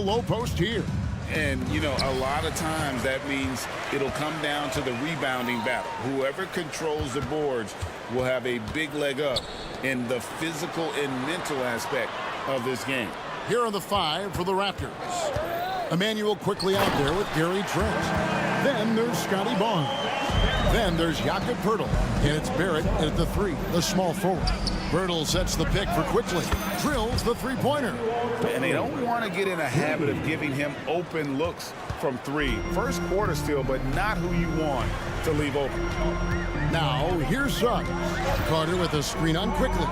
low post here. And, you know, a lot of times that means it'll come down to the rebounding battle. Whoever controls the boards will have a big leg up in the physical and mental aspect of this game. Here are the 5 for the Raptors. Emmanuel quickly out there with Gary Trent. Then there's Scotty Barnes. Then there's Jakob Poeltl. And it's Barrett at the 3, the small forward. Poeltl sets the pick for Quickly. Drills the three-pointer. And they don't want to get in a habit of giving him open looks from 3. First quarter still, but not who you want to leave open. Now, here's Suggs. Carter with a screen on Quickly.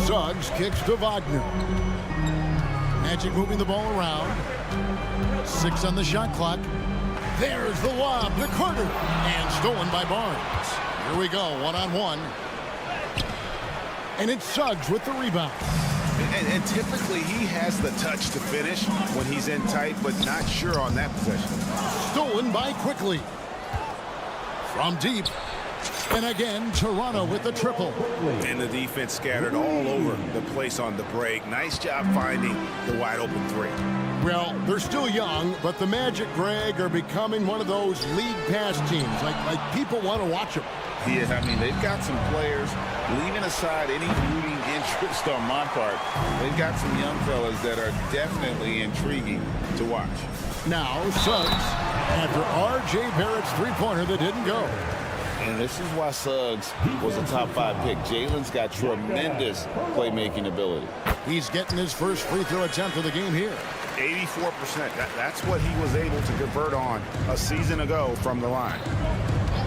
Suggs kicks to Wagner. Magic moving the ball around. 6 on the shot clock. There's the lob to Carter. And stolen by Barnes. Here we go, one-on-one. And it's Suggs with the rebound. And typically he has the touch to finish when he's in tight, but not sure on that possession. Stolen by Quickly. From deep. And again, Toronto with the triple. And the defense scattered all over the place on the break. Nice job finding the wide open 3. Well, they're still young, but the Magic, Greg, are becoming one of those league pass teams. Like people want to watch them. Yeah, I mean, they've got some players, leaving aside any rooting interest on my part, they've got some young fellas that are definitely intriguing to watch. Now, Suggs, after R.J. Barrett's three-pointer that didn't go. And this is why Suggs was a top 5 pick. Jalen's got tremendous playmaking ability. He's getting his first free throw attempt of the game here. 84%. That's what he was able to convert on a season ago from the line.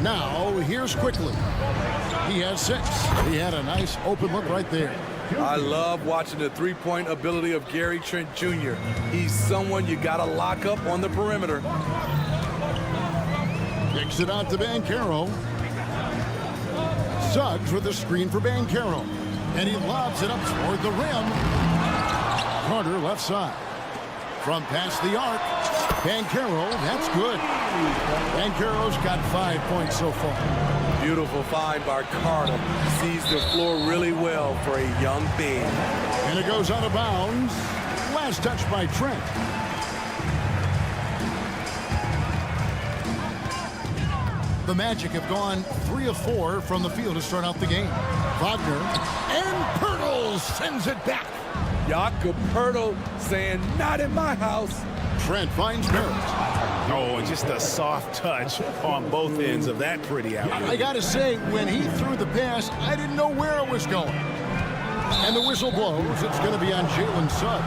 Now, here's Quickly. He has 6. He had a nice open look right there. I love watching the three-point ability of Gary Trent Jr. He's someone you got to lock up on the perimeter. Kicks it out to Banchero. Suggs with a screen for Banchero. And he lobs it up toward the rim. Carter left side. From past the arc. Banchero, that's good. Banchero's got 5 points so far. Beautiful find by Carter. Sees the floor really well for a young big. And it goes out of bounds. Last touch by Trent. The Magic have gone 3 of 4 from the field to start out the game. Wagner and Poeltl sends it back. Jakob Poeltl saying, not in my house. Trent finds Barrett. Oh, and just a soft touch on both ends of that pretty alley. I got to say, when he threw the pass, I didn't know where it was going. And the whistle blows. It's going to be on Jalen Suggs.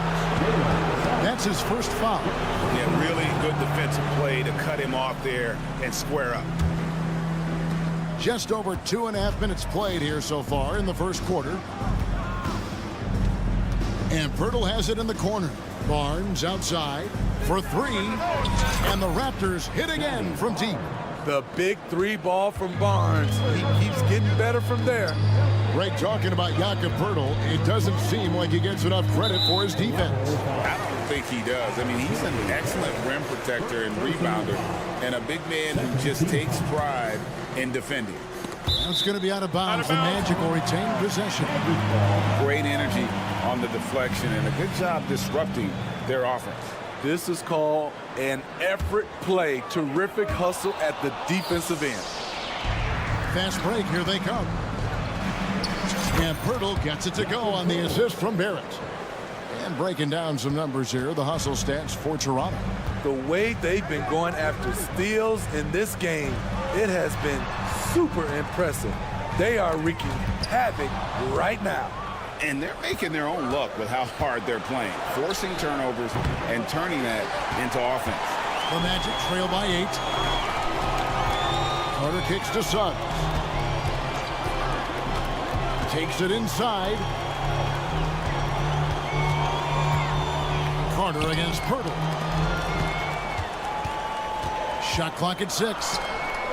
That's his first foul. Yeah, really good defensive play to cut him off there and square up. Just over 2.5 minutes played here so far in the first quarter. And Poeltl has it in the corner. Barnes outside for 3. And the Raptors hit again from deep. The big 3 ball from Barnes. He keeps getting better from there. Greg, talking about Jakob Poeltl, it doesn't seem like he gets enough credit for his defense. I don't think he does. I mean, he's an excellent rim protector and rebounder, and a big man who just takes pride in defending. That's going to be out of bounds. The Magic will retain possession. Great energy on the deflection and a good job disrupting their offense. This is called an effort play. Terrific hustle at the defensive end. Fast break. Here they come. And Poeltl gets it to go on the assist from Barrett. And breaking down some numbers here, the hustle stats for Toronto. The way they've been going after steals in this game, it has been super impressive. They are wreaking havoc right now. And they're making their own luck with how hard they're playing, forcing turnovers and turning that into offense. The Magic trail by 8. Carter kicks to Suggs. Takes it inside. Carter against Poeltl. Shot clock at 6.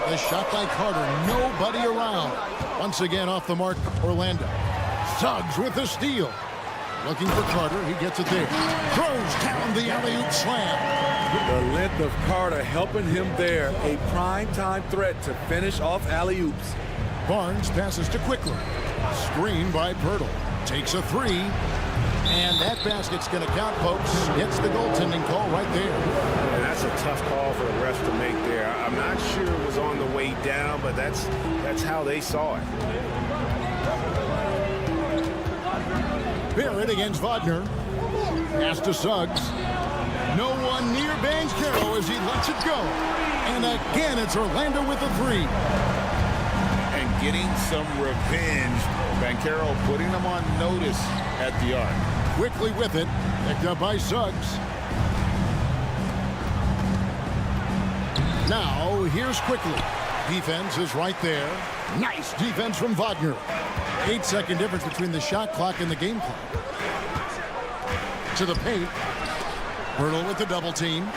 The shot by Carter. Nobody around. Once again off the mark, Orlando. Suggs with the steal. Looking for Carter. He gets it there. Throws down the alley-oop slam. The length of Carter helping him there. A prime-time threat to finish off alley-oops. Barnes passes to Quickly. Screen by Poeltl. Takes a 3. And that basket's going to count, folks. Gets the goaltending call right there. And that's a tough call for the refs to make there. I'm not sure it was on the way down, but that's how they saw it. Barrett against Wagner. Pass to Suggs. No one near Banchero as he lets it go. And again, it's Orlando with the three. And getting some revenge. Banchero putting them on notice at the arc. Quickly with it. Picked up by Suggs. Now, here's Quickly. Defense is right there. Nice defense from Wagner. 8-second difference between the shot clock and the game clock. To the paint. Hurdle with the double team.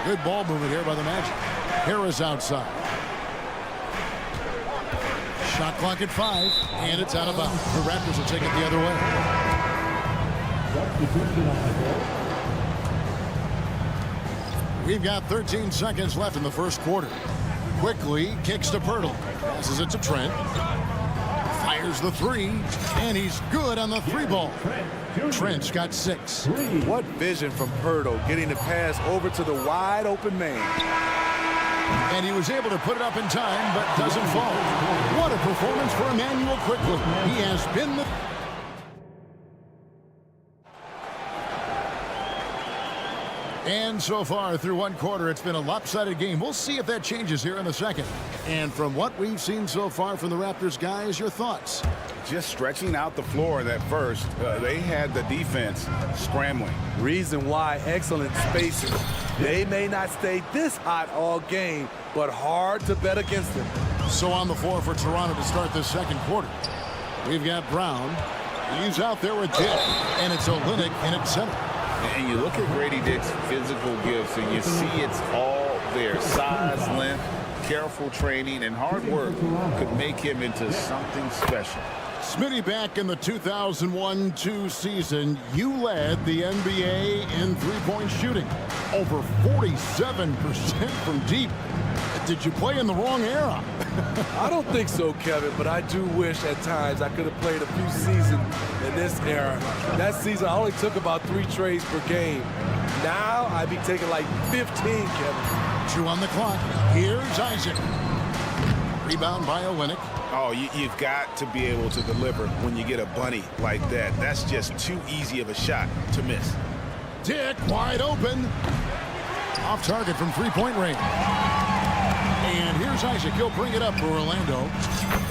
Good ball movement here by the Magic. Harris outside. Shot clock at 5, and it's out of bounds. The Raptors will take it the other way. We've got 13 seconds left in the first quarter. Quickly kicks to Pirtle. Passes it to Trent. Fires the three, and he's good on the three ball. Trent's got 6. What vision from Pirtle, getting the pass over to the wide open man. And he was able to put it up in time, but doesn't fall. What a performance for Emmanuel Quickly. He has been the... And so far through one quarter, it's been a lopsided game. We'll see if that changes here in the second. And from what we've seen so far from the Raptors, guys, your thoughts? Just stretching out the floor in that first. They had the defense scrambling. Reason why, excellent spacing. They may not stay this hot all game, but hard to bet against them. So on the floor for Toronto to start this second quarter. We've got Brown. He's out there with Dick, and it's Olynyk in at center. And you look at Grady Dick's physical gifts, and you see it's all there. Size, length, careful training, and hard work could make him into something special. Smitty, back in the 2001-2 season, you led the NBA in three-point shooting. Over 47% from deep. Did you play in the wrong era? I don't think so, Kevin, but I do wish at times I could have played a few seasons in this era. That season, I only took about 3 trades per game. Now, I'd be taking like 15, Kevin. 2 on the clock. Here's Isaac. Rebound by Olynyk. Oh, you've got to be able to deliver when you get a bunny like that. That's just too easy of a shot to miss. Dick wide open. Off target from three-point range. And here's Isaac. He'll bring it up for Orlando.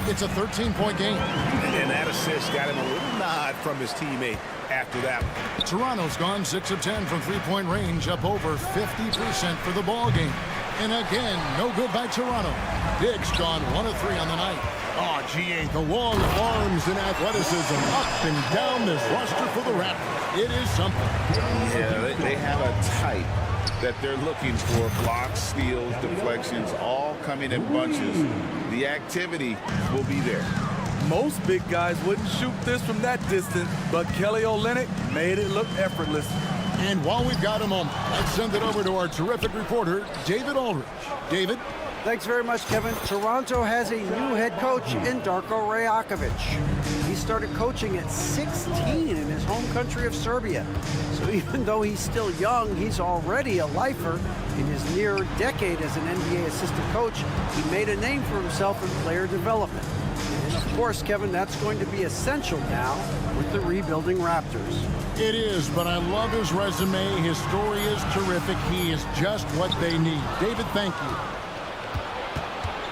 It's a 13-point game. And that assist got him a little nod from his teammate after that one. Toronto's gone 6 of 10 from three-point range, up over 50% for the ball game. And again, no good by Toronto. Dick's gone 1 of 3 on the night. Oh, GA, the long arms and athleticism up and down this roster for the Raptors. It is something. Yeah, they have a type that they're looking for. Blocks, steals, deflections, all coming in bunches. The activity will be there. Most big guys wouldn't shoot this from that distance, but Kelly Olynyk made it look effortless. And while we've got a moment, let's send it over to our terrific reporter, David Aldridge. David? Thanks very much, Kevin. Toronto has a new head coach in Darko Rajakovic. He started coaching at 16 in his home country of Serbia. So even though he's still young, he's already a lifer. In his near decade as an NBA assistant coach, he made a name for himself in player development. And of course, Kevin, that's going to be essential now with the rebuilding Raptors. It is, but I love his resume. His story is terrific. He is just what they need. David, thank you.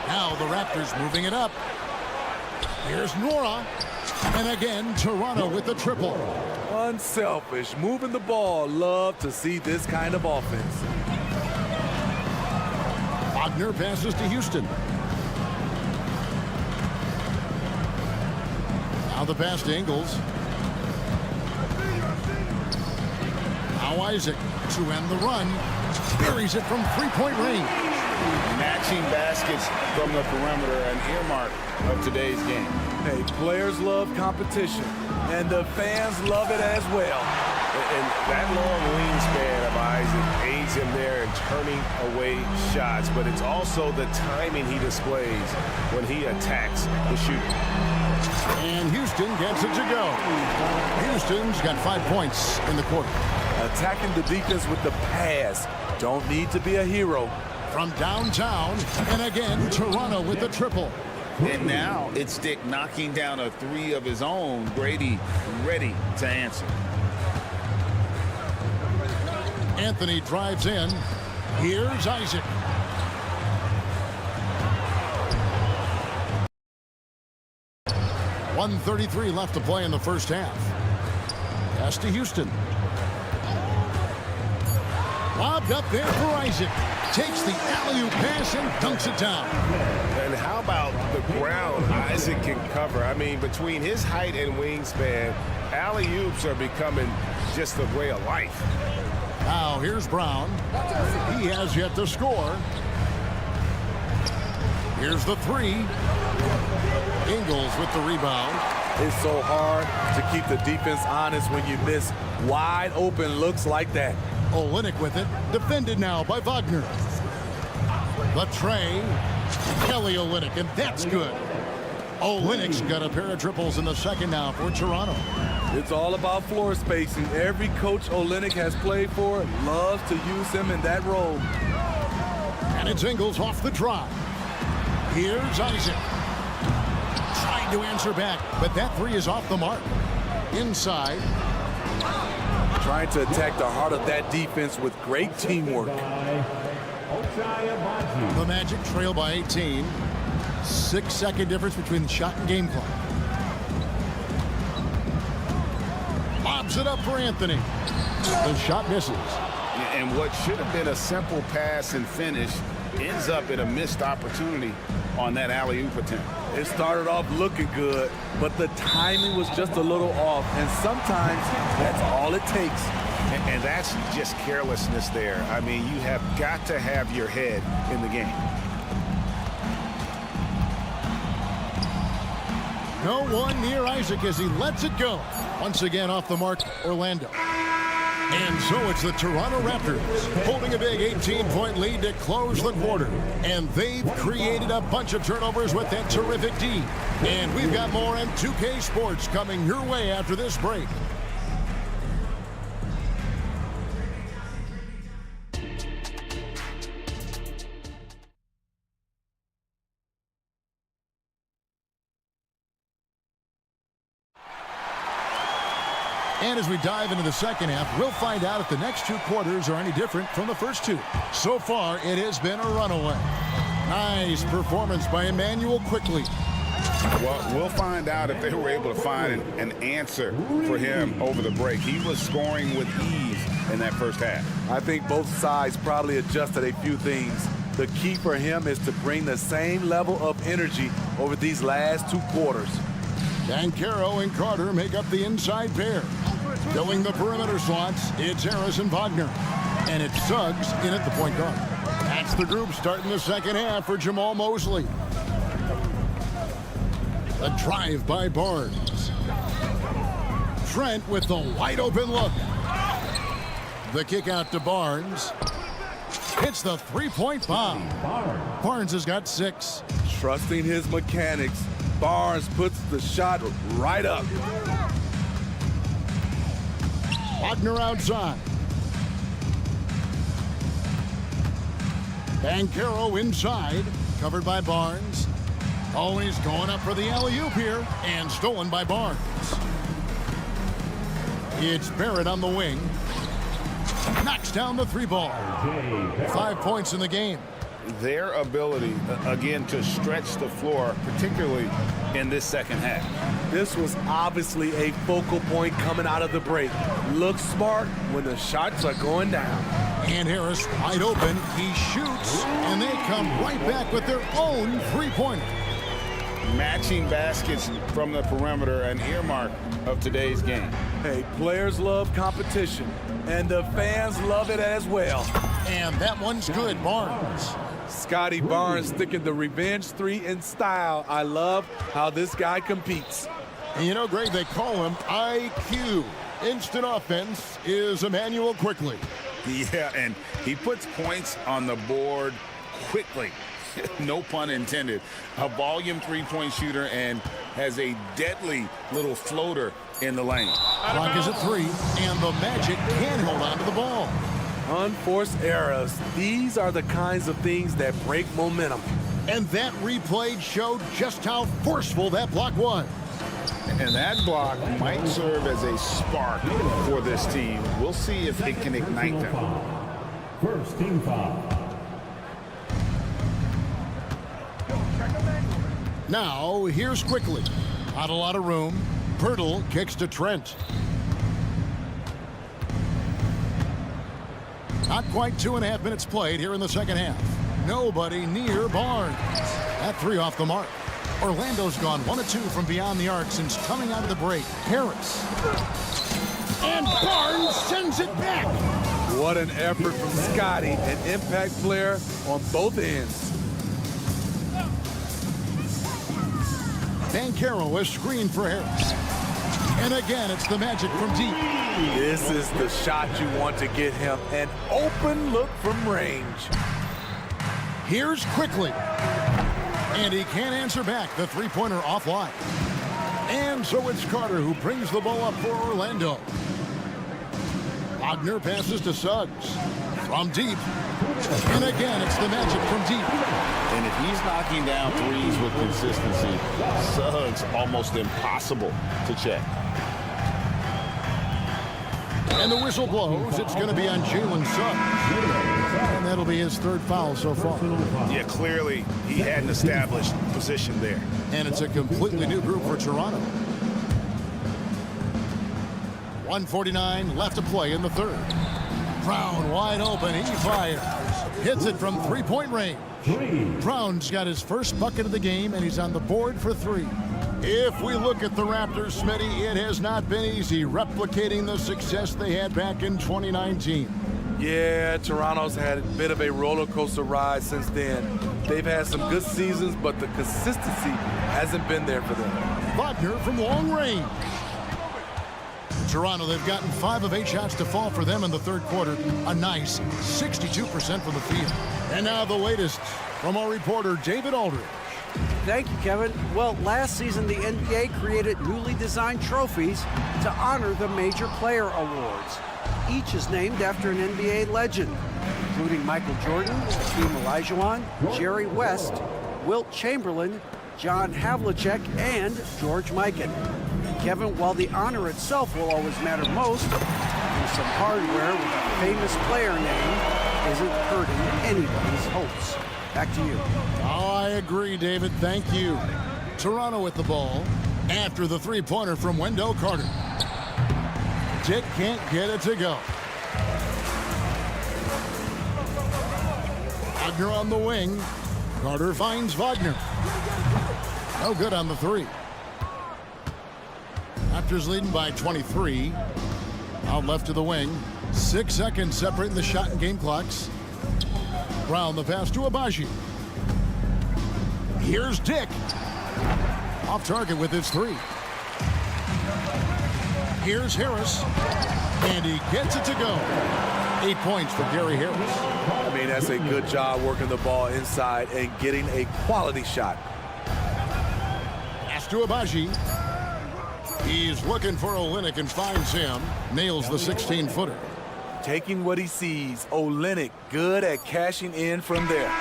Now the Raptors moving it up. Here's Nora. And again, Toronto with the triple. Unselfish, moving the ball. Love to see this kind of offense. Wagner passes to Houston. Now the pass to Ingles. Now Isaac to end the run. Buries it from three-point range. Matching baskets from the perimeter, an earmark of today's game. Hey, players love competition, and the fans love it as well. And that long wingspan of Isaac aids him there in turning away shots, but it's also the timing he displays when he attacks the shooter. And Houston gets it to go. Houston's got 5 points in the quarter. Attacking the defense with the pass. Don't need to be a hero. From downtown, and again, Toronto with the triple. And now it's Dick knocking down a three of his own. Grady ready to answer. Anthony drives in. Here's Isaac. .133 left to play in the first half. Pass to Houston. Lobbed up there for Isaac. Takes the alley-oop pass and dunks it down. And how about the ground Isaac can cover? I mean, between his height and wingspan, alley-oops are becoming just a way of life. Now here's Brown. He has yet to score. Here's the three. Ingles with the rebound. It's so hard to keep the defense honest when you miss wide open looks like that. Olynyk with it. Defended now by Wagner. The tray. Kelly Olynyk, and that's good. Olynyk's got a pair of triples in the second now for Toronto. It's all about floor spacing. Every coach Olynyk has played for loves to use him in that role. And it's Ingles off the drive. Here's Isaac. Trying to answer back, but that three is off the mark. Inside. Trying to attack the heart of that defense with great teamwork. The Magic trail by 18. 6-second difference between the shot and game clock. Lobs it up for Anthony. The shot misses. And what should have been a simple pass and finish ends up in a missed opportunity on that alley-oop attempt. It started off looking good, but the timing was just a little off, and sometimes that's all it takes. And that's just carelessness there. I mean, you have got to have your head in the game. No one near Isaac as he lets it go. Once again off the mark, Orlando. And so it's the Toronto Raptors holding a big 18-point lead to close the quarter. And they've created a bunch of turnovers with that terrific D. And we've got more on 2K Sports coming your way after this break. And as we dive into the second half, we'll find out if the next two quarters are any different from the first two. So far, it has been a runaway. Nice performance by Emmanuel quickly. Well, we'll find out if they were able to find an answer for him over the break. He was scoring with ease in that first half. I think both sides probably adjusted a few things. The key for him is to bring the same level of energy over these last two quarters. Banchero and Carter make up the inside pair. Filling the perimeter slots, it's Harris and Wagner. And it's Suggs in at the point guard. That's the group starting the second half for Jamal Mosley. A drive by Barnes. Trent with the wide open look. The kick out to Barnes. Hits the three-point bomb. Barnes has got 6. Trusting his mechanics, Barnes puts the shot right up. Wagner outside. Banchero inside, covered by Barnes. Always going up for the alley-oop here, and stolen by Barnes. It's Barrett on the wing. Knocks down the three ball. 5 points in the game. Their ability, again, to stretch the floor, particularly in this second half. This was obviously a focal point coming out of the break. Looks smart when the shots are going down. And Harris wide open. He shoots, and they come right back with their own three-pointer. Matching baskets from the perimeter, an earmark of today's game. Hey, players love competition, and the fans love it as well. And that one's good, Barnes. Scotty Barnes sticking the revenge three in style. I love how this guy competes. And you know, Greg, they call him IQ. Instant offense is Emmanuel quickly. Yeah, and he puts points on the board quickly. no pun intended, a volume three-point shooter and has a deadly little floater in the lane. Clock is at 3, and the Magic can hold on to the ball. Unforced errors. These are the kinds of things that break momentum. And that replay showed just how forceful that block was. And that block might serve as a spark for this team. We'll see if it can ignite them. First team foul. Now, here's quickly. Not a lot of room. Pirtle kicks to Trent. Not quite 2.5 minutes played here in the second half. Nobody near Barnes. That 3 off the mark. Orlando's gone 1 of 2 from beyond the arc since coming out of the break. Harris. And Barnes sends it back. What an effort from Scotty, an impact player on both ends. Banchero is screened for Harris. And again, it's the Magic from deep. This is the shot you want to get him. An open look from range. Here's quickly. And he can't answer back the three-pointer offline. And so it's Carter who brings the ball up for Orlando. Wagner passes to Suggs. From deep. And again, it's the Magic from deep. And if he's knocking down threes with consistency, Suggs almost impossible to check. And the whistle blows. It's going to be on Jalen Suggs. And that'll be his 3rd foul so far. Yeah, clearly he had an established position there. And it's a completely new group for Toronto. 1:49 left to play in the 3rd. Brown wide open. He fires. Hits it from three-point range. Brown's got his first bucket of the game, and he's on the board for 3. If we look at the Raptors, Smitty, it has not been easy replicating the success they had back in 2019. Yeah, Toronto's had a bit of a roller coaster ride since then. They've had some good seasons, but the consistency hasn't been there for them. Wagner from long range. Toronto, they've gotten 5 of 8 shots to fall for them in the 3rd quarter. A nice 62% from the field. And now the latest from our reporter, David Aldridge. Thank you, Kevin. Well, last season, the NBA created newly designed trophies to honor the major player awards. Each is named after an NBA legend, including Michael Jordan, Hakeem Olajuwon, Jerry West, Wilt Chamberlain, John Havlicek, and George Mikan. Kevin, while the honor itself will always matter most, some hardware with a famous player name isn't hurting anybody's hopes. Back to you. Oh, I agree, David. Thank you. Toronto with the ball after the three-pointer from Wendell Carter. Dick can't get it to go. Wagner on the wing. Carter finds Wagner. No good on the 3. Raptors leading by 23. Out left to the wing. 6 seconds separating the shot and game clocks. Brown the pass to Abaji. Here's Dick. Off target with his 3. Here's Harris. And he gets it to go. 8 points for Gary Harris. I mean, that's a good job working the ball inside and getting a quality shot. Pass to Abaji. He's looking for Olynyk and finds him. Nails the 16-footer. Taking what he sees. Olynyk good at cashing in from there.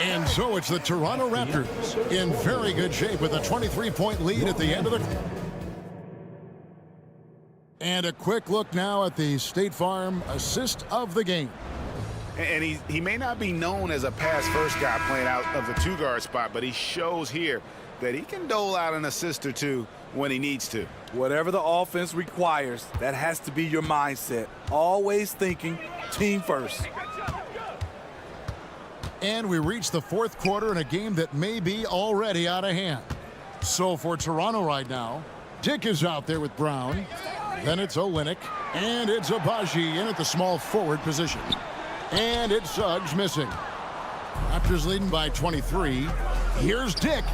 And so it's the Toronto Raptors in very good shape with a 23-point lead at the end of the... And a quick look now at the State Farm assist of the game. And he may not be known as a pass-first guy playing out of the 2-guard spot, but he shows here that he can dole out an assist or 2 when he needs to. Whatever the offense requires, that has to be your mindset. Always thinking team first. And we reach the 4th quarter in a game that may be already out of hand. So for Toronto right now, Dick is out there with Brown. Then it's Olynyk. And it's Abaji in at the small forward position. And it's Suggs missing. Raptors leading by 23. Here's Dick.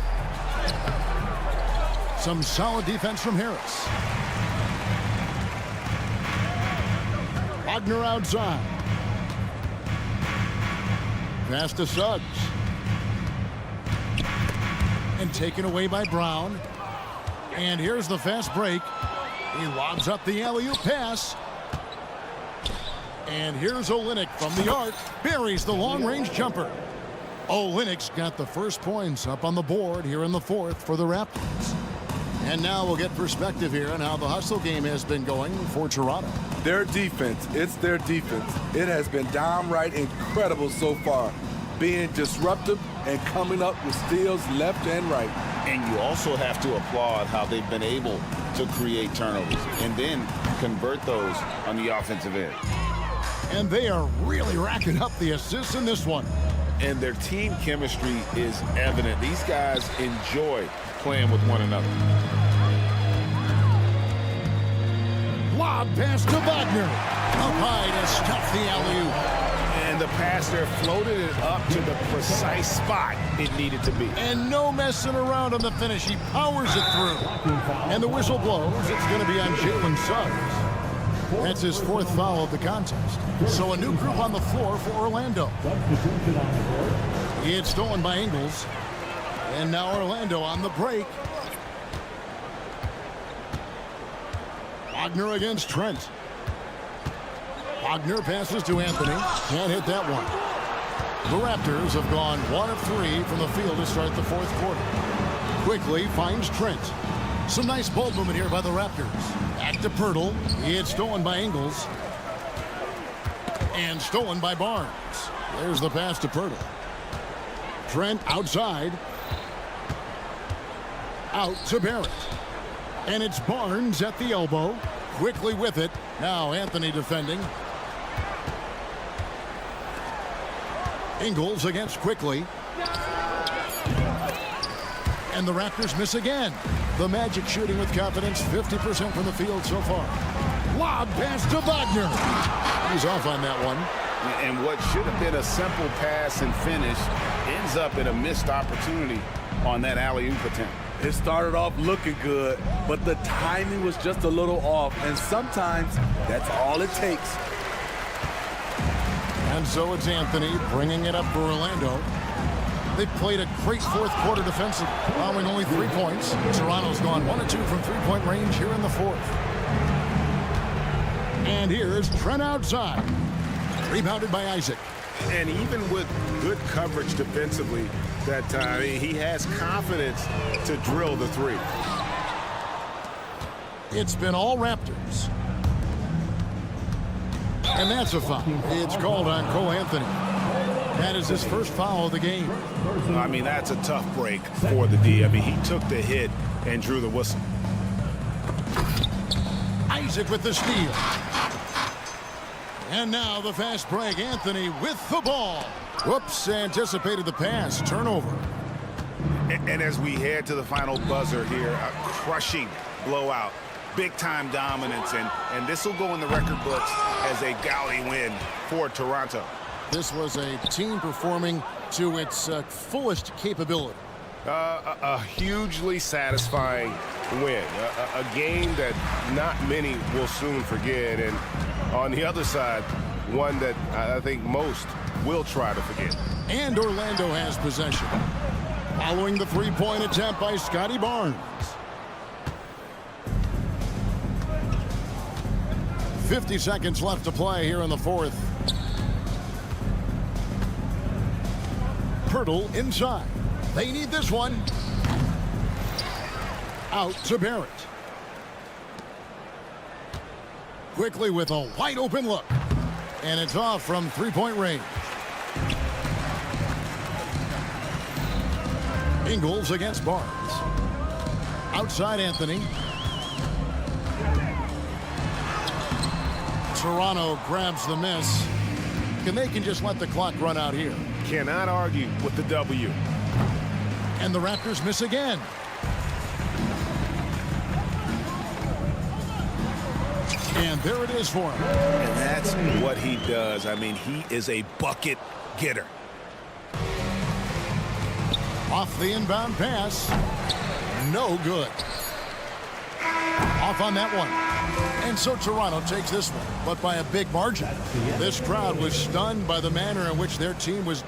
Some solid defense from Harris. Wagner outside. pass to Suggs. And taken away by Brown. And here's the fast break. He lobs up the alley-oop pass. And here's Olynyk from the arc. Buries the long-range jumper. Olynyk's got the first points up on the board here in the fourth for the Raptors. And now we'll get perspective here on how the hustle game has been going for Toronto. Their defense, it's their defense. It has been downright incredible so far, being disruptive and coming up with steals left and right. And you also have to applaud how they've been able to create turnovers and then convert those on the offensive end. And they are really racking up the assists in this one. And their team chemistry is evident. These guys enjoy playing with one another. Lob pass to Wagner. Up high to stuff the alley-oop. And the pass there floated it up to the precise spot it needed to be. And no messing around on the finish. He powers it through. And the whistle blows. It's going to be on Jalen Suggs. That's his fourth foul of the contest. So a new group on the floor for Orlando. It's stolen by Ingles. And now Orlando on the break. Wagner against Trent. Wagner passes to Anthony. Can't hit that one. The Raptors have gone 1 of 3 from the field to start the fourth quarter. Quickly finds Trent. Some nice ball movement here by the Raptors. Back to Pirtle. It's stolen by Ingles. And stolen by Barnes. There's the pass to Pirtle. Trent outside. Out to Barrett. And it's Barnes at the elbow. Quickly with it. Now Anthony defending. Ingles against Quickly. And the Raptors miss again. The Magic shooting with confidence, 50% from the field so far. Lob pass to Wagner. He's off on that one. And what should have been a simple pass and finish ends up in a missed opportunity on that alley-oop attempt. It started off looking good, but the timing was just a little off, and sometimes that's all it takes. And so it's Anthony bringing it up for Orlando. They've played a great fourth quarter defensively, allowing only 3 points. Toronto's gone 1 of 2 from three-point range here in the fourth. And here's Trent outside. Rebounded by Isaac. And even with good coverage defensively that time, he has confidence to drill the three. It's been all Raptors. And that's a foul. It's called on Cole Anthony. That is his first foul of the game. I mean, that's a tough break for the D. I mean, he took the hit and drew the whistle. Isaac with the steal. And now the fast break. Anthony with the ball. Whoops, anticipated the pass. Turnover. And as we head to the final buzzer here, a crushing blowout. Big-time dominance, and this will go in the record books as a gaudy win for Toronto. This was a team performing to its fullest capability. A hugely satisfying win. A game that not many will soon forget. And on the other side, one that I think most will try to forget. And Orlando has possession. Following the three-point attempt by Scotty Barnes. 50 seconds left to play here in the fourth. Pirtle inside. They need this one. Out to Barrett. Quickly with a wide open look. And it's off from three-point range. Ingles against Barnes. Outside Anthony. Toronto grabs the miss. And they can just let the clock run out here. Cannot argue with the W. And the Raptors miss again. And there it is for him. And that's what he does. I mean, he is a bucket getter. Off the inbound pass. No good. Off on that one. And so Toronto takes this one, but by a big margin. This crowd was stunned by the manner in which their team was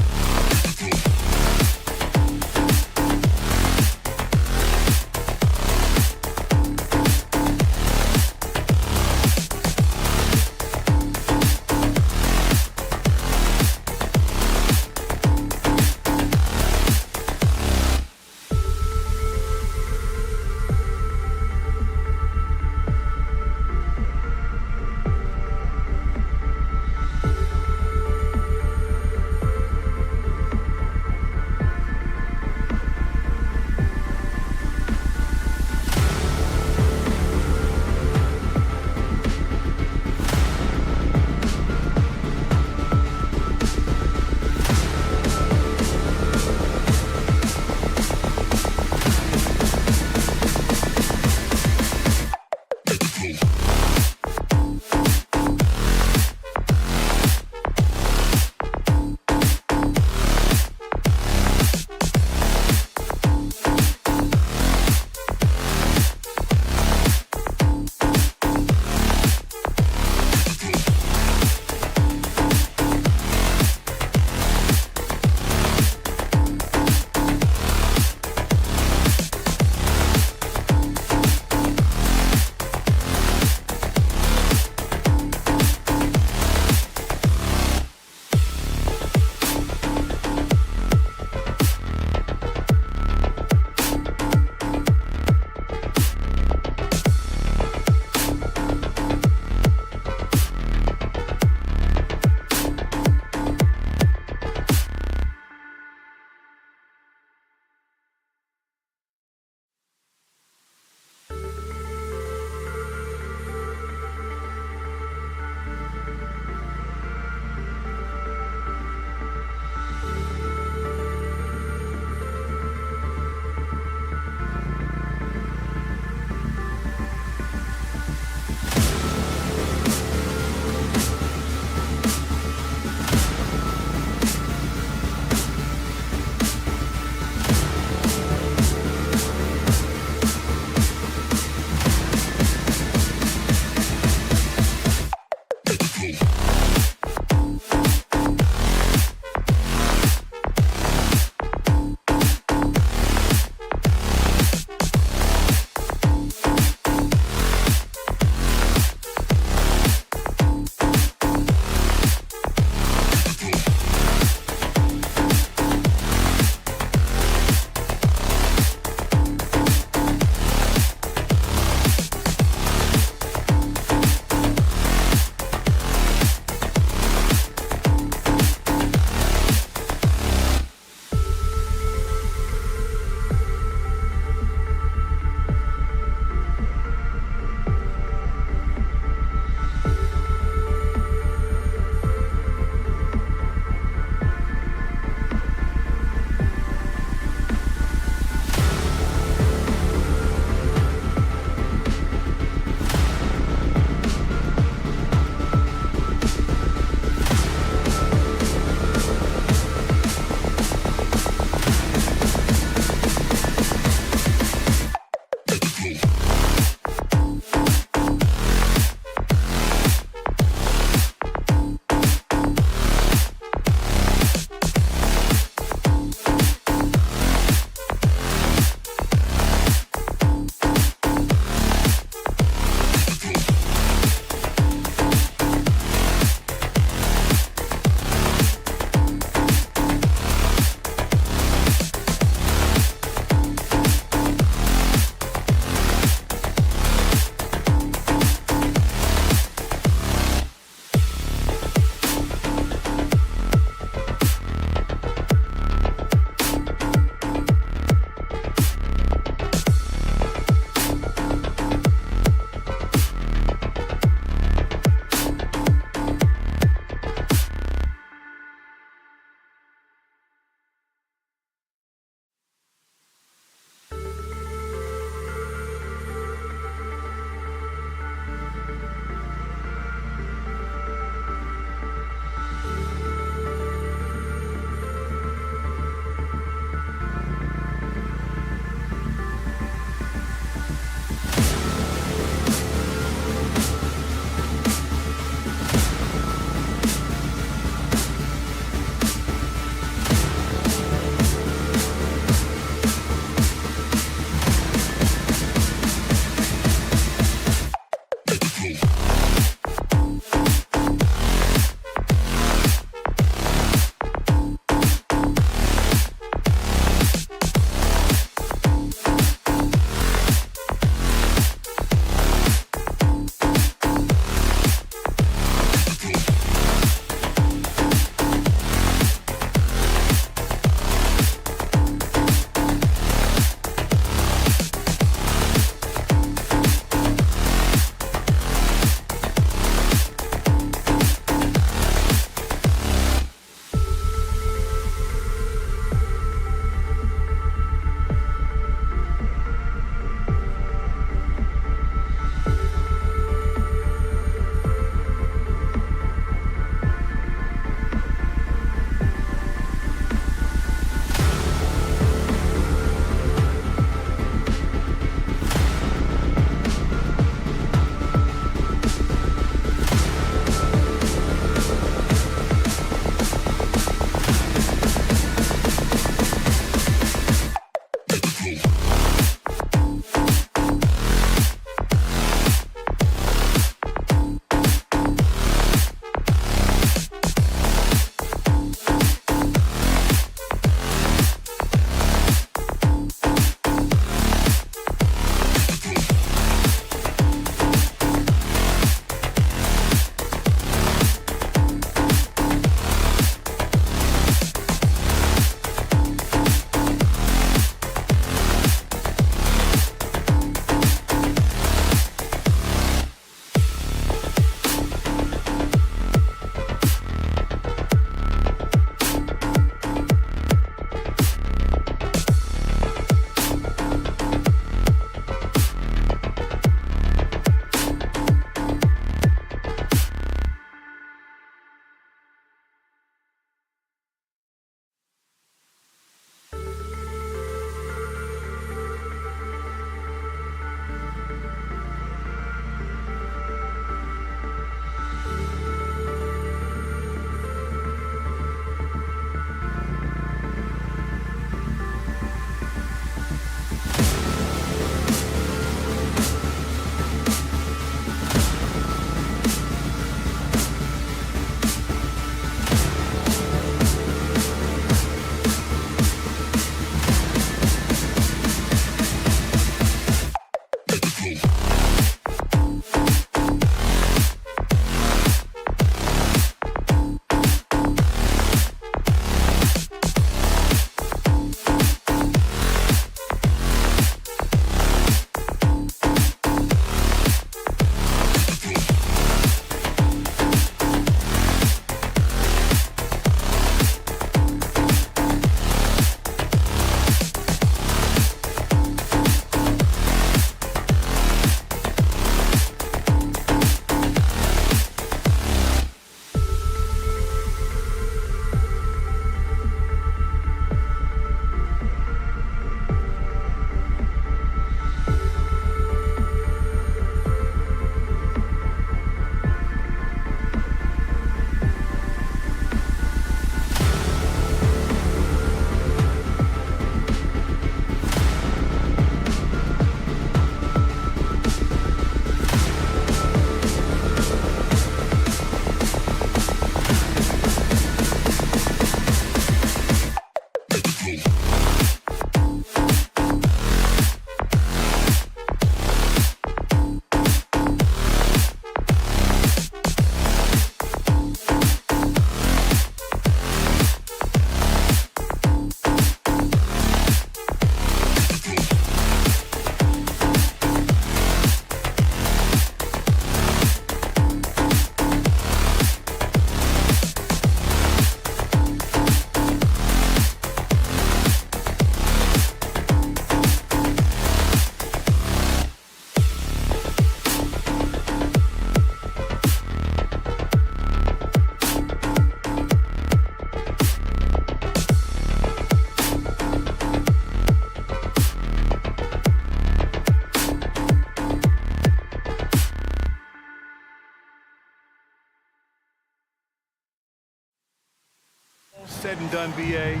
Said and done, BA,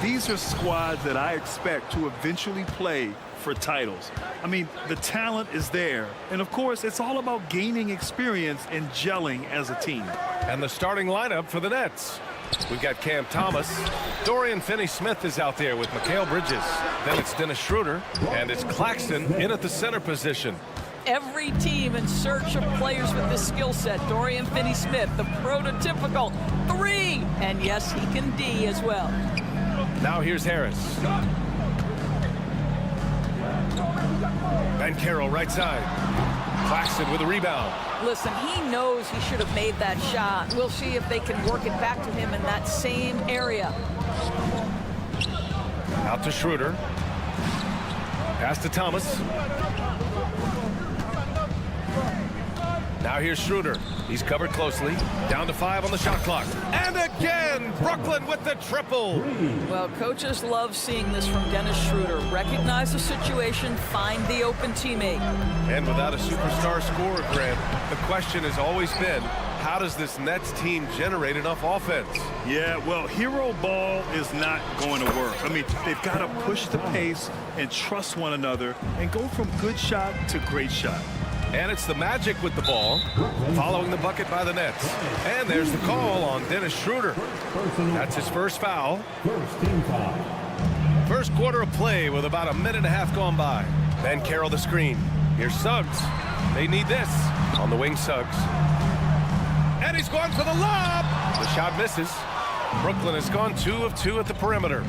these are squads that I expect to eventually play for titles. I mean, the talent is there. And, of course, it's all about gaining experience and gelling as a team. And the starting lineup for the Nets. We've got Cam Thomas. Dorian Finney-Smith is out there with Mikal Bridges. Then it's Dennis Schroeder. And it's Claxton in at the center position. Every team in search of players with this skill set. Dorian Finney-Smith, the prototypical 3. And yes, he can D as well. Now here's Harris. Banchero right side. Claxton with a rebound. Listen, he knows he should have made that shot. We'll see if they can work it back to him in that same area. Out to Schroeder. Pass to Thomas. Now here's Schroeder. He's covered closely. Down to 5 on the shot clock. And again, Brooklyn with the triple. Well, coaches love seeing this from Dennis Schroeder. Recognize the situation, find the open teammate. And without a superstar scorer, Grant, the question has always been, how does this Nets team generate enough offense? Yeah, well, hero ball is not going to work. I mean, they've got to push the pace and trust one another and go from good shot to great shot. And it's the Magic with the ball, following the bucket by the Nets. And there's the call on Dennis Schroeder. That's his first foul. First team foul. First quarter of play with about a minute and a half gone by. Banchero the screen. Here's Suggs. They need this. On the wing, Suggs. And he's going for the lob. The shot misses. Brooklyn has gone 2 of 2 at the perimeter.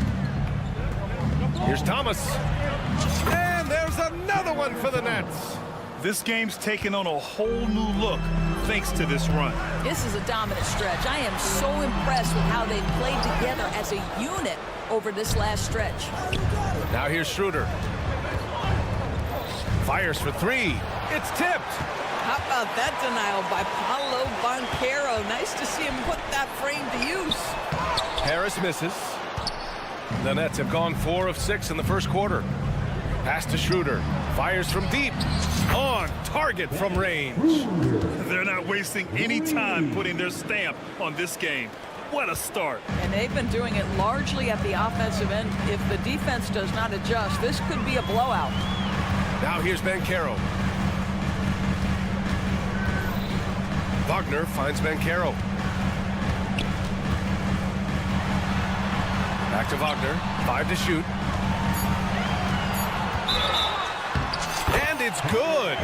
Here's Thomas. And there's another one for the Nets. This game's taken on a whole new look thanks to this run. This is a dominant stretch. I am so impressed with how they've played together as a unit over this last stretch. Now here's Schroeder. Fires for 3. It's tipped. How about that denial by Paolo Banchero? Nice to see him put that frame to use. Harris misses. The Nets have gone 4 of 6 in the first quarter. Pass to Schroeder. Fires from deep. On target from range. They're not wasting any time putting their stamp on this game. What a start. And they've been doing it largely at the offensive end. If the defense does not adjust, this could be a blowout. Now here's Banchero. Wagner finds Banchero. Back to Wagner. 5 to shoot. And it's good.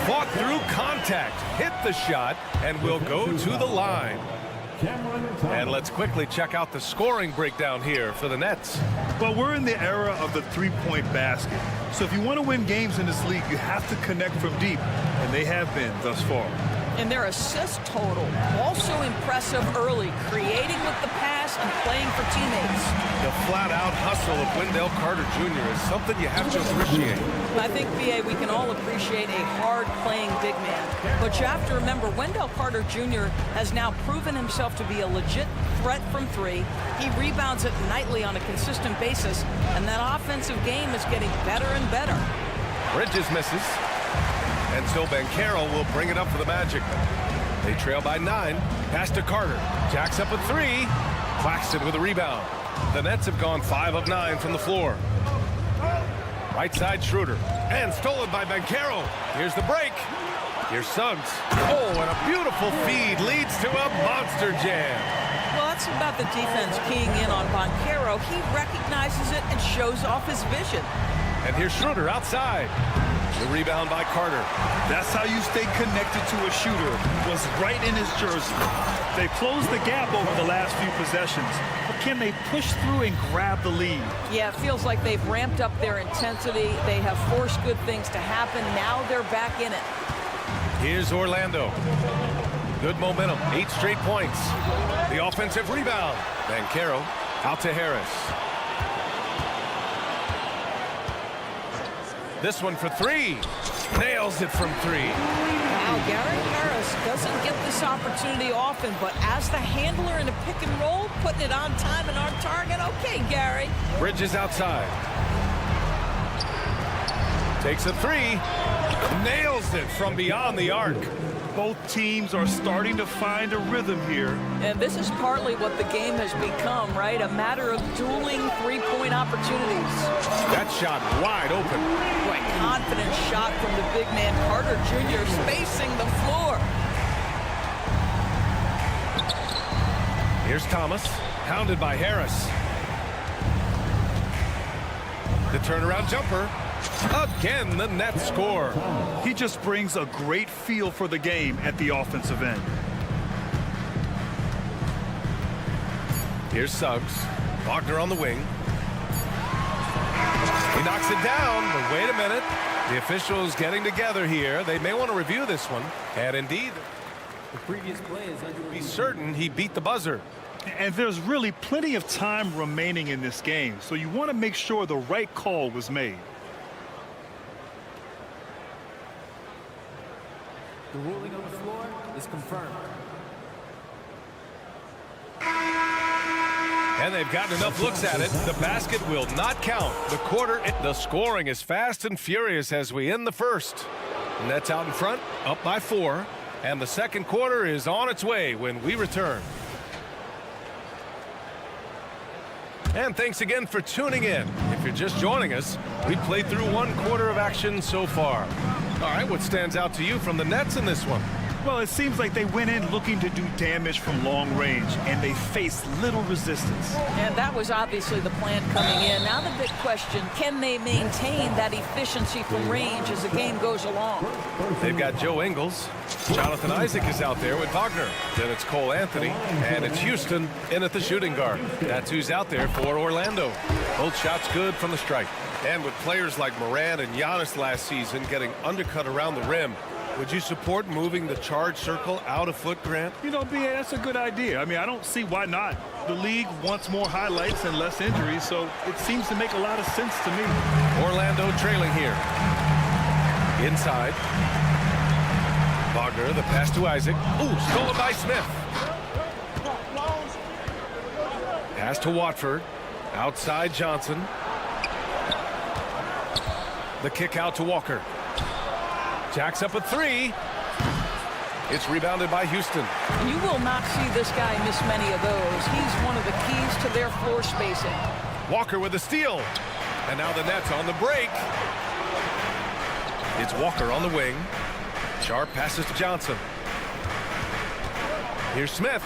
Fought through contact. Hit the shot and will go to the line. And let's quickly check out the scoring breakdown here for the Nets. Well, we're in the era of the three-point basket. So if you want to win games in this league, you have to connect from deep. And they have been thus far. And their assist total, also impressive early, creating with the pass and playing for teammates. The flat-out hustle of Wendell Carter Jr. is something you have to appreciate. I think, BA, we can all appreciate a hard-playing big man. But you have to remember, Wendell Carter Jr. has now proven himself to be a legit threat from 3. He rebounds it nightly on a consistent basis, and that offensive game is getting better and better. Bridges misses. And so Banchero will bring it up for the Magic. They trail by 9. Pass to Carter. Jacks up a 3. Claxton with a rebound. The Nets have gone 5 of 9 from the floor. Right side Schroeder. And stolen by Banchero. Here's the break. Here's Suggs. Oh, and a beautiful feed leads to a monster jam. Well, It's about the defense keying in on Banchero. He recognizes it and shows off his vision. And here's Schroeder outside. The rebound by Carter. That's how you stay connected to a shooter. Was right in his jersey. They closed the gap over the last few possessions. But can they push through and grab the lead? Yeah, it feels like they've ramped up their intensity. They have forced good things to happen. Now they're back in it. Here's Orlando. Good momentum. 8 straight points. The offensive rebound. Banchero out to Harris. This one for 3. Nails it from 3. Wow, Gary Harris doesn't get this opportunity often, but as the handler in a pick and roll, putting it on time and on target. Okay, Gary. Bridges outside. Takes a 3. Nails it from beyond the arc. Both teams are starting to find a rhythm here. And this is partly what the game has become, right? A matter of dueling three-point opportunities. That shot wide open. Boy, confident shot from the big man, Carter Jr., spacing the floor. Here's Thomas, hounded by Harris. The turnaround jumper. Again, the net score. He just brings a great feel for the game at the offensive end. Here's Suggs. Wagner on the wing. He knocks it down, but wait a minute. The officials getting together here. They may want to review this one. And indeed, The previous play is under be certain he beat the buzzer. And there's really plenty of time remaining in this game, so you want to make sure the right call was made. The ruling on the floor is confirmed. And they've gotten enough looks at it. The basket will not count. The scoring is fast and furious as we end the first. Nets out in front, up by 4. And the second quarter is on its way when we return. And thanks again for tuning in. If you're just joining us, we played through 1 quarter of action so far. All right, what stands out to you from the Nets in this one? Well, it seems like they went in looking to do damage from long range, and they faced little resistance. And that was obviously the plan coming in. Now the big question, can they maintain that efficiency from range as the game goes along? They've got Joe Ingles. Jonathan Isaac is out there with Wagner. Then it's Cole Anthony, and it's Houston in at the shooting guard. That's who's out there for Orlando. Both shots good from the strike. And with players like Moran and Giannis last season getting undercut around the rim, would you support moving the charge circle out a foot, Grant? You know, B.A., that's a good idea. I mean, I don't see why not. The league wants more highlights and less injuries, so it seems to make a lot of sense to me. Orlando trailing here. Inside. Wagner, the pass to Isaac. Ooh, stolen by Smith. Pass to Watford. Outside Johnson. The kick out to Walker. Jacks up a 3. It's rebounded by Houston. You will not see this guy miss many of those. He's one of the keys to their floor spacing. Walker with a steal. And now the Nets on the break. It's Walker on the wing. Sharp passes to Johnson. Here's Smith.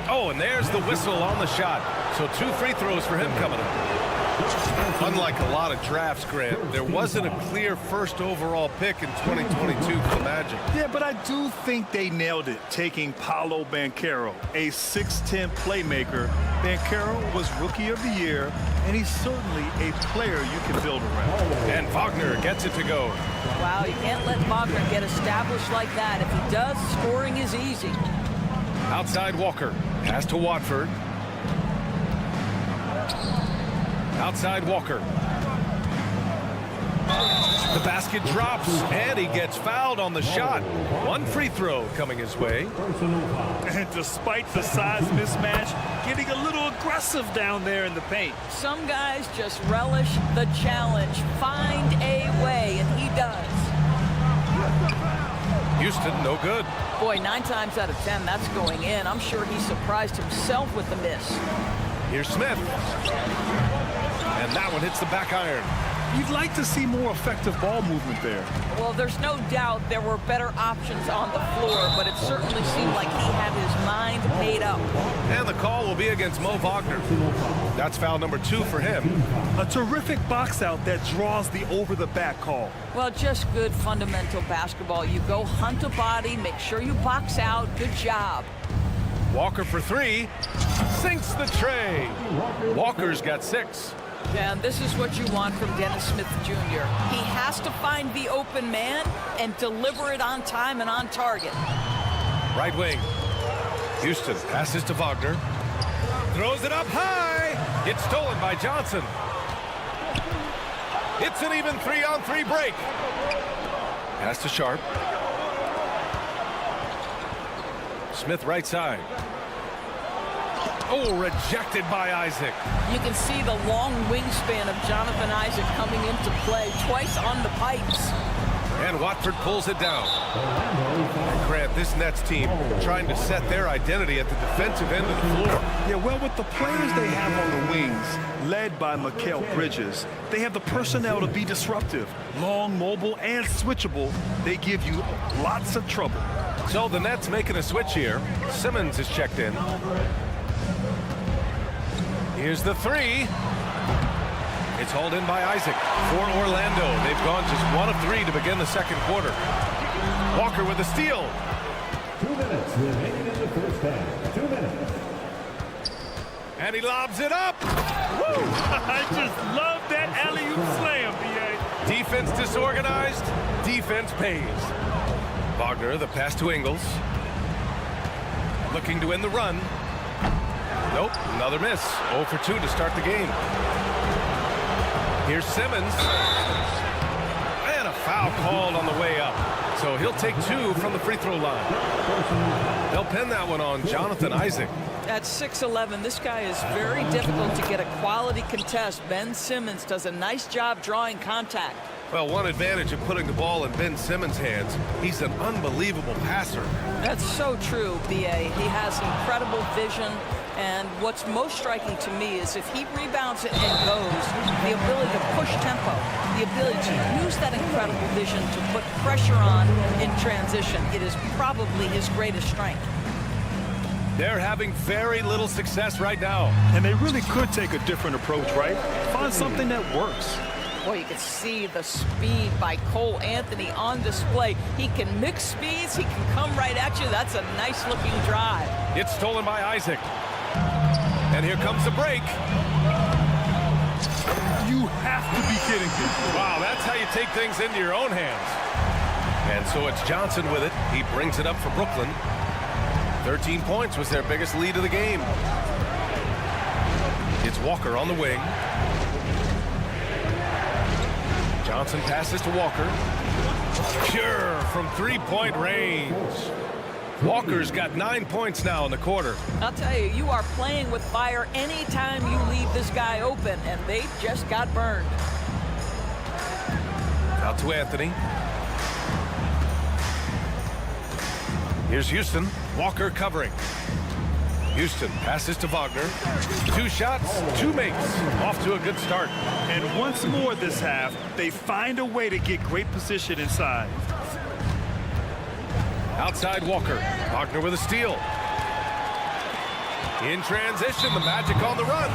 Oh, and there's the whistle on the shot. So 2 free throws for him coming up. Unlike a lot of drafts, Grant, there wasn't a clear first overall pick in 2022 for the Magic. Yeah, but I do think they nailed it, taking Paolo Banchero, a 6'10 playmaker. Banchero was Rookie of the Year, and he's certainly a player you can build around. And Wagner gets it to go. Wow, you can't let Wagner get established like that. If he does, scoring is easy. Outside Walker. Pass to Watford. Outside Walker. The basket drops, and he gets fouled on the shot. 1 free throw coming his way. And despite the size mismatch, getting a little aggressive down there in the paint. Some guys just relish the challenge. Find a way, and he does. Houston, no good. Boy, 9 times out of 10, that's going in. I'm sure he surprised himself with the miss. Here's Smith. And that one hits the back iron. You'd like to see more effective ball movement there. Well, there's no doubt there were better options on the floor, but it certainly seemed like he had his mind made up. And the call will be against Mo Wagner. That's foul number 2 for him. A terrific box out that draws the over-the-back call. Well, just good fundamental basketball. You go hunt a body, make sure you box out. Good job. Walker for 3. Sinks the tray. Walker's got 6. And this is what you want from Dennis Smith Jr. He has to find the open man and deliver it on time and on target. Right wing. Houston passes to Wagner. Throws it up high. Gets stolen by Johnson. It's an even 3-on-3 break. Pass to Sharp. Smith right side. Oh, rejected by Isaac. You can see the long wingspan of Jonathan Isaac coming into play twice on the pipes. And Watford pulls it down. And Grant, this Nets team trying to set their identity at the defensive end of the floor. Yeah, well, with the players they have on the wings, led by Mikal Bridges, they have the personnel to be disruptive. Long, mobile, and switchable. They give you lots of trouble. So the Nets making a switch here. Simmons is checked in. Here's the 3. It's hauled in by Isaac. For Orlando, they've gone just 1 of 3 to begin the second quarter. Walker with a steal. 2 minutes remaining in the first half. 2 minutes. And he lobs it up. Woo! I just love that alley-oop slam, B.A. Defense disorganized. Defense pays. Wagner, the pass to Ingles. Looking to end the run. Nope, another miss. 0 for 2 to start the game. Here's Simmons. And a foul called on the way up. So he'll take 2 from the free throw line. They'll pin that one on Jonathan Isaac. At 6'11", this guy is very difficult to get a quality contest. Ben Simmons does a nice job drawing contact. Well, one advantage of putting the ball in Ben Simmons' hands, he's an unbelievable passer. That's so true, B.A. He has incredible vision, and what's most striking to me is if he rebounds it and goes, the ability to push tempo, the ability to use that incredible vision to put pressure on in transition. It is probably his greatest strength. They're having very little success right now. And they really could take a different approach, right? Find something that works. Boy, you can see the speed by Cole Anthony on display. He can mix speeds. He can come right at you. That's a nice-looking drive. It's stolen by Isaac. And here comes the break. You have to be kidding me. Wow, that's how you take things into your own hands. And so it's Johnson with it. He brings it up for Brooklyn. 13 points was their biggest lead of the game. It's Walker on the wing. Johnson passes to Walker. Pure from three-point range. Walker's got 9 points now in the quarter. I'll tell you, you are playing with fire anytime you leave this guy open, and they just got burned. Out to Anthony. Here's Houston. Walker covering. Houston passes to Wagner. 2 shots, 2 makes. Off to a good start. And once more this half, they find a way to get great position inside. Outside Walker. Wagner with a steal. In transition, the Magic on the run.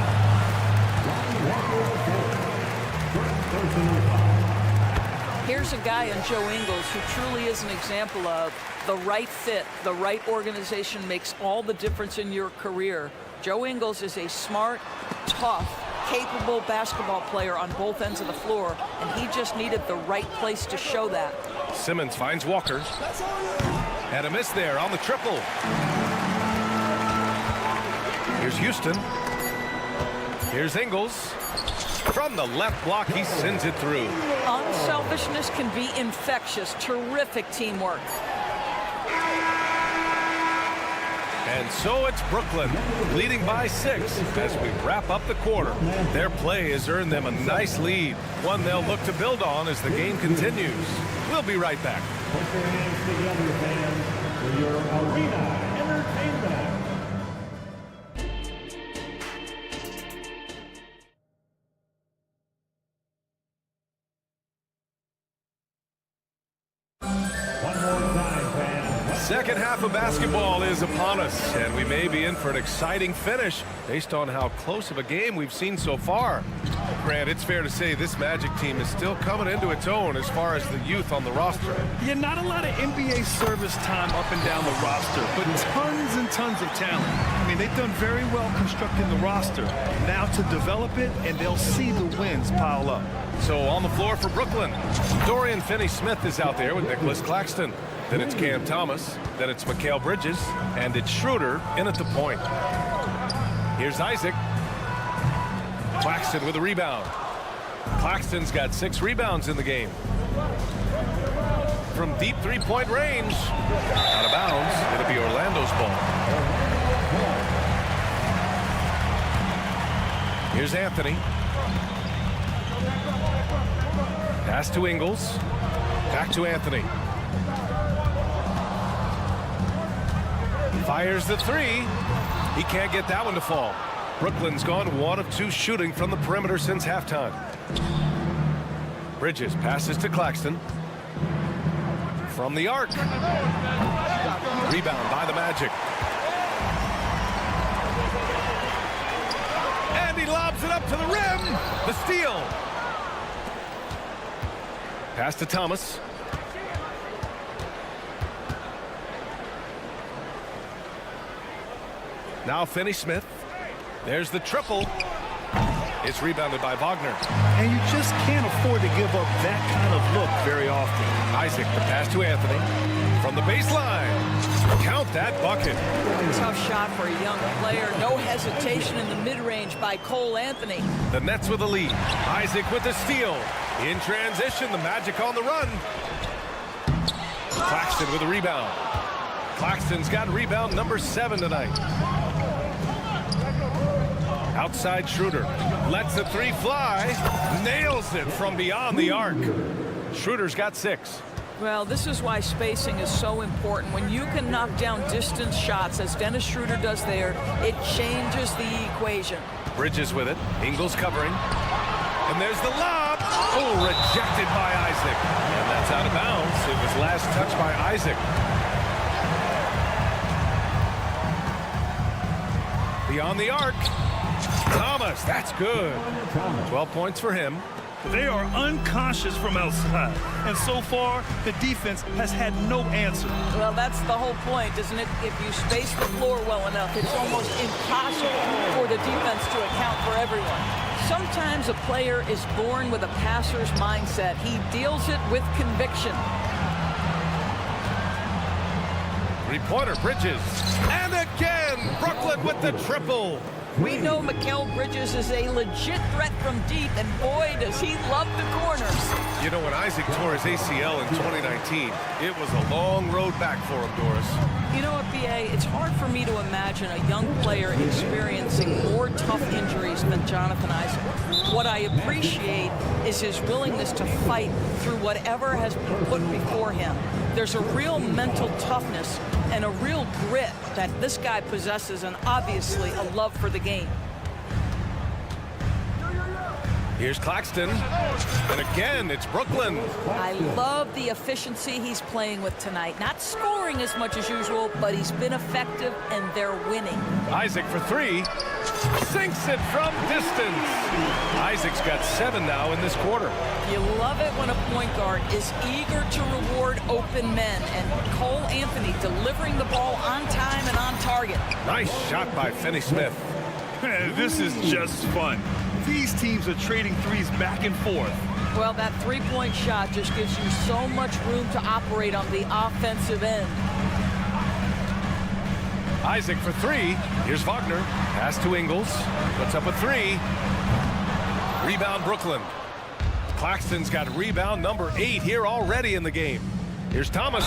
Here's a guy in Joe Ingles who truly is an example of the right fit, the right organization makes all the difference in your career. Joe Ingles is a smart, tough, capable basketball player on both ends of the floor, and he just needed the right place to show that. Simmons finds Walker. And a miss there on the triple. Here's Houston. Here's Ingles. From the left block, he sends it through. Unselfishness can be infectious. Terrific teamwork. And so it's Brooklyn leading by 6 as we wrap up the quarter. Their play has earned them a nice lead, one they'll look to build on as the game continues. We'll be right back. Put your hands together, fans, for your arena entertainment. second half of basketball is upon us, and we may be in for an exciting finish based on how close of a game we've seen so far. Grant, it's fair to say this Magic team is still coming into its own as far as the youth on the roster. Yeah, not a lot of NBA service time up and down the roster, but tons and tons of talent. I mean, they've done very well constructing the roster. Now to develop it, and they'll see the wins pile up. So on the floor for Brooklyn, Dorian Finney-Smith is out there with Nicholas Claxton. Then it's Cam Thomas, then it's Mikal Bridges, and it's Schroeder in at the point. Here's Isaac. Claxton with a rebound. Claxton's got 6 rebounds in the game. From deep three-point range. Out of bounds. It'll be Orlando's ball. Here's Anthony. Pass to Ingles. Back to Anthony. Fires the 3. He can't get that one to fall. Brooklyn's gone 1 of 2 shooting from the perimeter since halftime. Bridges passes to Claxton. From the arc. Rebound by the Magic. And he lobs it up to the rim. The steal. Pass to Thomas. Now Finney-Smith. There's the triple. It's rebounded by Wagner. And you just can't afford to give up that kind of look very often. Isaac, the pass to Anthony. From the baseline. Count that bucket. Tough shot for a young player. No hesitation in the mid-range by Cole Anthony. The Nets with the lead. Isaac with the steal. In transition, the Magic on the run. Claxton with a rebound. Claxton's got rebound number 7 tonight. Outside Schroeder. Lets the 3 fly. Nails it from beyond the arc. Schroeder's got 6. Well, this is why spacing is so important. When you can knock down distance shots, as Dennis Schroeder does there, it changes the equation. Bridges with it. Ingles covering. And there's the lob. Oh, rejected by Isaac. And that's out of bounds. It was last touched by Isaac. Beyond the arc. Thomas, that's good. 12 points for him. They are unconscious from outside, and so far the defense has had no answer. Well, that's the whole point, isn't it? If you space the floor well enough, it's almost impossible for the defense to account for everyone. Sometimes a player is born with a passer's mindset. He deals it with conviction. Three-pointer, Bridges. And again, Brooklyn with the triple. We know Mikal Bridges is a legit threat from deep, and boy, does he love the corners. You know, when Isaac tore his ACL in 2019, it was a long road back for him, Doris. You know what, B.A., it's hard for me to imagine a young player experiencing more tough injuries than Jonathan Isaac. What I appreciate is his willingness to fight through whatever has been put before him. There's a real mental toughness and a real grit that this guy possesses, and obviously a love for the game. Here's Claxton. And again, it's Brooklyn. I love the efficiency he's playing with tonight. Not scoring as much as usual, but he's been effective, and they're winning. Isaac for 3. Sinks it from distance. Isaac's got 7 now in this quarter. You love it when a point guard is eager to reward open men, and Cole Anthony delivering the ball on time and on target. Nice shot by Finney-Smith. This is just fun. These teams are trading threes back and forth. Well, that three-point shot just gives you so much room to operate on the offensive end. Isaac for 3. Here's Wagner. Pass to Ingles. Puts up a 3. Rebound Brooklyn. Claxton's got rebound number 8 here already in the game. Here's Thomas.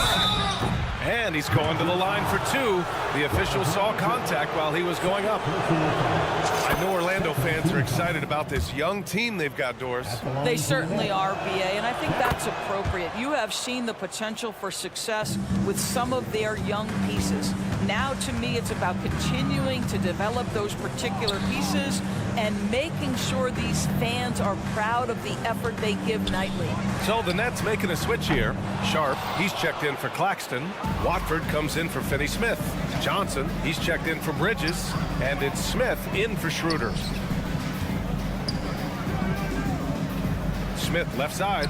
And he's going to the line for 2. The official saw contact while he was going up. I know Orlando fans are excited about this young team they've got, Doris. They certainly are, B.A., and I think that's appropriate. You have seen the potential for success with some of their young pieces. Now, to me, it's about continuing to develop those particular pieces and making sure these fans are proud of the effort they give nightly. So the Nets making a switch here. Sharp, he's checked in for Claxton. Watford comes in for Finney-Smith. Johnson, he's checked in for Bridges. And it's Smith in for Schroeder. Smith left side.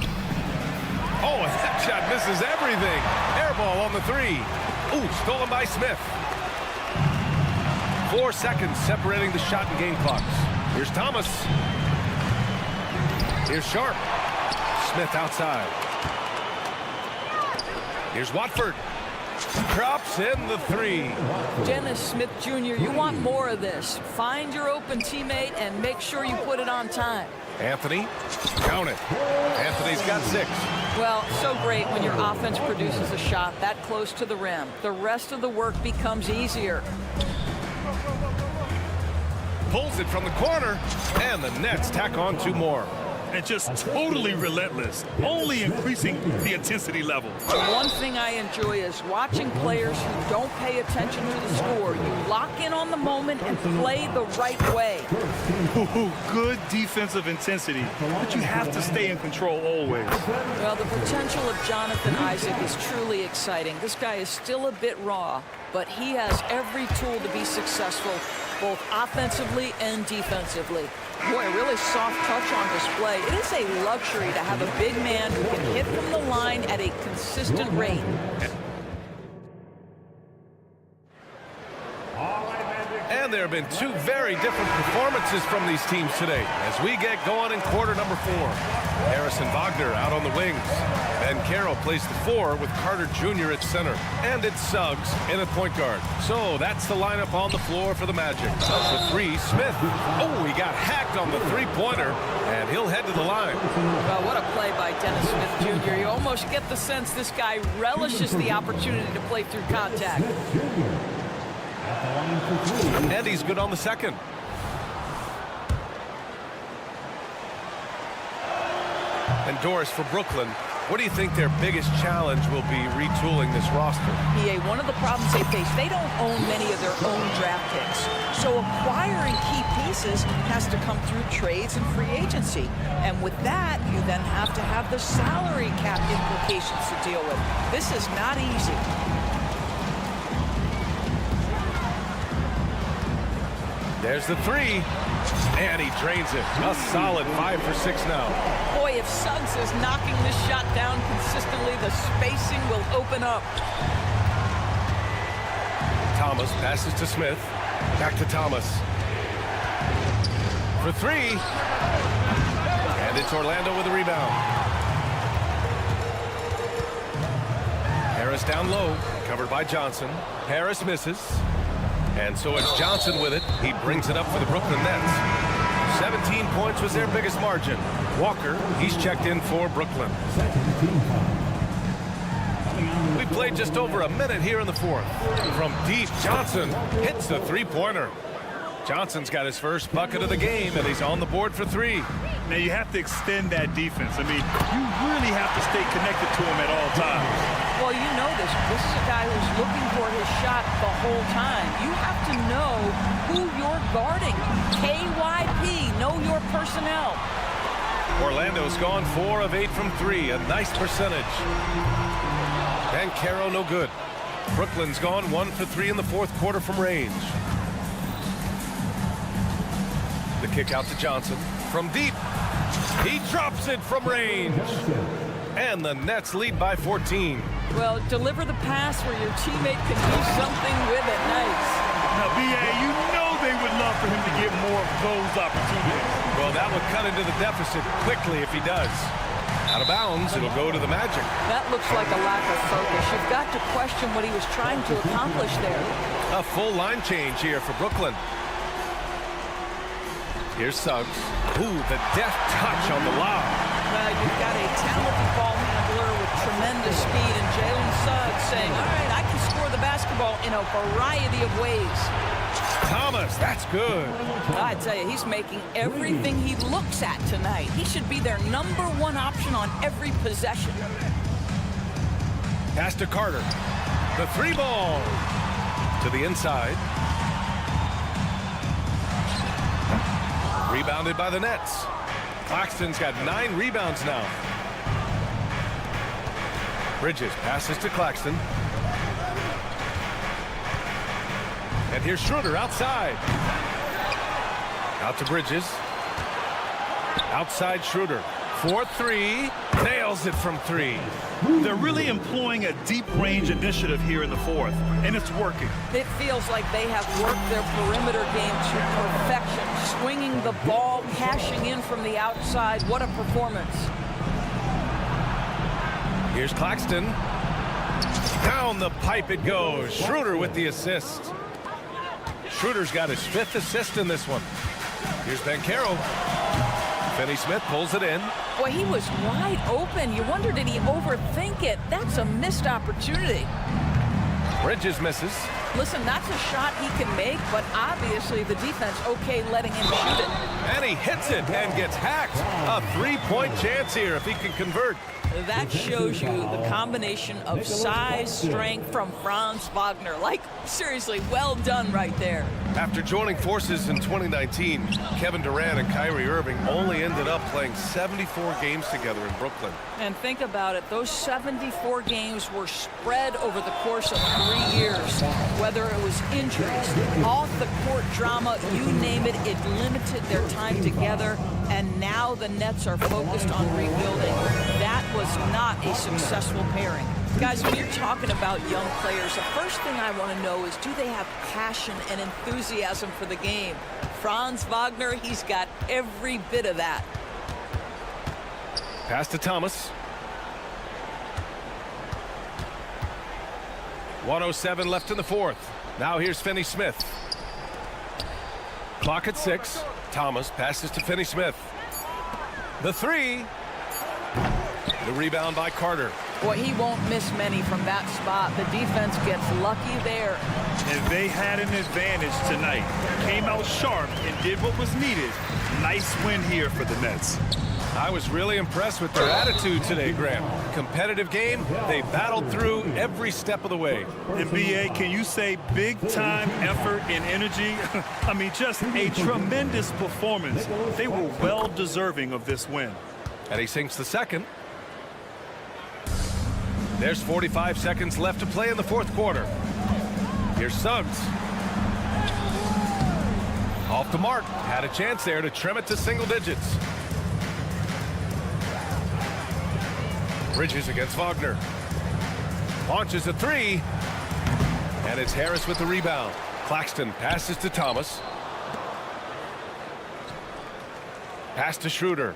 Oh, and that shot misses everything. Air ball on the three. Ooh, stolen by Smith. 4 seconds separating the shot and game clocks. Here's Thomas. Here's Sharp. Smith outside. Here's Watford. Drops in the three. Dennis Smith Jr., you want more of this. Find your open teammate and make sure you put it on time. Anthony, count it. Anthony's got 6. Well, so great when your offense produces a shot that close to the rim. The rest of the work becomes easier. Pulls it from the corner, and the Nets tack on 2 more. And just totally relentless, only increasing the intensity level. One thing I enjoy is watching players who don't pay attention to the score. You lock in on the moment and play the right way. Ooh, good defensive intensity, but you have to stay in control always. Well, the potential of Jonathan Isaac is truly exciting. This guy is still a bit raw, but he has every tool to be successful, both offensively and defensively. Boy, a really soft touch on display. It is a luxury to have a big man who can hit from the line at a consistent rate. And there have been 2 very different performances from these teams today as we get going in quarter number 4. Harrison Wagner out on the wings. Ben Carroll plays the 4 with Carter Jr. at center. And it's Suggs in at point guard. So that's the lineup on the floor for the Magic. The 3, Smith. Oh, he got hacked on the three-pointer, and he'll head to the line. Well, what a play by Dennis Smith Jr. You almost get the sense this guy relishes the opportunity to play through contact. And he's good on the second. And Doris, for Brooklyn, what do you think their biggest challenge will be retooling this roster? EA, one of the problems they face, they don't own many of their own draft picks. So acquiring key pieces has to come through trades and free agency. And with that, you then have to have the salary cap implications to deal with. This is not easy. There's the 3, and he drains it. A solid 5 for 6 now. Boy, if Suggs is knocking this shot down consistently, the spacing will open up. Thomas passes to Smith. Back to Thomas. For 3. And it's Orlando with a rebound. Harris down low, covered by Johnson. Harris misses. And so it's Johnson with it. He brings it up for the Brooklyn Nets. 17 points was their biggest margin. Walker, he's checked in for Brooklyn. We played just over a minute here in the 4th. From deep, Johnson hits the three-pointer. Johnson's got his first bucket of the game, and he's on the board for 3. Now, you have to extend that defense. I mean, you really have to stay connected to him at all times. Well, you know this. This is a guy who's looking for his shot the whole time. You have to know who you're guarding. KYP, know your personnel. Orlando's gone 4 of 8 from 3, a nice percentage. And Caro no good. Brooklyn's gone 1 for 3 in the 4th quarter from range. The kick out to Johnson from deep. He drops it from range. And the Nets lead by 14. Well, deliver the pass where your teammate can do something with it. Nice. Now, BA, you know they would love for him to get more of those opportunities. Well, that would cut into the deficit quickly if he does. Out of bounds, it'll go to the Magic. That looks like a lack of focus. You've got to question what he was trying to accomplish there. A full line change here for Brooklyn. Here's Suggs. Ooh, the deft touch on the lob. Well, you've got a talented ball handler with tremendous speed, and Jalen Suggs saying, all right, I can score the basketball in a variety of ways. Thomas, that's good. I tell you, he's making everything he looks at tonight. He should be their #1 option on every possession. Pass to Carter. The 3 ball. To the inside. Rebounded by the Nets. Claxton's got 9 rebounds now. Bridges passes to Claxton. And here's Schroeder outside. Out to Bridges. Outside Schroeder. 4-3. Nails it from 3. They're really employing a deep range initiative here in the fourth, and it's working. It feels like they have worked their perimeter game to perfection, swinging the ball, cashing in from the outside. What a performance. Here's Claxton. Down the pipe it goes. Schroeder with the assist. Schroeder's got his 5th assist in this one. Here's Banchero. Finney-Smith pulls it in. Boy, he was wide open. You wonder, did he overthink it? That's a missed opportunity. Bridges misses. Listen, that's a shot he can make, but obviously the defense okay letting him shoot it. And he hits it and gets hacked. A 3-point chance here if he can convert. That shows you the combination of size, strength from Franz Wagner. Like, seriously, well done right there. After joining forces in 2019, Kevin Durant and Kyrie Irving only ended up playing 74 games together in Brooklyn. And think about it, those 74 games were spread over the course of 3 years. Whether it was injuries, off-the-court drama, you name it, it limited their time together. And now the Nets are focused on rebuilding. That was not a successful pairing. Guys, when you're talking about young players, the first thing I want to know is, do they have passion and enthusiasm for the game? Franz Wagner, he's got every bit of that. Pass to Thomas. 1:07 left in the fourth. Now here's Finney-Smith. Clock at 6. Thomas passes to Finney-Smith. The 3. The rebound by Carter. Boy, he won't miss many from that spot. The defense gets lucky there. And they had an advantage tonight. Came out sharp and did what was needed. Nice win here for the Nets. I was really impressed with their attitude today, Graham. Competitive game. They battled through every step of the way. NBA, can you say big time effort and energy? I mean, just a tremendous performance. They were well deserving of this win. And he sinks the second. There's 45 seconds left to play in the fourth quarter. Here's Suggs. Off the mark. Had a chance there to trim it to single digits. Bridges against Wagner. Launches a 3. And it's Harris with the rebound. Claxton passes to Thomas. Pass to Schroeder.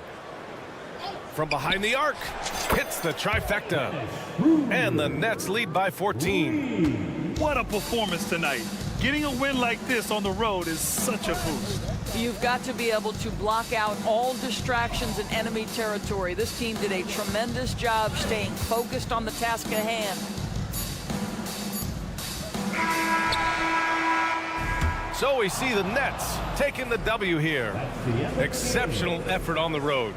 From behind the arc. Hits the trifecta. And the Nets lead by 14. What a performance tonight. Getting a win like this on the road is such a boost. You've got to be able to block out all distractions in enemy territory. This team did a tremendous job staying focused on the task at hand. So we see the Nets taking the W here. Exceptional effort on the road.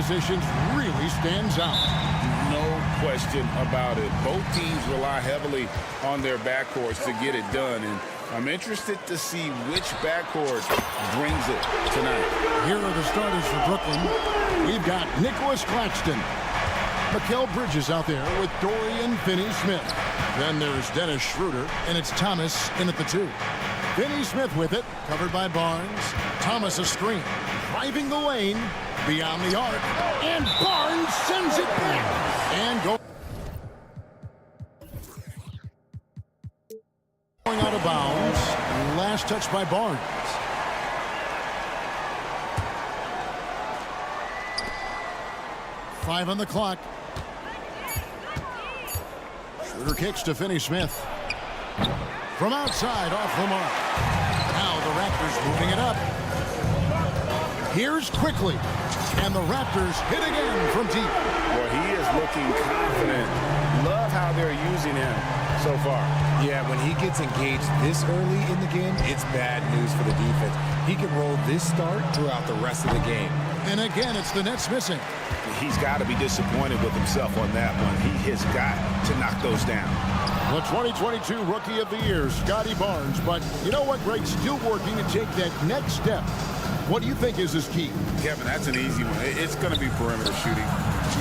positions really stands out. No question about it. Both teams rely heavily on their backcourts to get it done, and I'm interested to see which backcourt brings it tonight. Here are the starters for Brooklyn. We've got Nicholas Claxton. Mikal Bridges out there with Dorian Finney-Smith. Then there's Dennis Schroeder, and it's Thomas in at the 2. Finney-Smith with it, covered by Barnes. Thomas a screen, driving the lane, beyond the arc, and Barnes sends it back. And going out of bounds. Last touch by Barnes. Five on the clock. Schroeder kicks to Finney-Smith. From outside, off the mark. Now the Raptors moving it up. Here's quickly. And the Raptors hit again from deep. Boy, he is looking confident. Love how they're using him so far. Yeah, when he gets engaged this early in the game, it's bad news for the defense. He can roll this start throughout the rest of the game. And again, it's the Nets missing. He's got to be disappointed with himself on that one. He has got to knock those down. The 2022 Rookie of the Year, Scotty Barnes. But you know what, Greg? Still working to take that next step. What do you think is his key? Kevin, that's an easy one. It's going to be perimeter shooting.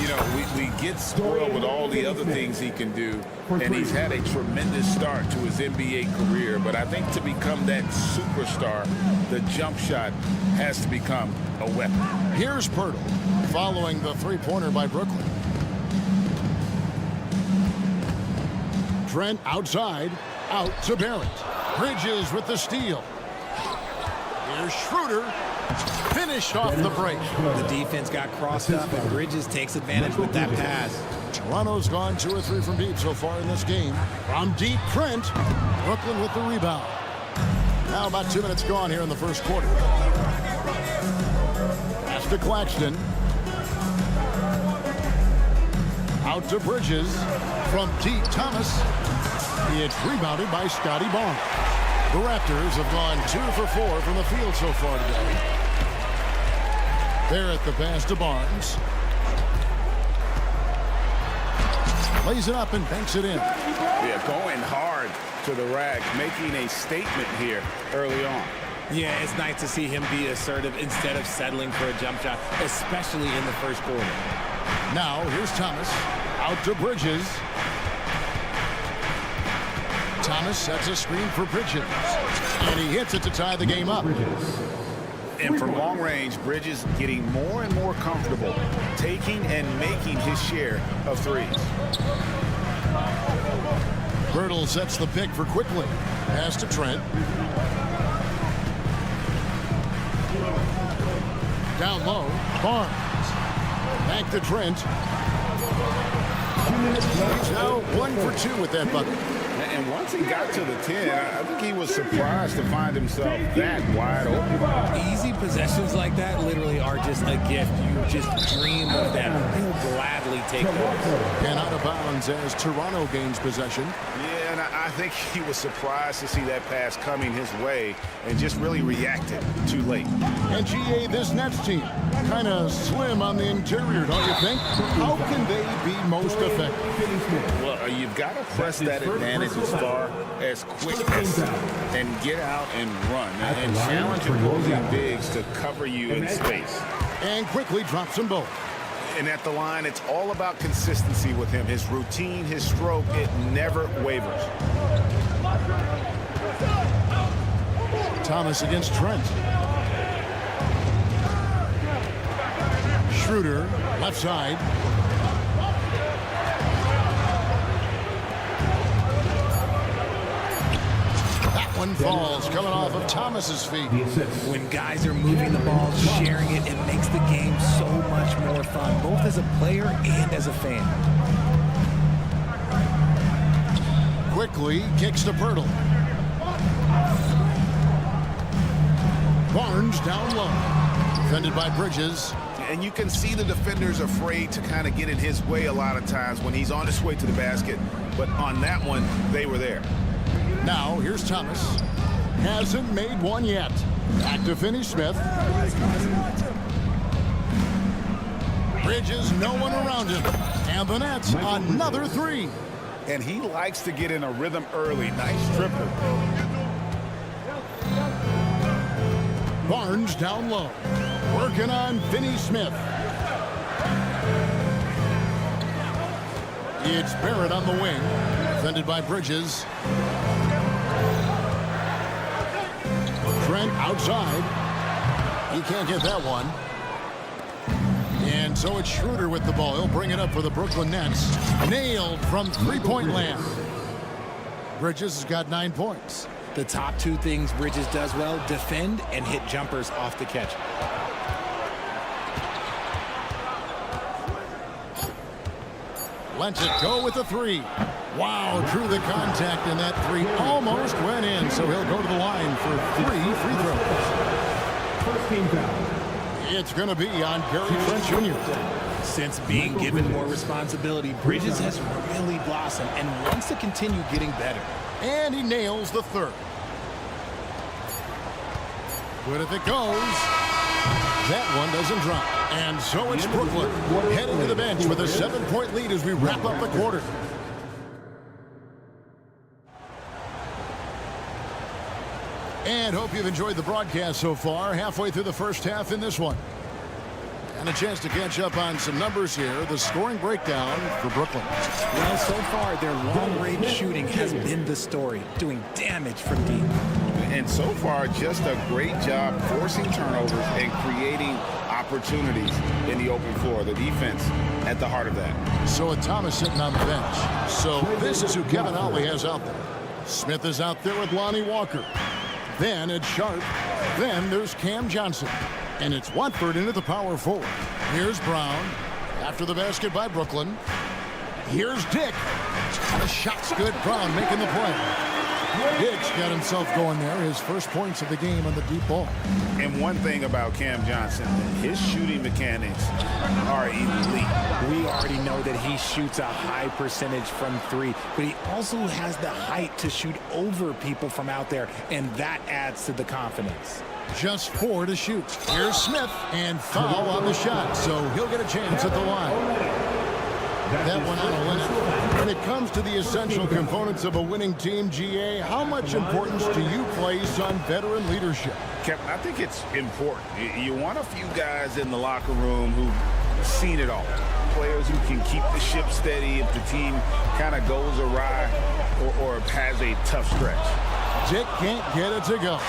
You know, we get spoiled with all the other things he can do, and he's had a tremendous start to his NBA career. But I think to become that superstar, the jump shot has to become a weapon. Here's Pirtle following the three-pointer by Brooklyn. Trent outside, out to Barrett. Bridges with the steal. Here's Schroeder. Finished off the break. The defense got crossed up, and Bridges takes advantage with that pass. Toronto's gone 2 or 3 from deep so far in this game. From deep, Trent. Brooklyn with the rebound. Now about 2 minutes gone here in the first quarter. Pass to Claxton. Out to Bridges. From deep, Thomas. It's rebounded by Scotty Barnes. The Raptors have gone 2 for 4 from the field so far today. Barrett the pass to Barnes. Lays it up and banks it in. Yeah, going hard to the rack, making a statement here early on. Yeah, it's nice to see him be assertive instead of settling for a jump shot, especially in the first quarter. Now, here's Thomas. Out to Bridges. Thomas sets a screen for Bridges. And he hits it to tie the game up. And from long range, Bridges getting more and more comfortable taking and making his share of threes. Birtle sets the pick for quickly. Pass to Trent. Down low, Barnes. Back to Trent. He's now 1 for 2 with that bucket. And once he got to the 10, I think he was surprised to find himself that wide open. Easy possessions like that literally are just a gift. You just dream of them. He'll gladly take those. And out of bounds as Toronto gains possession. Yeah, and I think he was surprised to see that pass coming his way and just really reacted too late. And GA, this Nets team, kind of slim on the interior, don't you think? How can they be most effective? Well, you've got to press that advantage as far as quickness and get out and run and challenge opposing bigs to cover you in space. And quickly drops them both. And at the line, it's all about consistency with him. His routine, his stroke, it never wavers. Thomas against Trent. Schroeder, left side. One falls coming off of Thomas's feet. When guys are moving the ball, sharing it, it makes the game so much more fun, both as a player and as a fan. Quickly kicks to Pirtle. Barnes down low. Defended by Bridges. And you can see the defenders afraid to kind of get in his way a lot of times when he's on his way to the basket. But on that one, they were there. Now, here's Thomas. Hasn't made one yet. Back to Finney-Smith. Bridges, no one around him. And the Nets, another three. And he likes to get in a rhythm early. Nice triple. Barnes down low. Working on Finney Smith. It's Barrett on the wing. Defended by Bridges. Trent outside. He can't get that one. And so it's Schroeder with the ball. He'll bring it up for the Brooklyn Nets. Nailed from three-point land. Bridges has got 9 points. The top two things Bridges does well, defend and hit jumpers off the catch. Lets it go with the three. Wow, drew the contact, and that three almost went in, so he'll go to the line for 3 free throws. First team foul. It's going to be on Gary Trent Jr. Since being given more responsibility, Bridges has really blossomed and wants to continue getting better. And he nails the third. Good if it goes. That one doesn't drop. And so it's Brooklyn heading to the bench with a 7-point lead as we wrap up the quarter. And hope you've enjoyed the broadcast so far. Halfway through the first half in this one. And a chance to catch up on some numbers here. The scoring breakdown for Brooklyn. Well, so far, their long-range shooting has been the story, doing damage from deep. And so far, just a great job forcing turnovers and creating opportunities in the open floor. The defense at the heart of that. So Thomas sitting on the bench. So this is who Kevin Ollie has out there. Smith is out there with Lonnie Walker. Then it's Sharp. Then there's Cam Johnson. And it's Watford into the power forward. Here's Brown. After the basket by Brooklyn. Here's Dick. The shot's good. Brown making the play. Dick's got himself going there. His first points of the game on the deep ball. And one thing about Cam Johnson, his shooting mechanics are elite. We already know that he shoots a high percentage from three, but he also has the height to shoot over people from out there, and that adds to the confidence. Just 4 to shoot. Here's Smith, and foul on the shot, so he'll get a chance at the line. That one on a limit. When it comes to the essential components of a winning team, GA, how much importance do you place on veteran leadership? Kevin, I think it's important. You want a few guys in the locker room who've seen it all. Players who can keep the ship steady if the team kind of goes awry or has a tough stretch. Dick can't get it to go.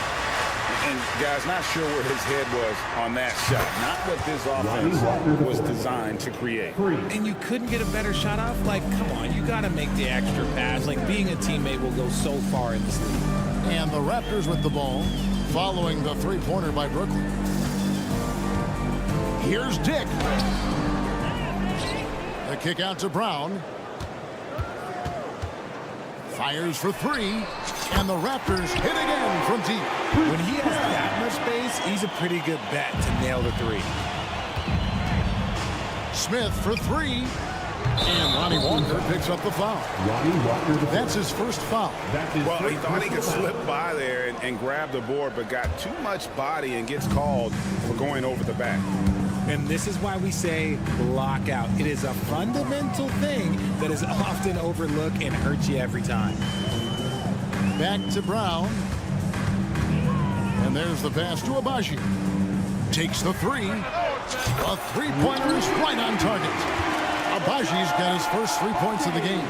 And, guys, not sure where his head was on that shot. Not what this offense was designed to create. And you couldn't get a better shot off? Like, come on, you got to make the extra pass. Like, being a teammate will go so far in this league. And the Raptors with the ball, following the three-pointer by Brooklyn. Here's Dick. The kick out to Brown. Fires for 3, and the Raptors hit again from deep. When he has that much space, he's a pretty good bet to nail the 3. Smith for 3, and Lonnie Walker picks up the foul. That's his first foul. Well, he thought he could slip by there and grab the board, but got too much body and gets called for going over the back. And this is why we say lockout. It is a fundamental thing that is often overlooked and hurts you every time. Back to Brown. And there's the pass to Abaji. Takes the 3. A three-pointer is right on target. Abaji's got his first 3 points of the game.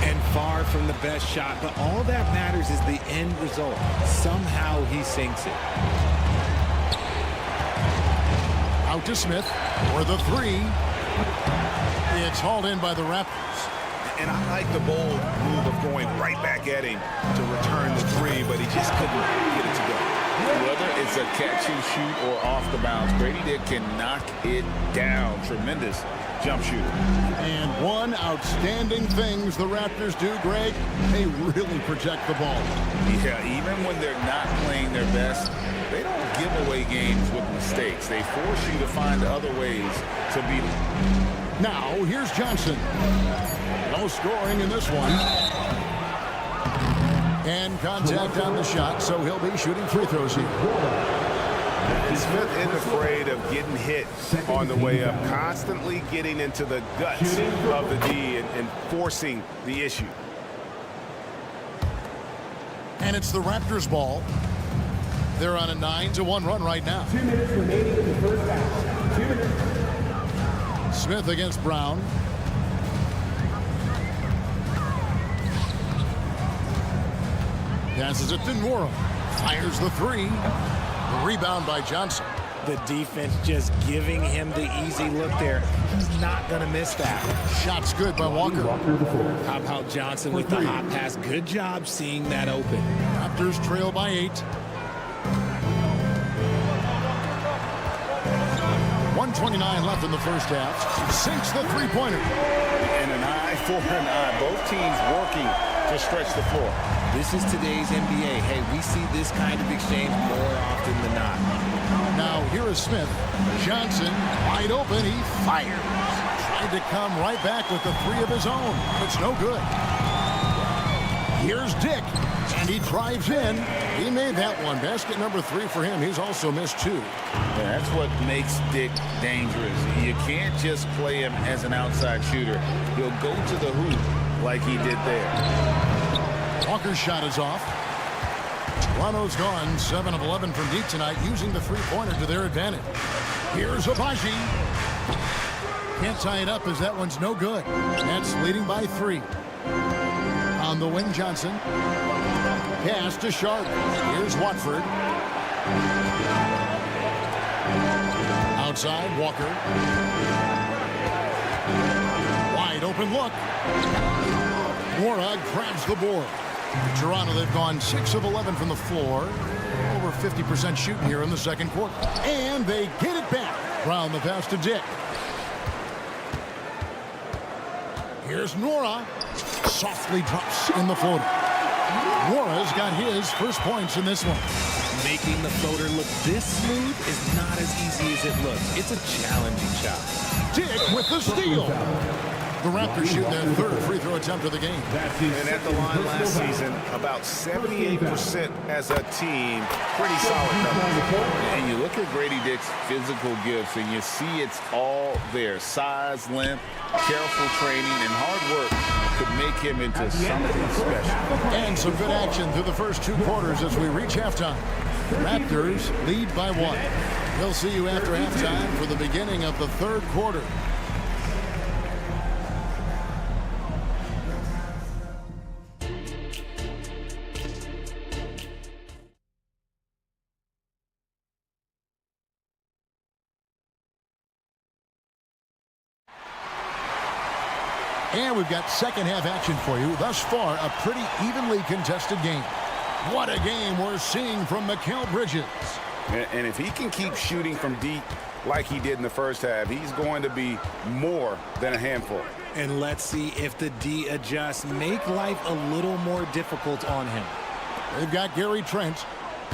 And far from the best shot, but all that matters is the end result. Somehow he sinks it. Out to Smith for the 3. It's hauled in by the Raptors. And I like the bold move of going right back at him to return the 3, but he just couldn't get it to go. Whether it's a catch and shoot or off the bounce, Grady Dick can knock it down. Tremendous jump shooter. And one outstanding things the Raptors do, Greg, they really protect the ball. Yeah, even when they're not playing their best, they don't give away games with mistakes. They force you to find other ways to beat them. Now, here's Johnson. No scoring in this one. And contact on the shot, so he'll be shooting free throws here. Smith isn't afraid of getting hit on the way up, constantly getting into the guts of the D and forcing the issue. And it's the Raptors ball. They're on a 9-1 run right now. 2 minutes remaining in the first half. 2 minutes. Smith against Brown. Passes it to Nora. Fires the three. The rebound by Johnson. The defense just giving him the easy look there. He's not going to miss that. Shot's good by Walker. How about Johnson with the hot pass? Good job seeing that open. Raptors trail by 8. 1:29 left in the first half. Sinks the three-pointer. And an eye for an eye. Both teams working to stretch the floor. This is today's NBA. Hey, we see this kind of exchange more often than not. Now here is Smith. Johnson wide open. He fires. Tried to come right back with the three of his own. It's no good. Here's Dick. And he drives in. He made that one. Basket number 3 for him. He's also missed 2. Yeah, that's what makes Dick dangerous. You can't just play him as an outside shooter. He'll go to the hoop like he did there. Walker's shot is off. Toronto's gone 7 of 11 from deep tonight, using the three-pointer to their advantage. Here's Abaji. Can't tie it up as that one's no good. Nets leading by 3. On the wing, Johnson. Pass to Sharp. Here's Watford. Outside, Walker. Wide open look. Nora grabs the board. Toronto, they've gone 6 of 11 from the floor. Over 50% shooting here in the second quarter. And they get it back. Brown the pass to Dick. Here's Nora. Softly drops in the floater. Nora's got his first points in this one. Making the floater look this smooth is not as easy as it looks. It's a challenging shot. Dick with the steal. The Raptors shoot their third free throw attempt of the game. And at the line last season, about 78% as a team. Pretty solid number. And you look at Grady Dick's physical gifts, and you see it's all there. Size, length, careful training, and hard work could make him into something special. And some good action through the first 2 quarters as we reach halftime. Raptors lead by 1. We'll see you after halftime for the beginning of the third quarter. And we've got second half action for you. Thus far, a pretty evenly contested game. What a game we're seeing from Mikal Bridges. And if he can keep shooting from deep like he did in the first half, he's going to be more than a handful. And let's see if the D adjusts, make life a little more difficult on him. They've got Gary Trent,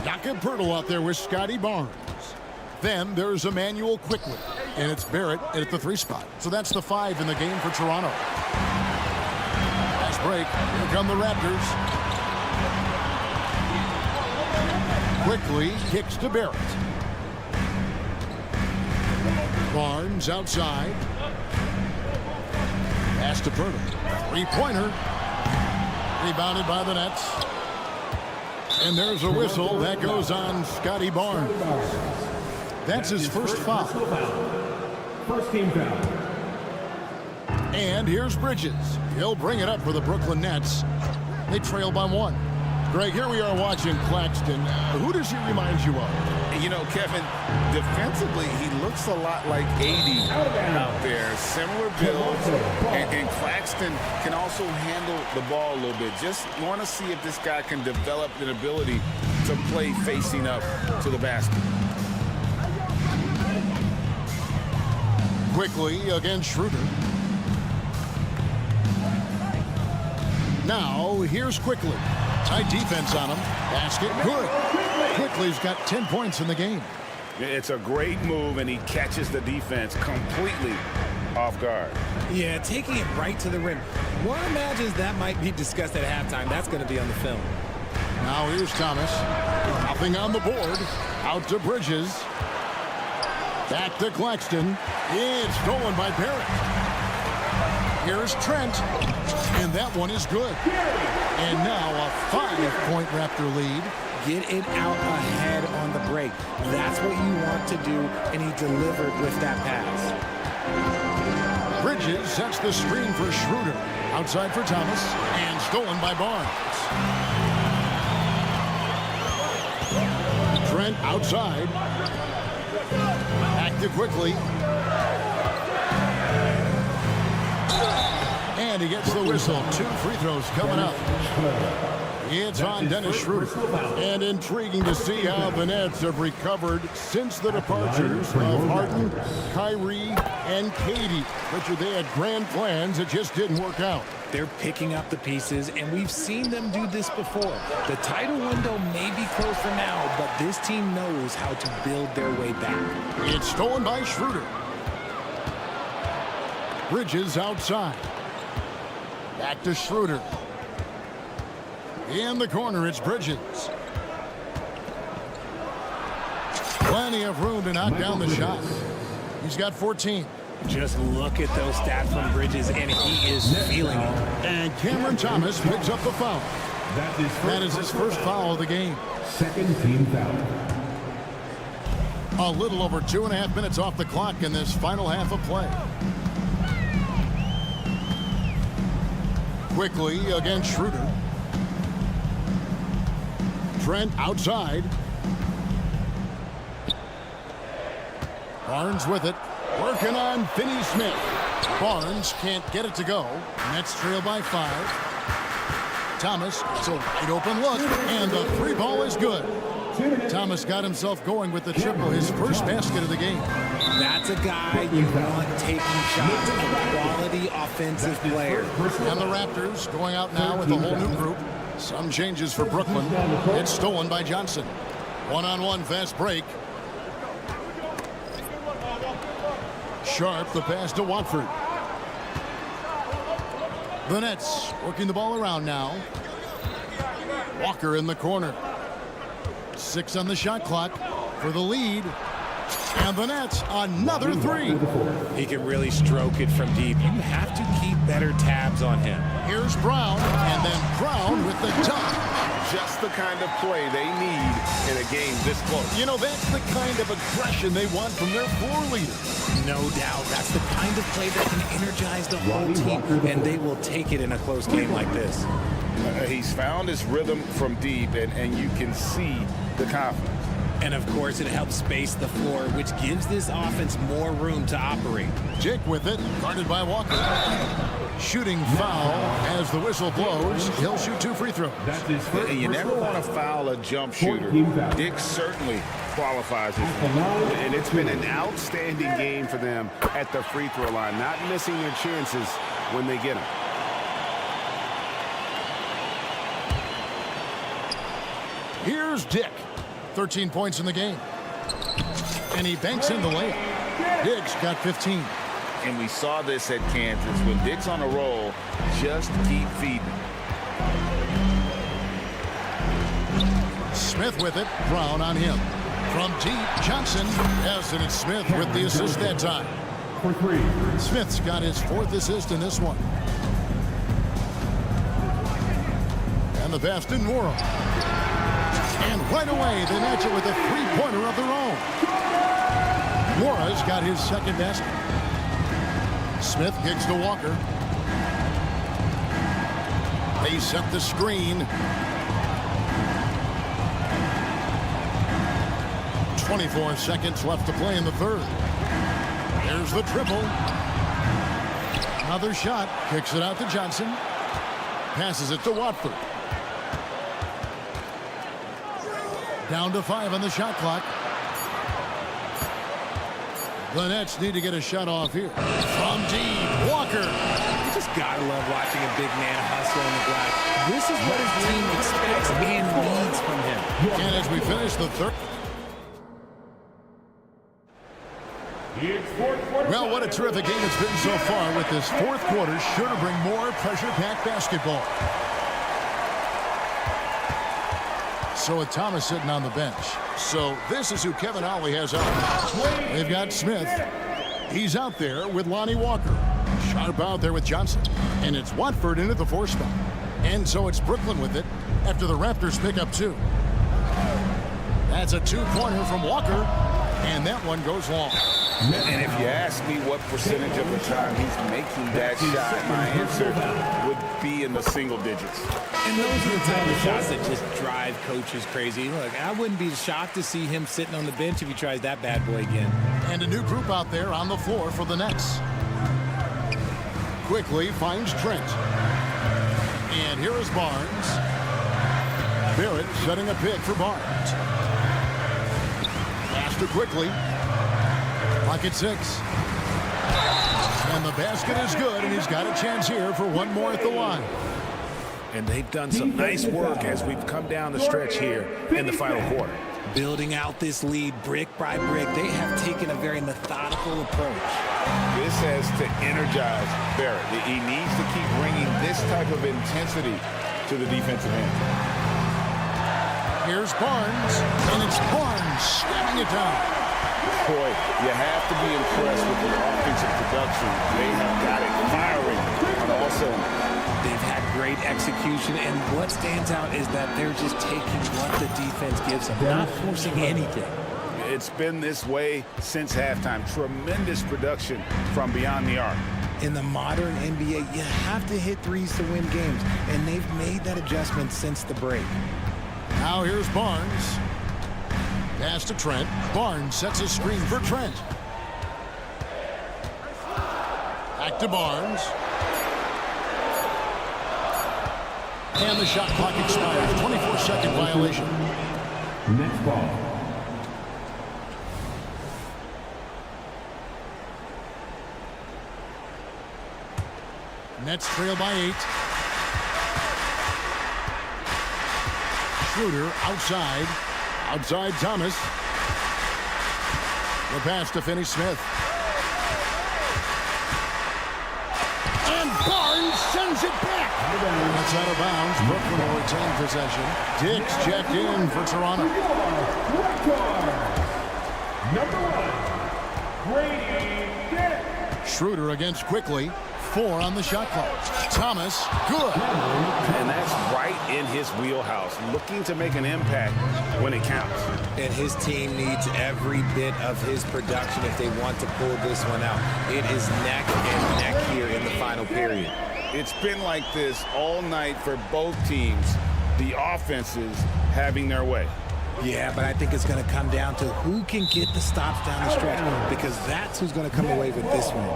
Jakob Poeltl out there with Scotty Barnes. Then there's Emmanuel Quickly, and it's Barrett at the 3 spot. So that's the 5 in the game for Toronto. Nice break. Here come the Raptors. Quickly kicks to Barrett. Barnes outside. Pass to Poeltl. 3-pointer. Rebounded by the Nets. And there's a whistle. That goes on Scotty Barnes. That's his first foul. First team foul. And here's Bridges. He'll bring it up for the Brooklyn Nets. They trail by 1. Greg, here we are watching Claxton. Who does he remind you of? You know, Kevin, defensively, he looks a lot like AD out there. Similar builds, and Claxton can also handle the ball a little bit. Just want to see if this guy can develop an ability to play facing up to the basket. Quickly against Schroeder. Now here's Quickly. Tight defense on him. Basket good. Quickly's got 10 points in the game. It's a great move, and he catches the defense completely off guard. Yeah, taking it right to the rim. One imagines that might be discussed at halftime. That's going to be on the film. Now here's Thomas. Nothing on the board. Out to Bridges. Back to Claxton. It's stolen by Barrett. Here's Trent. And that one is good. And now a 5-point Raptor lead. Get it out ahead on the break. That's what you want to do, and he delivered with that pass. Bridges sets the screen for Schroeder. Outside for Thomas. And stolen by Barnes. Trent outside. Active quickly. And he gets the whistle. 2 free throws coming up. It's on Dennis Schroeder. And intriguing to see how the Nets have recovered since the departures of Harden, Kyrie, and Katie. Richard, they had grand plans. It just didn't work out. They're picking up the pieces, and we've seen them do this before. The title window may be closed for now, but this team knows how to build their way back. It's stolen by Schroeder. Bridges outside. Back to Schroeder. In the corner, it's Bridges. Plenty of room to knock down the shot. He's got 14. Just look at those stats from Bridges, and he is feeling it. And Cameron Thomas picks up the foul. That is his first foul of the game. Second team foul. A little over 2.5 minutes off the clock in this final half of play. Quickly against Schroeder. Trent outside. Barnes with it. Working on Finney-Smith. Barnes can't get it to go. Nets trail by 5. Thomas, it's a wide open look, and the 3 ball is good. Thomas got himself going with the triple, his first basket of the game. That's a guy you want taking shots, a quality offensive player. And the Raptors going out now with a whole new group. Some changes for Brooklyn. It's stolen by Johnson. One-on-one fast break. Sharp, the pass to Watford. The Nets working the ball around now. Walker in the corner. 6 on the shot clock for the lead. And the Nets, another 3. He can really stroke it from deep. You have to keep better tabs on him. Here's Brown, and then Brown with the dunk. Just the kind of play they need in a game this close. You know, that's the kind of aggression they want from their floor leader. No doubt. That's the kind of play that can energize the whole team, and they will take it in a close game like this. He's found his rhythm from deep, and you can see the confidence. And, of course, it helps space the floor, which gives this offense more room to operate. Jake with it, guarded by Walker. Shooting foul as the whistle blows. He'll shoot 2 free throws. You never want to foul a jump shooter. Dick certainly qualifies as one. And it's been an outstanding game for them at the free throw line, not missing their chances when they get them. Here's Dick. 13 points in the game. And he banks in the layup. Dick's got 15. And we saw this at Kansas. When Dick's on a roll, just keep feeding. Smith with it. Brown on him. From deep, Johnson. Yes, and it's Smith with the assist that time. For 3. Smith's got his 4th assist in this one. And the pass to Nora. And right away, they match it with a 3-pointer of their own. Nora's got his 2nd basket. Smith kicks to Walker. They set the screen. 24 seconds left to play in the 3rd. There's the triple. Another shot. Kicks it out to Johnson. Passes it to Watford. Down to 5 on the shot clock. The Nets need to get a shot off here. From deep, Walker. You just gotta love watching a big man hustle on the glass. This is what his team expects and needs from him. And as we finish the 3rd. Well, what a terrific game it's been so far, with this 4th quarter sure to bring more pressure-packed basketball. So with Thomas sitting on the bench. So this is who Kevin Ollie has out. They've got Smith. He's out there with Lonnie Walker. Sharp out there with Johnson. And it's Watford into the 4 spot. And so it's Brooklyn with it after the Raptors pick up 2. That's a 2-pointer from Walker. And that one goes long. And if you ask me what percentage of the time he's making that shot, my answer would be in the single digits. And those are the type of shots that just drive coaches crazy. Look, I wouldn't be shocked to see him sitting on the bench if he tries that bad boy again. And a new group out there on the floor for the Nets. Quickly finds Trent. And here is Barnes. Barrett setting a pick for Barnes. Pass to Quickly. Clock at 6. And the basket is good, and he's got a chance here for one more at the line. And they've done some nice work as we've come down the stretch here in the final quarter. Building out this lead brick by brick, they have taken a very methodical approach. This has to energize Barrett. He needs to keep bringing this type of intensity to the defensive end. Here's Barnes, and it's Barnes slamming it down. Boy, you have to be impressed with the offensive production. They have got it firing on all cylinders. They've had great execution, and what stands out is that they're just taking what the defense gives them, not forcing anything. It's been this way since halftime. Tremendous production from beyond the arc. In the modern NBA, you have to hit threes to win games, and they've made that adjustment since the break. Now here's Barnes. Pass to Trent. Barnes sets a screen for Trent. Back to Barnes. And the shot clock expires. 24-second violation. Next ball. Nets trail by 8. Schroeder outside. Outside Thomas. The pass to Finney-Smith. And Barnes sends it back. That's out of bounds. Brooklyn will retain possession. Dick's checked in for Toronto. Number 1, Brady Dick. Schroeder against Quickly. 4 on the shot clock. Thomas, good. And that's right in his wheelhouse, looking to make an impact when it counts. And his team needs every bit of his production if they want to pull this one out. It is neck and neck here in the final period. It's been like this all night for both teams, the offenses having their way. Yeah, but I think it's going to come down to who can get the stops down the stretch, because that's who's going to come away with this one.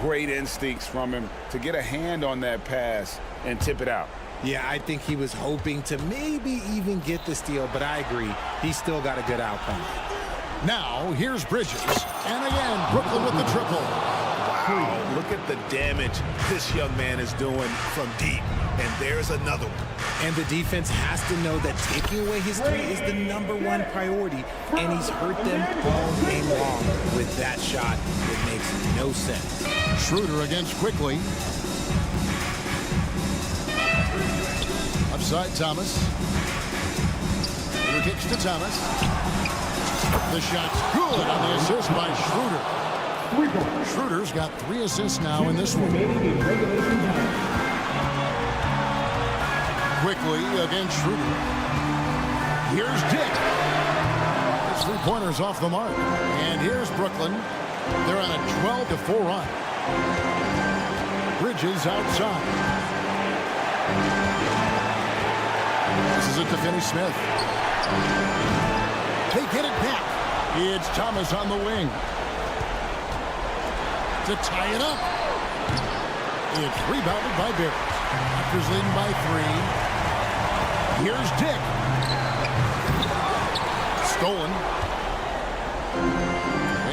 Great instincts from him to get a hand on that pass and tip it out. Yeah, I think he was hoping to maybe even get the steal, but I agree. He's still got a good outcome. Now, here's Bridges. And again, Brooklyn with the triple. Wow, look at the damage this young man is doing from deep. And there's another one. And the defense has to know that taking away his three is the #1 priority, and he's hurt them all game long with that shot. It makes no sense. Schroeder against Quickly. Upside Thomas. Schroeder kicks to Thomas. The shot's good on the assist by Schroeder. Schroeder's got 3 assists now in this one. Quickly against Schroeder. Here's Dick. His 3-pointers off the mark. And here's Brooklyn. They're on a 12-4 run. Bridges outside. This is it to Finney-Smith. They get it back. It's Thomas on the wing. To tie it up. It's rebounded by Barrett. Raptors leading by 3. Here's Dick. Stolen.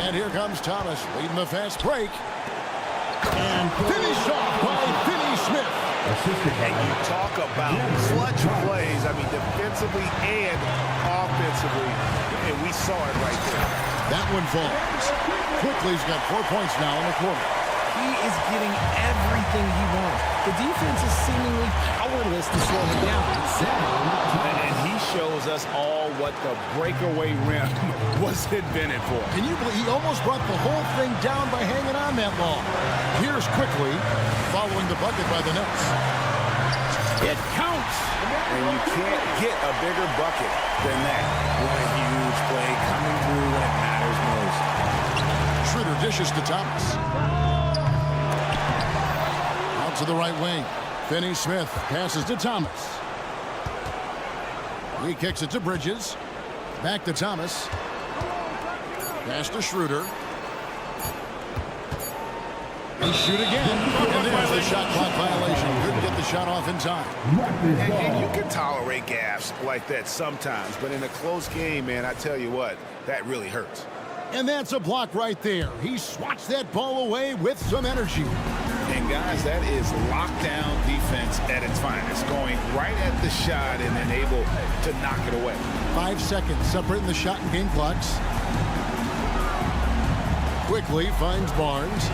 And here comes Thomas leading the fast break. And finished off by Finney-Smith. And you talk about clutch plays, I mean, defensively and offensively, and we saw it right there. That one falls. Quickly's got 4 points now in the quarter. He is getting everything he wants. The defense is seemingly powerless to slow him down. And he shows us all what the breakaway rim was invented for. Can you believe he almost brought the whole thing down by hanging on that long? Here's quickly, following the bucket by the Nets. It counts! And you can't get a bigger bucket than that. What a huge play coming through when it matters most. Schroeder dishes to Thomas. Out to the right wing. Finney-Smith passes to Thomas. He kicks it to Bridges. Back to Thomas. Pass to Schroeder. They shoot again. And there's the shot clock violation. Couldn't get the shot off in time. And you can tolerate gaffes like that sometimes, but in a close game, man, I tell you what, that really hurts. And that's a block right there. He swats that ball away with some energy. And guys, that is lockdown defense at its finest, going right at the shot and then able to knock it away. 5 seconds separating the shot and game clocks. Quickly finds Barnes.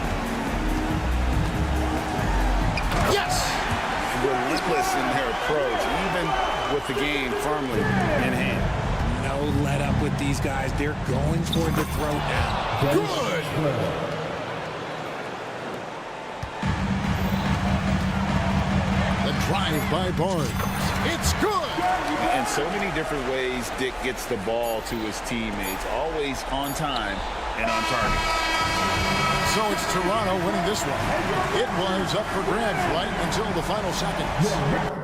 Yes! Relentless in their approach, even with the game firmly in hand. No let up with these guys. They're going for the throat now. Good! The drive by Barnes. It's good! In so many different ways, Dick gets the ball to his teammates, always on time and on target. So it's Toronto winning this one. It was up for grabs right until the final seconds.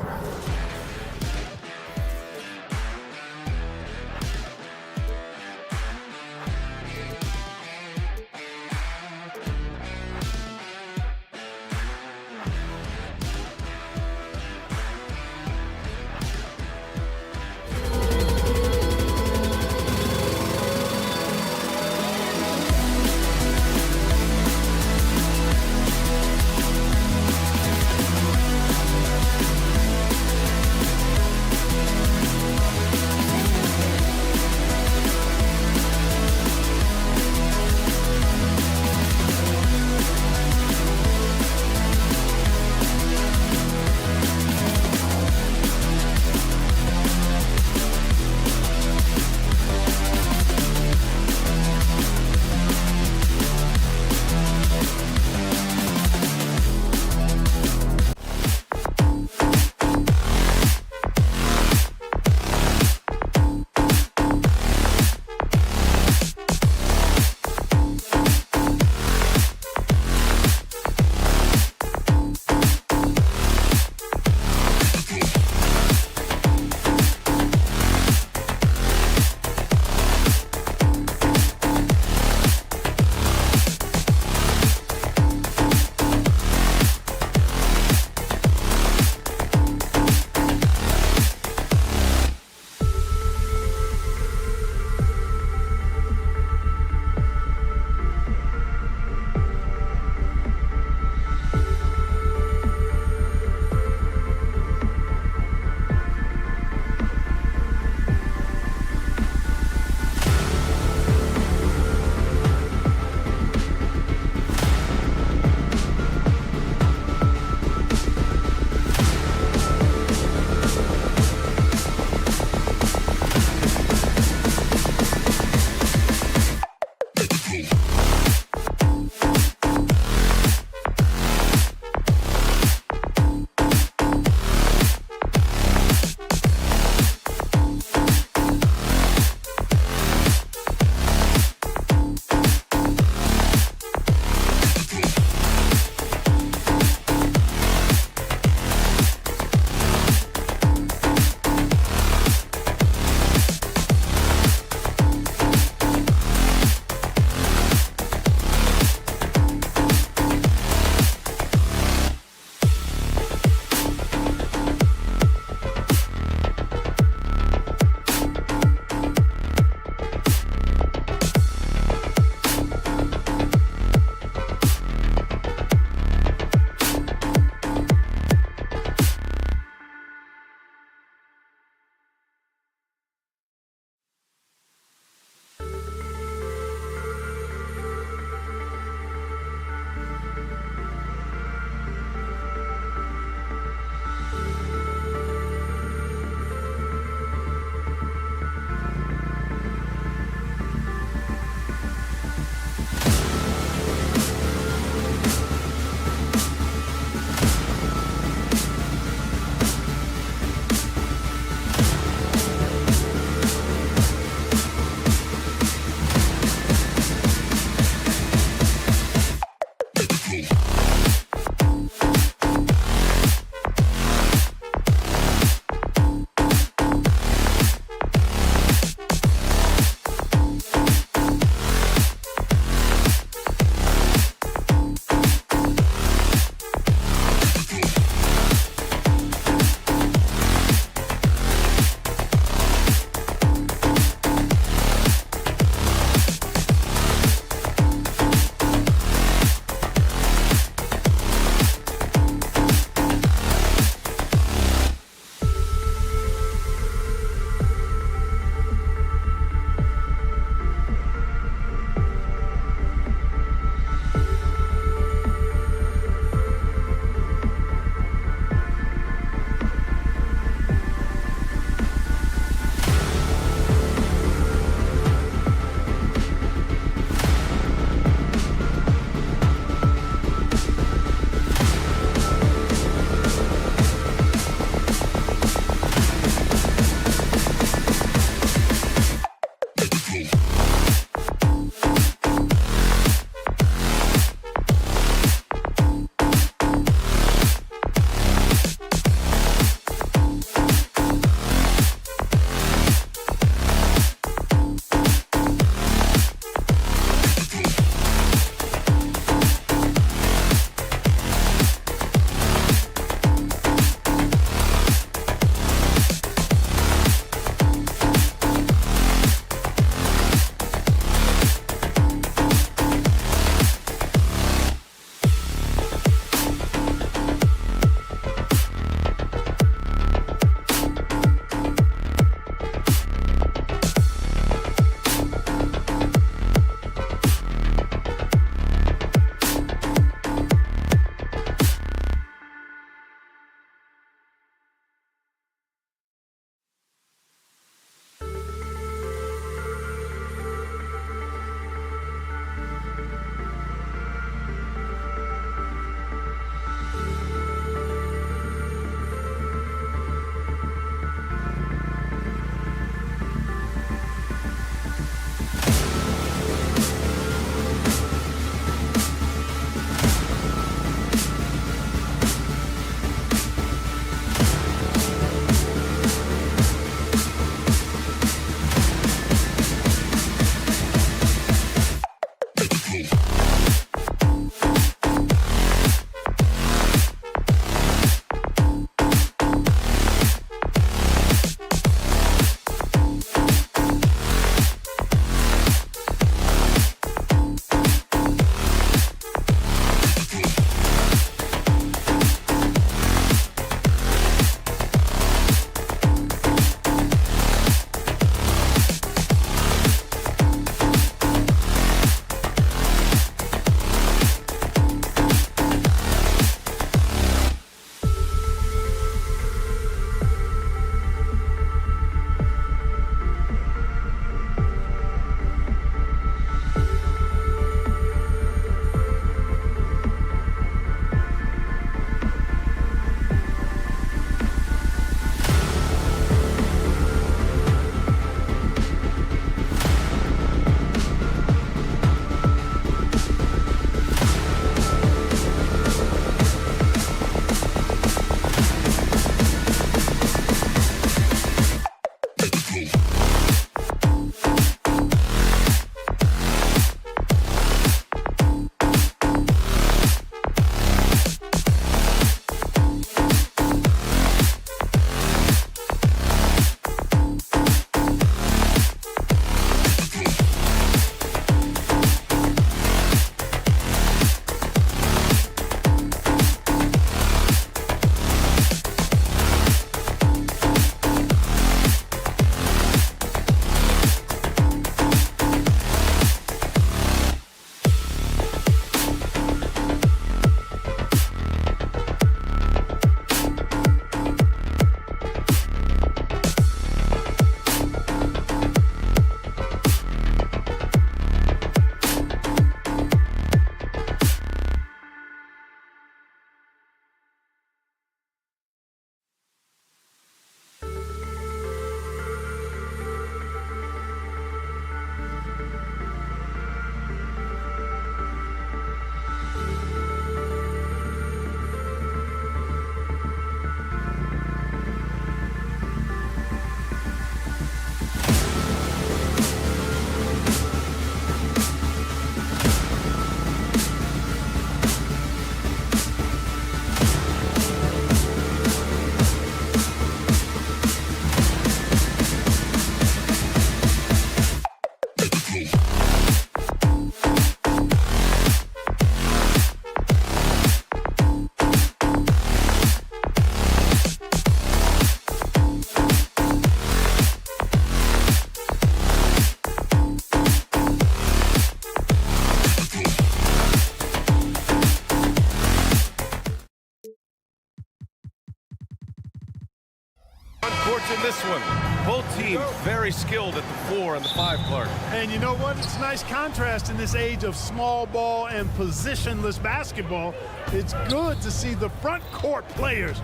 courts in this one. Both teams very skilled at the 4 and the 5, Clark. And you know what? It's a nice contrast in this age of small ball and positionless basketball. It's good to see the front court players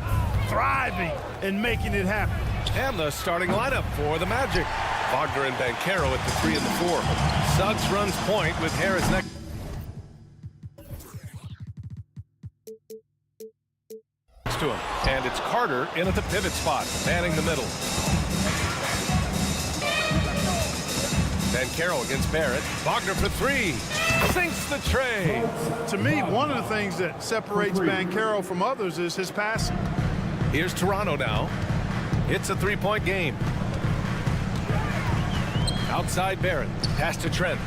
thriving and making it happen. And the starting lineup for the Magic. Wagner and Banchero at the 3 and the 4. Suggs runs point with Harris next to him. And it's Carter in at the pivot spot, manning the middle. Banchero against Barrett. Wagner for 3. Sinks the tray. To me, one of the things that separates Banchero from others is his passing. Here's Toronto now. It's a 3-point game. Outside Barrett. Pass to Trent.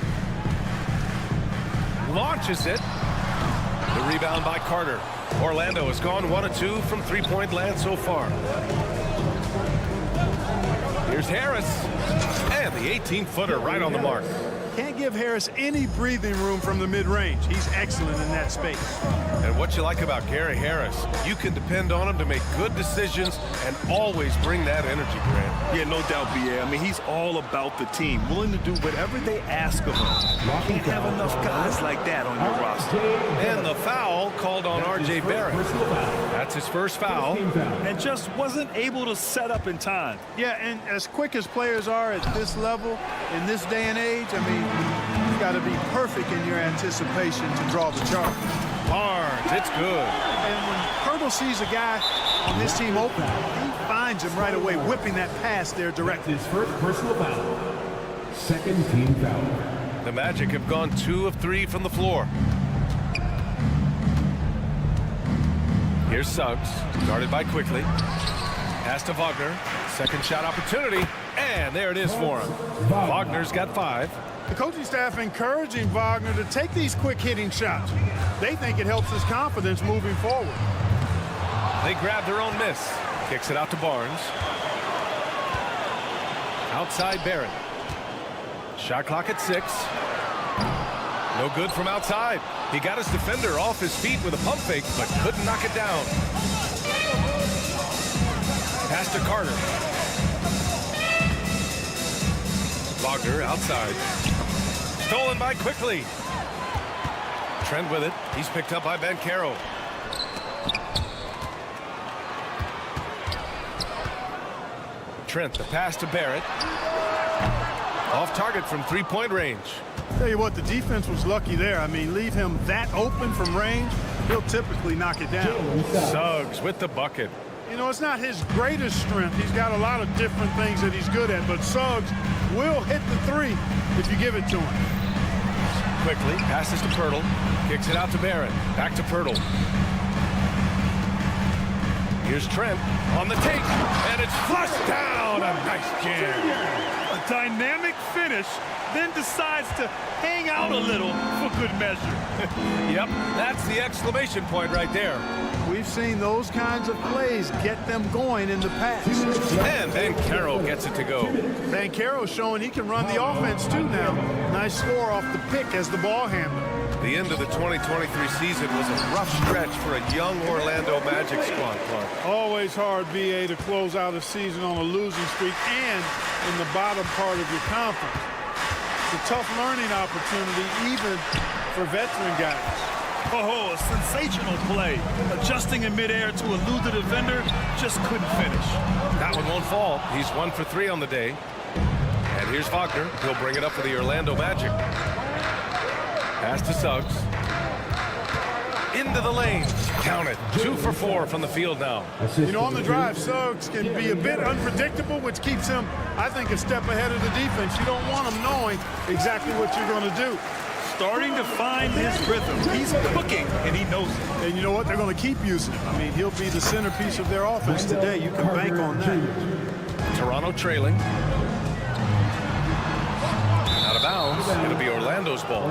Launches it. The rebound by Carter. Orlando has gone 1 of 2 from 3-point land so far. Here's Harris. And the 18-footer right on the mark. Can't give Harris any breathing room from the mid-range. He's excellent in that space. And what you like about Gary Harris, you can depend on him to make good decisions and always bring that energy, Grant. Yeah, no doubt, B.A. I mean, he's all about the team, willing to do whatever they ask of him. You can't have enough guys like that on your roster. And the foul called on R.J. Barrett. That's his first foul. And just wasn't able to set up in time. Yeah, and as quick as players are at this level, in this day and age, I mean, you've got to be perfect in your anticipation to draw the charge. Barnes, it's good. And when Hurdle sees a guy on this team open, he finds him right away, whipping that pass there directly. His first personal foul. Second team foul. The Magic have gone 2 of 3 from the floor. Here's Suggs, guarded by Quickly. Pass to Wagner. Second shot opportunity, and there it is for him. Wagner's got 5. The coaching staff encouraging Wagner to take these quick hitting shots. They think it helps his confidence moving forward. They grab their own miss. Kicks it out to Barnes. Outside Barrett. Shot clock at 6. No good from outside. He got his defender off his feet with a pump fake, but couldn't knock it down. Pass to Carter. Wagner outside. Stolen by Quickly. Trent with it. He's picked up by Banchero. Trent, the pass to Barrett. Off target from 3-point range. Tell you what, the defense was lucky there. I mean, leave him that open from range, he'll typically knock it down. Suggs with the bucket. You know, it's not his greatest strength. He's got a lot of different things that he's good at, but Suggs will hit the 3 if you give it to him. Quickly passes to Pirtle. Kicks it out to Barrett. Back to Pirtle. Here's Trent on the take, and it's flushed down. A nice jam. A dynamic finish, then decides to hang out a little for good measure. Yep, that's the exclamation point right there. We've seen those kinds of plays get them going in the past. And Banchero gets it to go. Banchero showing he can run the offense too now. Nice score off the pick as the ball handler. The end of the 2023 season was a rough stretch for a young Orlando Magic squad, Clark. Always hard, BA, to close out a season on a losing streak and in the bottom part of your conference. It's a tough learning opportunity even for veteran guys. Oh, a sensational play. Adjusting in midair to elude the defender, just couldn't finish. That one won't fall. He's 1 for 3 on the day. And here's Wagner. He'll bring it up for the Orlando Magic. Pass to Suggs. Into the lane. Count it. 2 for 4 from the field now. You know, on the drive, Suggs can be a bit unpredictable, which keeps him, I think, a step ahead of the defense. You don't want him knowing exactly what you're going to do. Starting to find his rhythm. He's cooking, and he knows it. And you know what? They're going to keep using him. I mean, he'll be the centerpiece of their offense today. You can bank on that. Toronto trailing. Out of bounds. It'll be Orlando's ball.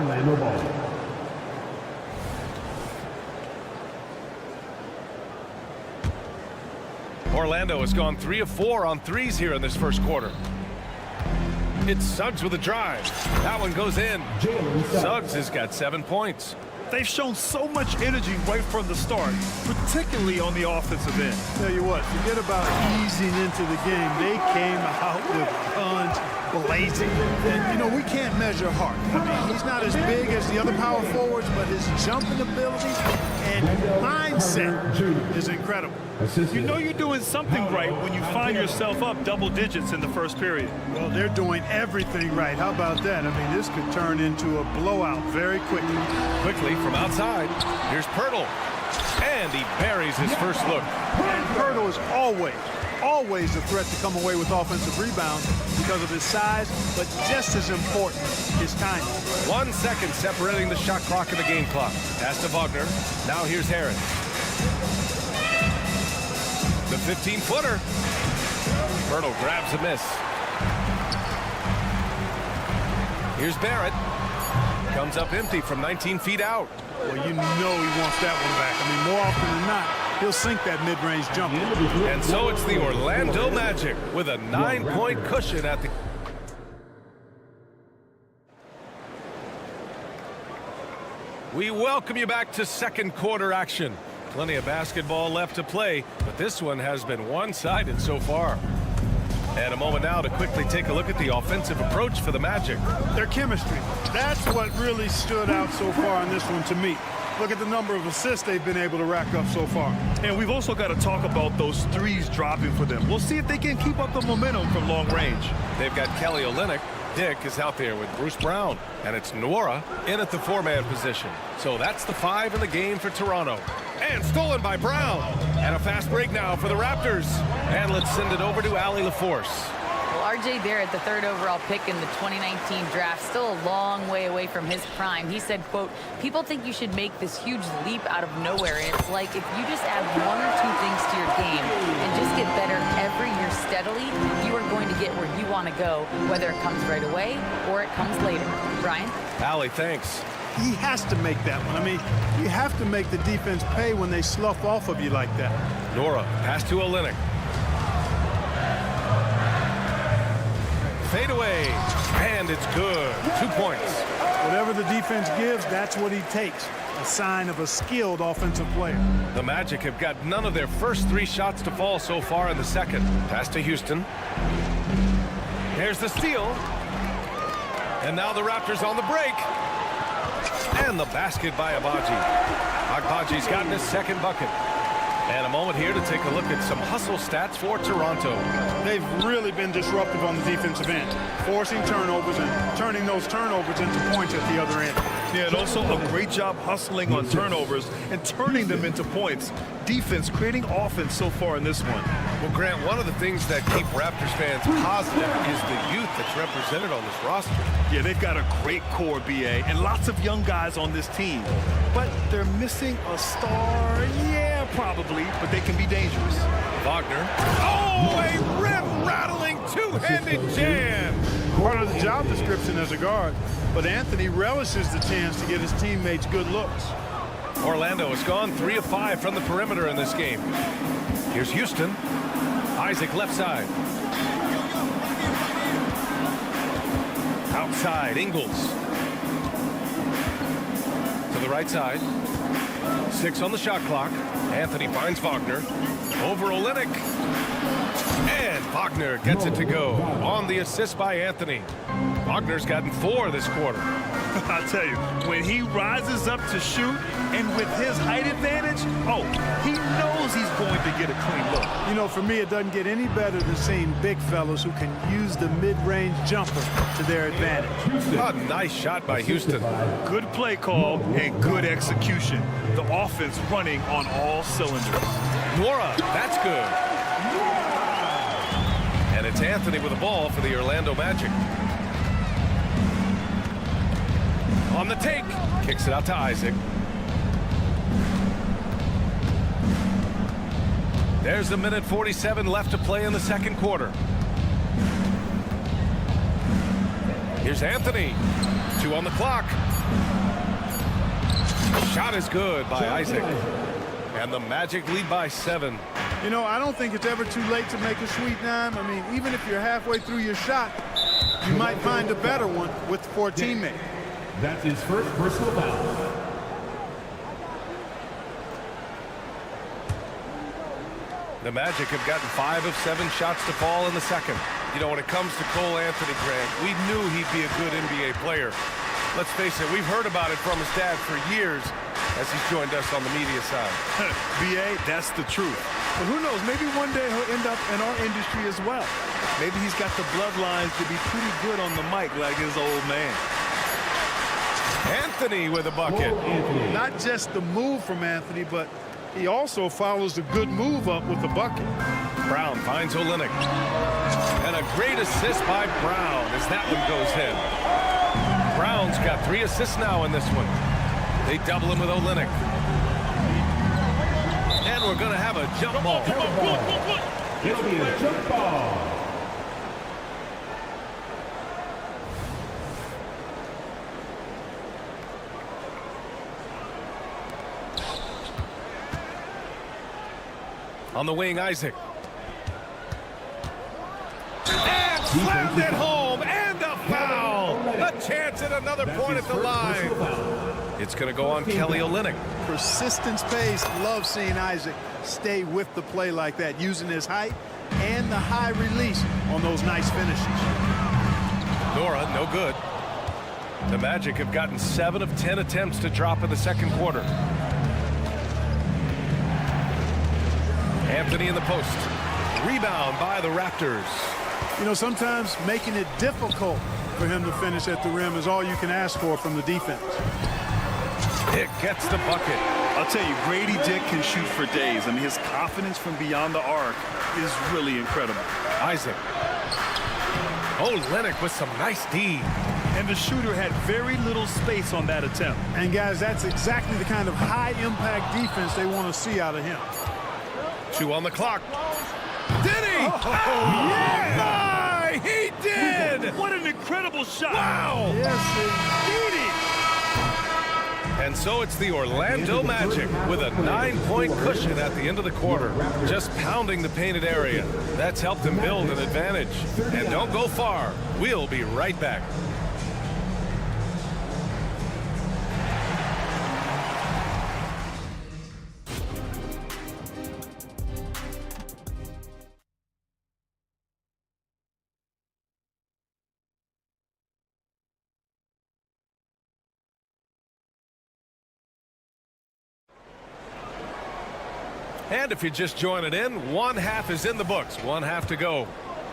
Orlando has gone 3 of 4 on threes here in this first quarter. It's Suggs with a drive. That one goes in. Suggs has got 7 points. They've shown so much energy right from the start, particularly on the offensive end. Tell you what, forget about easing into the game. They came out with guns blazing. And, you know, we can't measure Hart. I mean, he's not as big as the other power forwards, but his jumping ability and mindset is incredible. You know you're doing something right when you find yourself up double digits in the first period. Well, they're doing everything right. How about that? I mean, this could turn into a blowout very quickly. Quickly from outside, here's Pirtle. And he buries his first look. And Pirtle is always a threat to come away with offensive rebounds because of his size, but just as important, his timing. 1 second separating the shot clock and the game clock. Pass to Wagner. Now here's Heron. The 15-footer. Pirtle grabs a miss. Here's Barrett. Comes up empty from 19 feet out. Well, you know he wants that one back. I mean, more often than not, he'll sink that mid-range jumper. And so it's the Orlando Magic with a 9-point cushion at the... We welcome you back to second quarter action. Plenty of basketball left to play, but this one has been one-sided so far. And a moment now to quickly take a look at the offensive approach for the Magic. Their chemistry. That's what really stood out so far in this one to me. Look at the number of assists they've been able to rack up so far. And we've also got to talk about those threes dropping for them. We'll see if they can keep up the momentum from long range. They've got Kelly Olynyk. Dick is out there with Bruce Brown. And it's Nwora in at the four-man position. So that's the 5 in the game for Toronto. And stolen by Brown. And a fast break now for the Raptors. And let's send it over to Allie LaForce. Well, R.J. Barrett, the 3rd overall pick in the 2019 draft, still a long way away from his prime. He said, quote, people think you should make this huge leap out of nowhere. And it's like if you just add 1 or 2 things to your game and just get better every year steadily, you are going to get where you want to go, whether it comes right away or it comes later. Brian? Allie, thanks. He has to make that one. I mean, you have to make the defense pay when they slough off of you like that. Nwora, pass to Olynyk. Fade away, and it's good. 2 points. Whatever the defense gives, that's what he takes. A sign of a skilled offensive player. The Magic have got none of their first 3 shots to fall so far in the second. Pass to Houston. There's the steal. And now the Raptors on the break. And the basket by Agbaji. Agbaji's gotten his second bucket. And a moment here to take a look at some hustle stats for Toronto. They've really been disruptive on the defensive end, forcing turnovers and turning those turnovers into points at the other end. Yeah, and also a great job hustling on turnovers and turning them into points. Defense creating offense so far in this one. Well, Grant, one of the things that keep Raptors fans positive is the youth that's represented on this roster. Yeah, they've got a great core, BA, and lots of young guys on this team. But they're missing a star, yeah, probably, but they can be dangerous. Wagner. Oh, a rim-rattling two-handed jam. Part of the job description as a guard, but Anthony relishes the chance to get his teammates good looks. Orlando has gone 3 of 5 from the perimeter in this game. Here's Houston. Isaac left side. Outside, Ingles. To the right side. 6 on the shot clock. Anthony finds Wagner. Over Olynyk. And Wagner gets it to go on the assist by Anthony. Wagner's gotten 4 this quarter. I'll tell you, when he rises up to shoot and with his height advantage, oh, he knows he's going to get a clean look. You know, for me, it doesn't get any better than seeing big fellas who can use the mid-range jumper to their advantage. A nice shot by Houston. Good play call and good execution. The offense running on all cylinders. Nwora, that's good. And it's Anthony with the ball for the Orlando Magic. On the take, kicks it out to Isaac. There's a minute 47 left to play in the second quarter. Here's Anthony. 2 on the clock. Shot is good by Isaac. And the Magic lead by 7. You know, I don't think it's ever too late to make a sweet dime. I mean, even if you're halfway through your shot, you might find a better one for a teammate. That's his first personal foul. The Magic have gotten 5 of 7 shots to fall in the second. You know, when it comes to Cole Anthony, Grant, we knew he'd be a good NBA player. Let's face it, we've heard about it from his dad for years as he's joined us on the media side. BA, that's the truth. But who knows, maybe one day he'll end up in our industry as well. Maybe he's got the bloodlines to be pretty good on the mic like his old man. Anthony with a bucket. Not just the move from Anthony, but he also follows the good move up with the bucket. Brown finds Olynyk. And a great assist by Brown as that one goes in. Brown's got 3 assists now in this one. They double him with Olynyk. And we're going to have a jump ball. It'll be a jump ball. On the wing, Isaac. And slammed it home, and a foul. A chance at another point at the line. It's going to go on Kelly Olynyk. Persistence pace. Love seeing Isaac stay with the play like that, using his height and the high release on those nice finishes. Nora, no good. The Magic have gotten 7 of 10 attempts to drop in the second quarter. Anthony in the post. Rebound by the Raptors. You know, sometimes making it difficult for him to finish at the rim is all you can ask for from the defense. Dick gets the bucket. I'll tell you, Grady Dick can shoot for days. I mean, his confidence from beyond the arc is really incredible. Isaac. Olynyk with some nice D. And the shooter had very little space on that attempt. And guys, that's exactly the kind of high-impact defense they want to see out of him. 2 on the clock. Did he? Yeah! My, he did! What an incredible shot! Wow! Yes, indeed. And so it's the Orlando Magic with a 9-point cushion at the end of the quarter. Just pounding the painted area. That's helped them build an advantage. And don't go far. We'll be right back. And if you're just joining in, 1 half is in the books, 1 half to go.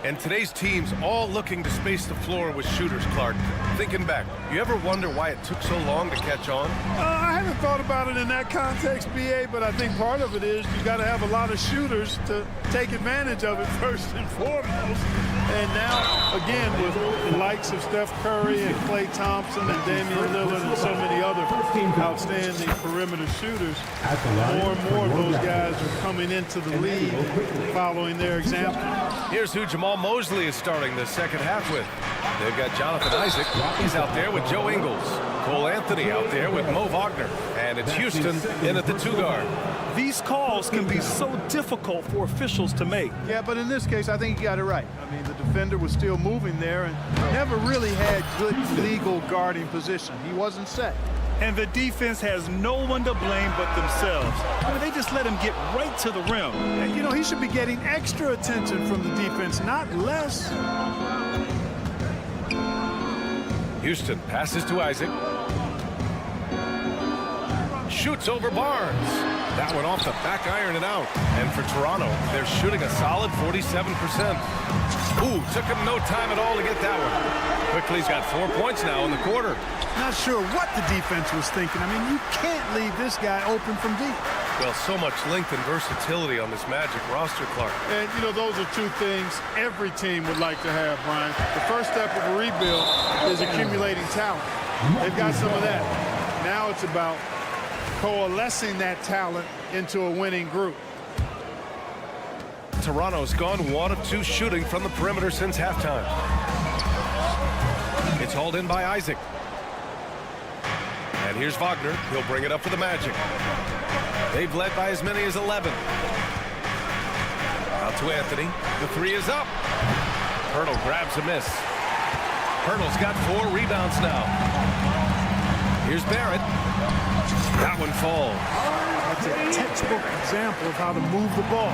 And today's team's all looking to space the floor with shooters, Clark. Thinking back, you ever wonder why it took so long to catch on? I haven't thought about it in that context, BA, but I think part of it is you got to have a lot of shooters to take advantage of it first and foremost. And now, again, with the likes of Steph Curry and Klay Thompson and Damian Lillard and so many other outstanding perimeter shooters, more and more of those guys are coming into the league following their example. Here's who Jamal Mosley is starting the second half with. They've got Jonathan Isaac. He's out there with Joe Ingles. Cole Anthony out there with Mo Wagner. And it's Houston in at the 2 guard. These calls can be so difficult for officials to make. Yeah, but in this case, I think you got it right. I mean, the defender was still moving there and never really had good legal guarding position. He wasn't set. And the defense has no one to blame but themselves. I mean, they just let him get right to the rim. And, you know, he should be getting extra attention from the defense, not less. Houston passes to Isaac. Shoots over Barnes. That one off the back iron and out. And for Toronto, they're shooting a solid 47%. Ooh, took him no time at all to get that one. Quickly's got 4 points now in the quarter. Not sure what the defense was thinking. I mean, you can't leave this guy open from deep. Well, so much length and versatility on this Magic roster, Clark. And, you know, those are 2 things every team would like to have, Brian. The first step of a rebuild is accumulating talent. They've got some of that. Now it's about coalescing that talent into a winning group. Toronto's gone 1 of 2 shooting from the perimeter since halftime. It's hauled in by Isaac. And here's Wagner. He'll bring it up for the Magic. They've led by as many as 11. Out to Anthony. The 3 is up. Hurdle grabs a miss. Hurdle's got 4 rebounds now. Here's Barrett. That one falls. That's a textbook example of how to move the ball.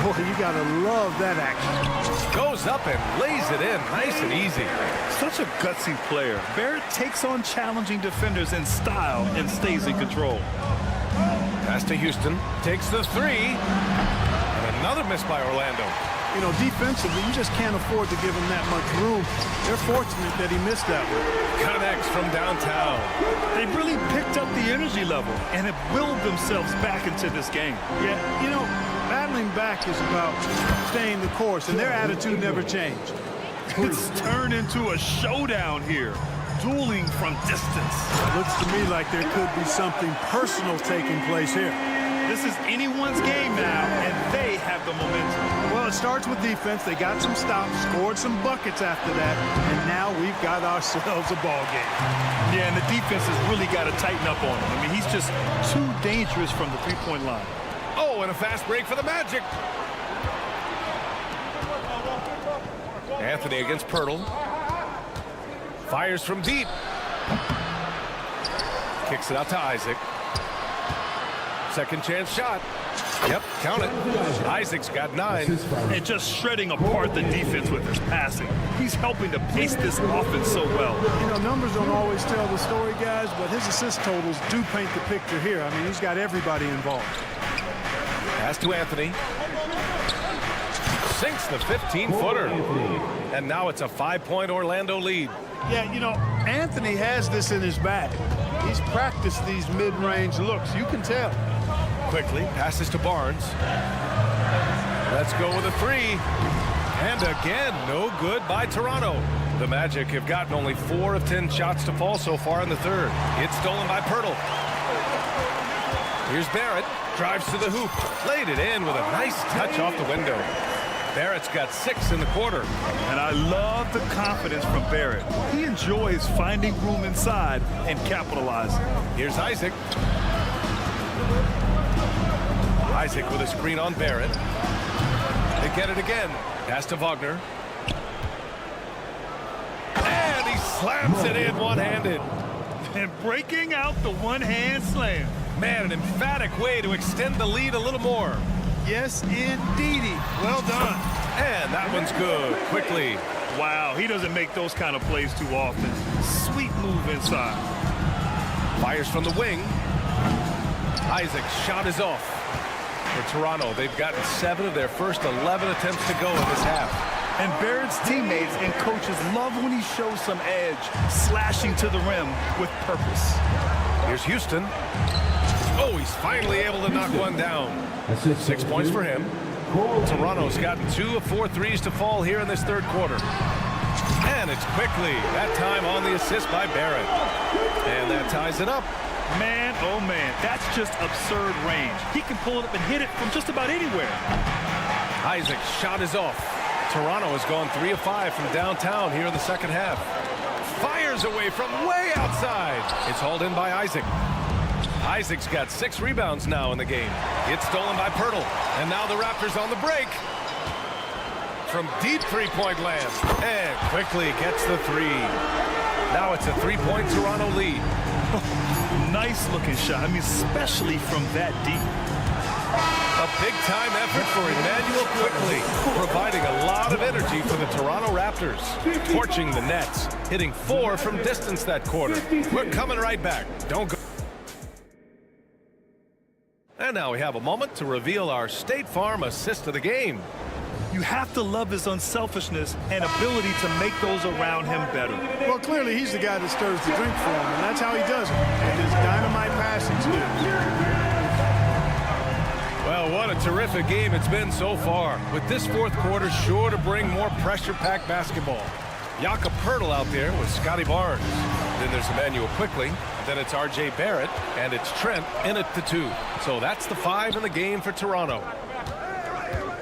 Boy, you got to love that action. Goes up and lays it in nice and easy. Such a gutsy player. Barrett takes on challenging defenders in style and stays in control. Pass to Houston. Takes the three. And another miss by Orlando. You know, defensively, you just can't afford to give him that much room. They're fortunate that he missed that one. Connects from downtown. They've really picked up the energy level and have willed themselves back into this game. Yeah, you know, battling back is about staying the course, and their attitude never changed. It's turned into a showdown here. Dueling from distance. It looks to me like there could be something personal taking place here. This is anyone's game now, and they have the momentum. Well, it starts with defense. They got some stops, scored some buckets after that, and now we've got ourselves a ball game. Yeah, and the defense has really got to tighten up on him. I mean, he's just too dangerous from the three-point line. Oh, and a fast break for the Magic. Anthony against Pirtle. Fires from deep. Kicks it out to Isaac. Second chance shot. Yep, count it. Isaac's got 9. And just shredding apart the defense with his passing. He's helping to pace this offense so well. You know, numbers don't always tell the story, guys, but his assist totals do paint the picture here. I mean, he's got everybody involved. Pass to Anthony. Sinks the 15-footer. And now it's a 5-point Orlando lead. Yeah, you know, Anthony has this in his bag. He's practiced these mid-range looks. You can tell. Quickly passes to Barnes. Let's go with a 3. And again, no good by Toronto. The Magic have gotten only 4 of 10 shots to fall so far in the third. It's stolen by Pirtle. Here's Barrett. Drives to the hoop. Laid it in with a nice touch off the window. Barrett's got 6 in the quarter. And I love the confidence from Barrett. He enjoys finding room inside and capitalizing. Here's Isaac. Isaac with a screen on Barrett. They get it again. Pass to Wagner. And he slams it in one-handed. And breaking out the one-hand slam. Man, an emphatic way to extend the lead a little more. Yes, indeedy. Well done. And that one's good. Quickly. Wow, he doesn't make those kind of plays too often. Sweet move inside. Fires from the wing. Isaac's shot is off. For Toronto, they've gotten 7 of their first 11 attempts to go in this half. And Barrett's teammates and coaches love when he shows some edge, slashing to the rim with purpose. Here's Houston. Oh, he's finally able to knock one down. 6 points for him. Toronto's gotten 2 of 4 threes to fall here in this third quarter. And it's quickly, that time on the assist by Barrett. And that ties it up. Man, oh man, that's just absurd range. He can pull it up and hit it from just about anywhere. Isaac's shot is off. Toronto has gone 3 of 5 from downtown here in the second half. Fires away from way outside. It's hauled in by Isaac. Isaac's got 6 rebounds now in the game. It's stolen by Pirtle. And now the Raptors on the break. From deep three-point land. And quickly gets the 3. Now it's a 3-point Toronto lead. Nice looking shot. I mean, especially from that deep. A big-time effort for Emmanuel Quickly, providing a lot of energy for the Toronto Raptors. Torching the Nets, hitting 4 from distance that quarter. We're coming right back. Don't go. And now we have a moment to reveal our State Farm assist of the game. You have to love his unselfishness and ability to make those around him better. Well, clearly he's the guy that stirs the drink for him, and that's how he does it, with his dynamite passing skills. Well, what a terrific game it's been so far, with this fourth quarter sure to bring more pressure-packed basketball. Jakob Poeltl out there with Scotty Barnes. Then there's Emmanuel Quickly. Then it's R.J. Barrett, and it's Trent in at the 2. So that's the 5 in the game for Toronto.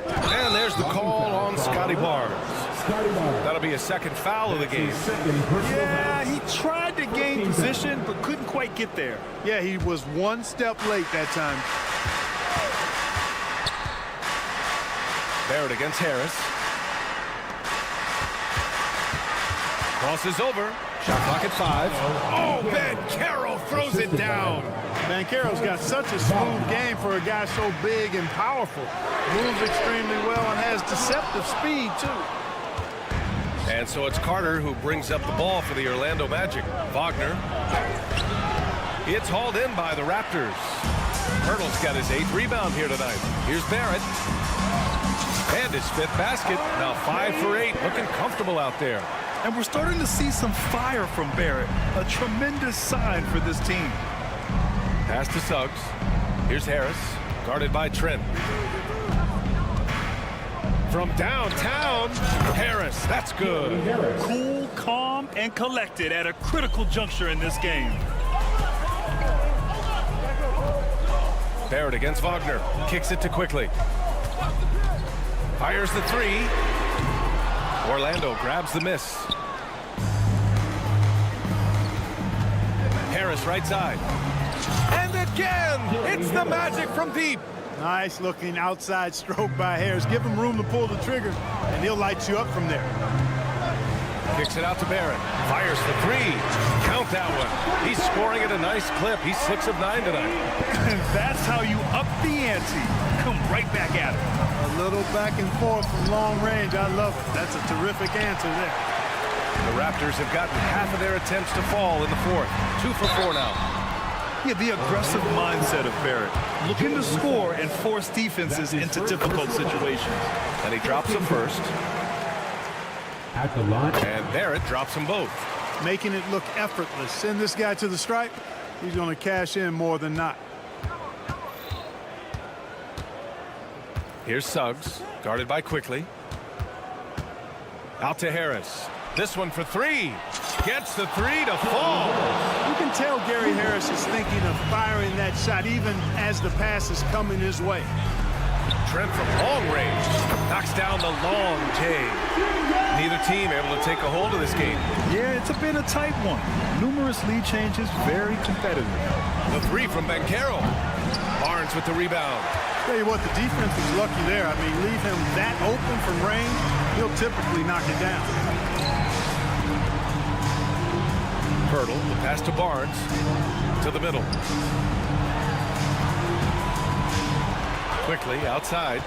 And there's the call on Scotty Barnes. That'll be a second foul of the game. Yeah, he tried to gain position, but couldn't quite get there. Yeah, he was 1 step late that time. Barrett against Harris. Crosses over. Shot clock at 5. Oh, Ben Carroll throws it down. Banchero's got such a smooth game for a guy so big and powerful. Moves extremely well and has deceptive speed, too. And so it's Carter who brings up the ball for the Orlando Magic. Wagner. It's hauled in by the Raptors. Hurdle's got his 8th rebound here tonight. Here's Barrett. And his 5th basket. Now 5 for 8. Looking comfortable out there. And we're starting to see some fire from Barrett. A tremendous sign for this team. Pass to Suggs. Here's Harris. Guarded by Trent. From downtown, Harris. That's good. Cool, calm, and collected at a critical juncture in this game. Barrett against Wagner. Kicks it to Quickly. Fires the 3. Orlando grabs the miss. Harris right side. And again, it's the Magic from deep. Nice looking outside stroke by Harris. Give him room to pull the trigger, and he'll light you up from there. Kicks it out to Barrett. Fires the 3. Count that one. He's scoring at a nice clip. He's 6 of 9 tonight. And that's how you up the ante. Come right back at it. A little back and forth from long range. I love it. That's a terrific answer there. The Raptors have gotten half of their attempts to fall in the 4th. 2 for 4 now. Yeah, the aggressive mindset of Barrett. Looking to score and force defenses into difficult situations. And he drops them first. At the line. And Barrett drops them both. Making it look effortless. Send this guy to the stripe. He's going to cash in more than not. Here's Suggs, guarded by Quickly. Out to Harris. This one for 3. Gets the 3 to fall. You can tell Gary Harris is thinking of firing that shot even as the pass is coming his way. Trent from long range knocks down the long J. Neither team able to take a hold of this game. Yeah, it's been a tight one. Numerous lead changes, very competitive. The 3 from Banchero. Barnes with the rebound. Tell you what, the defense was lucky there. I mean, leave him that open from range, he'll typically knock it down. Hurdle, the pass to Barnes, to the middle. Quickly outside.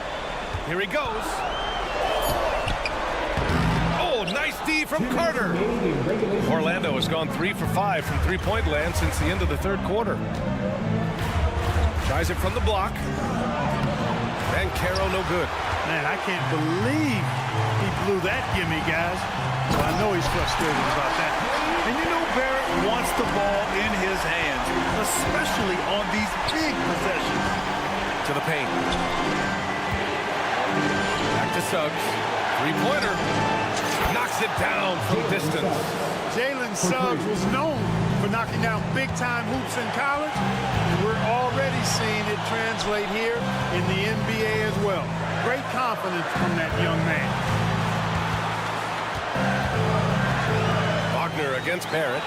Here he goes. Oh, nice D from Carter. Orlando has gone 3 for 5 from three-point land since the end of the 3rd quarter. Tries it from the block. Banchero no good. Man, I can't believe he blew that gimme, guys. So I know he's frustrated about that. And you know Barrett wants the ball in his hands, especially on these big possessions. To the paint. Back to Suggs. 3-pointer. Knocks it down from distance. Jalen Suggs was known for knocking down big-time hoops in college. And we're already seeing it translate here in the NBA as well. Great confidence from that young man. Wagner against Barrett.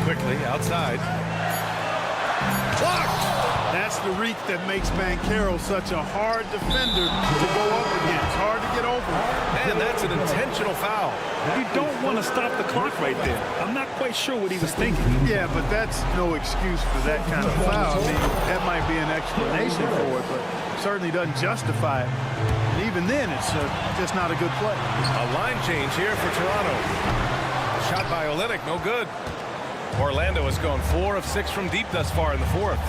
Quickly outside. Blocked! That's the reach that makes Banchero such a hard defender to go up against. Hard to get over. And that's an intentional foul. You don't want to stop the clock right there. I'm not quite sure what he was thinking. Yeah, but that's no excuse for that kind of foul. I mean, that might be an explanation for it, but certainly doesn't justify it. And even then, it's just not a good play. A line change here for Toronto. Shot by Olynyk, no good. Orlando has gone 4 of 6 from deep thus far in the 4th.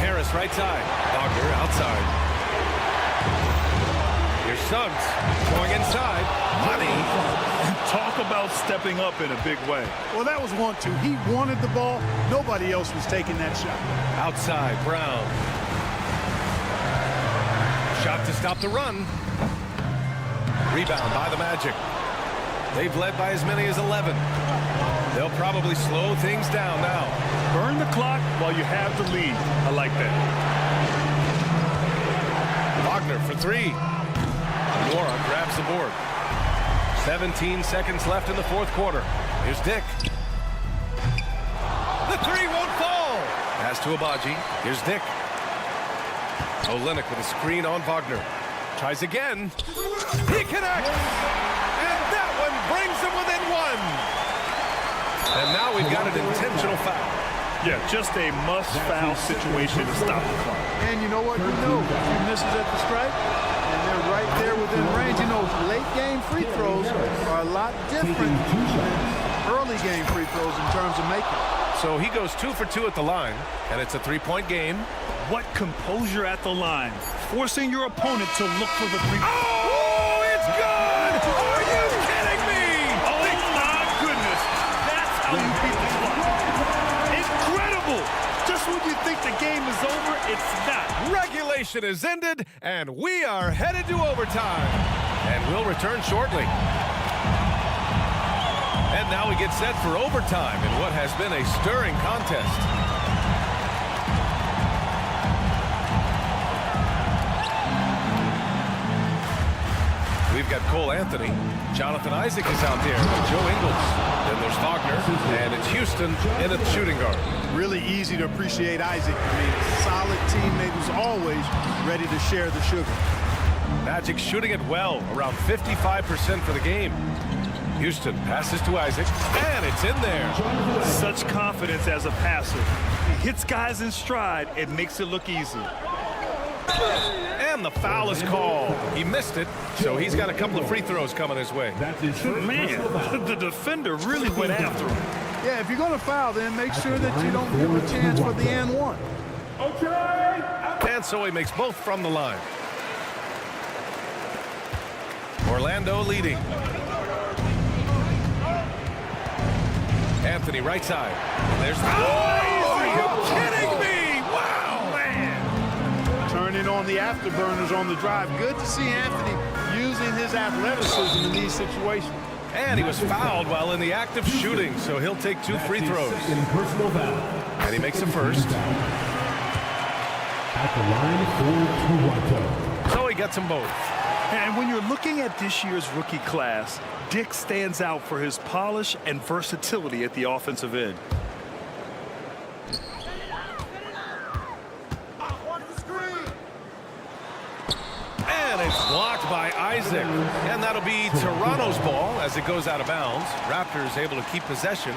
Harris right side. Wagner outside. Here's Suggs going inside. Money. Talk about stepping up in a big way. Well, that was 1-2. He wanted the ball. Nobody else was taking that shot. Outside, Brown. Shot to stop the run. Rebound by the Magic. They've led by as many as 11. They'll probably slow things down now. Burn the clock while you have the lead. I like that. Wagner for 3. Nora grabs the board. 17 seconds left in the 4th quarter. Here's Dick. The 3 won't fall. Pass to Abaji. Here's Dick. Olynyk with a screen on Wagner. Tries again. He connects. And that one brings him within one. And now we've got an intentional foul. Yeah, just a must-foul situation to stop the clock. And you know what? If he misses at the stripe, and they're right there within range. Late game free throws are a lot different than early game free throws in terms of making. So he goes 2 for 2 at the line, and it's a 3-point game. What composure at the line, forcing your opponent to look for the three. Oh, it's good! Are you kidding me? Oh, my goodness. That's how you beat the clock. Incredible! Just when you think the game is over, it's not. Regulation is ended, and we are headed to overtime. And we'll return shortly. And now we get set for overtime in what has been a stirring contest. We've got Cole Anthony. Jonathan Isaac is out there with Joe Ingles. Then there's Wagner, and it's Houston in at shooting guard. Really easy to appreciate Isaac. Solid teammate who's always ready to share the sugar. Magic shooting it well, around 55% for the game. Houston passes to Isaac, and it's in there. Such confidence as a passer. He hits guys in stride. It makes it look easy. And the foul is called. He missed it, so he's got a couple of free throws coming his way. Man, the defender really went after him. Yeah, if you're going to foul, then make sure that you don't give him a chance for the and one. And so he makes both from the line. Orlando leading. Anthony right side. There's the... Oh, are you kidding me? Wow, man. Turning on the afterburners on the drive. Good to see Anthony using his athleticism in these situations. And he was fouled while in the act of shooting, so he'll take 2 free throws. And he makes the first. At the line for Toronto. So he gets them both. And when you're looking at this year's rookie class, Dick stands out for his polish and versatility at the offensive end. And it's blocked by Isaac. And that'll be Toronto's ball as it goes out of bounds. Raptors able to keep possession.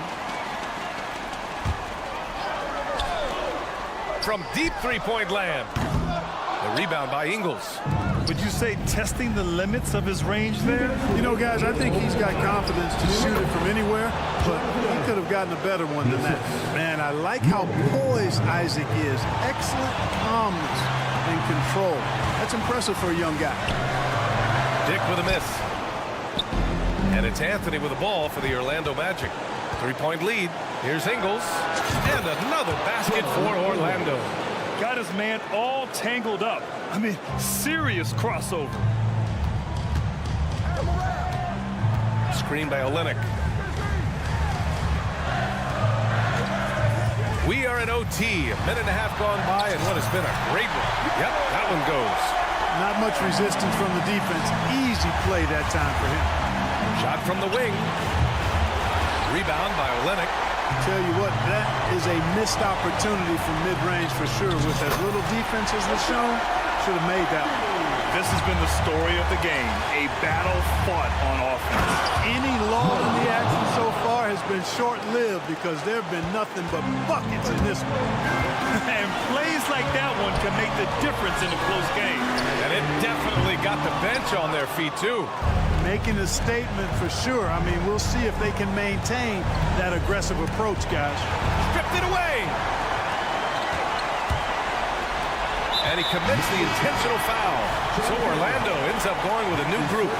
From deep three-point land. The rebound by Ingles. Would you say testing the limits of his range there? You know, guys, I think he's got confidence to shoot it from anywhere, but he could have gotten a better one than that. Man, I like how poised Isaac is. Excellent calmness and control. That's impressive for a young guy. Dick with a miss. And it's Anthony with the ball for the Orlando Magic. 3-point lead. Here's Ingles. And another basket for Orlando. Got his man all tangled up. I mean, serious crossover. Screen by Olenek. We are in OT. A minute and a half gone by, and what has been a great one. Yep, that one goes. Not much resistance from the defense. Easy play that time for him. Shot from the wing. Rebound by Olenek. Tell you what, that is a missed opportunity from mid-range for sure. With as little defense as was shown, should have made that one. This has been the story of the game, a battle fought on offense. Any lull in the action so far has been short-lived because there have been nothing but buckets in this one. And plays like that one can make the difference in a close game. And it definitely got the bench on their feet, too. Making a statement for sure. I mean, we'll see if they can maintain that aggressive approach, guys. Stripped it away. And he commits the intentional foul. So Orlando ends up going with a new group.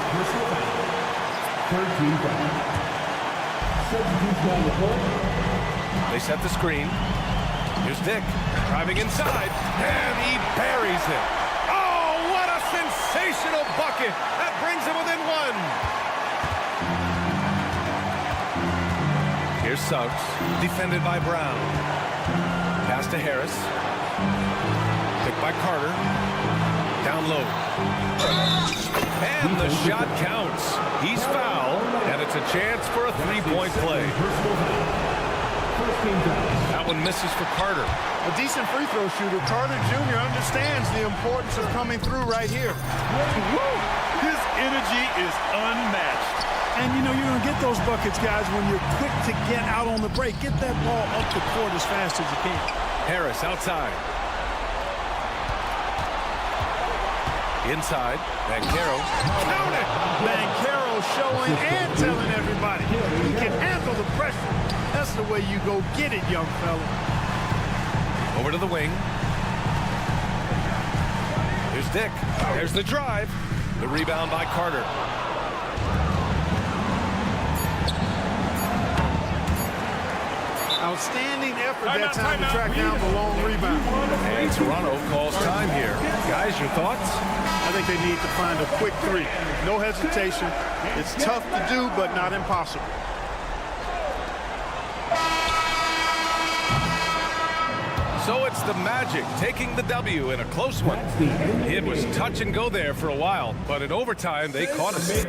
They set the screen. Here's Dick driving inside, and he buries it. Oh, what a sensational bucket. That brings him within one. Here's Suggs, defended by Brown. Pass to Harris. Picked by Carter. Down low. And the shot counts. He's fouled, and it's a chance for a three-point play. That one misses for Carter. A decent free throw shooter, Carter Jr. understands the importance of coming through right here. His energy is unmatched. And, you know, you're going to get those buckets, guys, when you're quick to get out on the break. Get that ball up the court as fast as you can. Harris outside. Inside. Banchero. Count it! Banchero showing and telling everybody he can handle the pressure. That's the way you go get it, young fella. Over to the wing. Here's Dick. There's the drive. The rebound by Carter. Outstanding effort that time to track down the long rebound. And Toronto calls time here. Guys, your thoughts? I think they need to find a quick three. No hesitation. It's tough to do, but not impossible. So it's the Magic taking the W in a close one. It was touch and go there for a while, but in overtime, they caught us.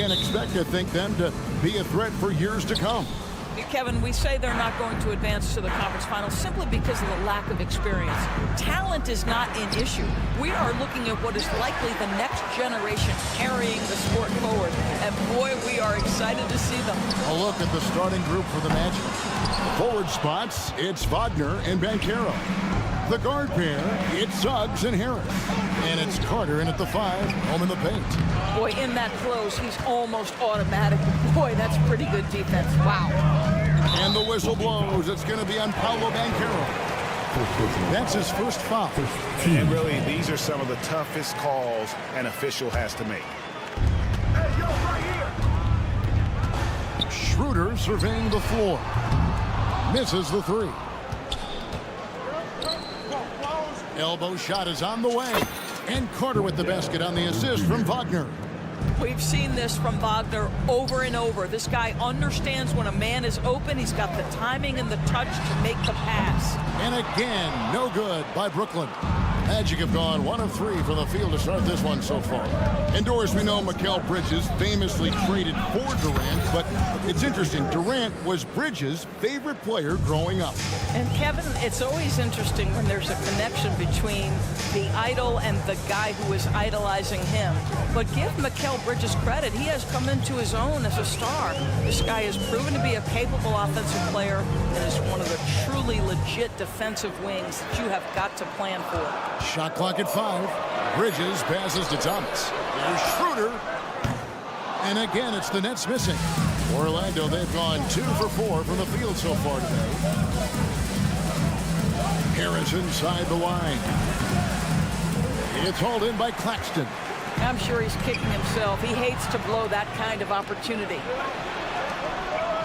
can expect, I think, them to be a threat for years to come. Kevin, we say they're not going to advance to the conference finals simply because of the lack of experience. Talent is not an issue. We are looking at what is likely the next generation carrying the sport forward. And boy, we are excited to see them. A look at the starting group for the Magic. Forward spots, it's Wagner and Banchero. The guard pair, it's Suggs and Harris. And it's Carter in at the 5, home in the paint. Boy, in that close, he's almost automatic. Boy, that's pretty good defense. Wow. And the whistle blows. It's going to be on Paolo Banchero. That's his first foul. And really, these are some of the toughest calls an official has to make. Schroeder surveying the floor. Misses the 3. Elbow shot is on the way. And Carter with the basket on the assist from Wagner. We've seen this from Wagner over and over. This guy understands when a man is open. He's got the timing and the touch to make the pass. And again, no good by Brooklyn. Magic have gone 1 of 3 from the field to start this one so far. Indoors, we know Mikal Bridges famously traded for Durant, but it's interesting. Durant was Bridges' favorite player growing up. And Kevin, it's always interesting when there's a connection between the idol and the guy who is idolizing him. But give Mikal Bridges credit. He has come into his own as a star. This guy has proven to be a capable offensive player and is one of the truly legit defensive wings that you have got to plan for. Shot clock at 5. Bridges passes to Thomas. There's Schroeder. And again, it's the Nets missing. Orlando, they've gone 2 for 4 from the field so far today. Harris inside the line. It's hauled in by Claxton. I'm sure he's kicking himself. He hates to blow that kind of opportunity.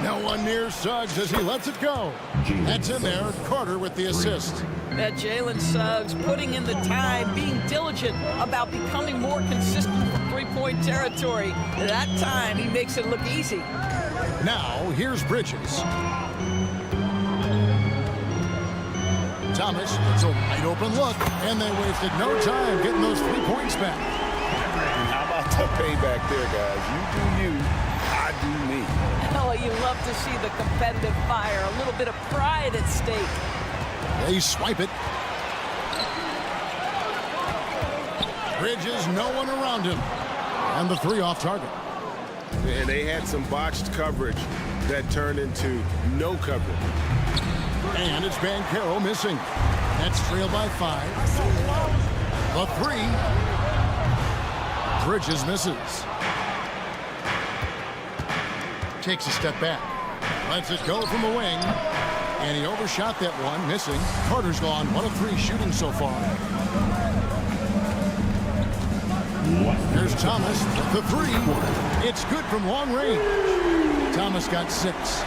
No one near Suggs as he lets it go. That's in there. Carter with the assist. That Jalen Suggs putting in the time, being diligent about becoming more consistent from three-point territory. That time, he makes it look easy. Now, here's Bridges. Thomas, it's a wide open look, and they wasted no time getting those 3 points back. And how about the payback there, guys? You do you, I do me. Oh, you love to see the competitive fire, a little bit of pride at stake. They swipe it. Bridges, no one around him. And the 3 off target. And they had some botched coverage that turned into no coverage. And it's Banchero missing. That's trailed by 5. The 3. Bridges misses. Takes a step back. Lets it go from the wing. And he overshot that one, missing. Carter's gone 1 of 3 shooting so far. There's Thomas, the 3. It's good from long range. Thomas got 6.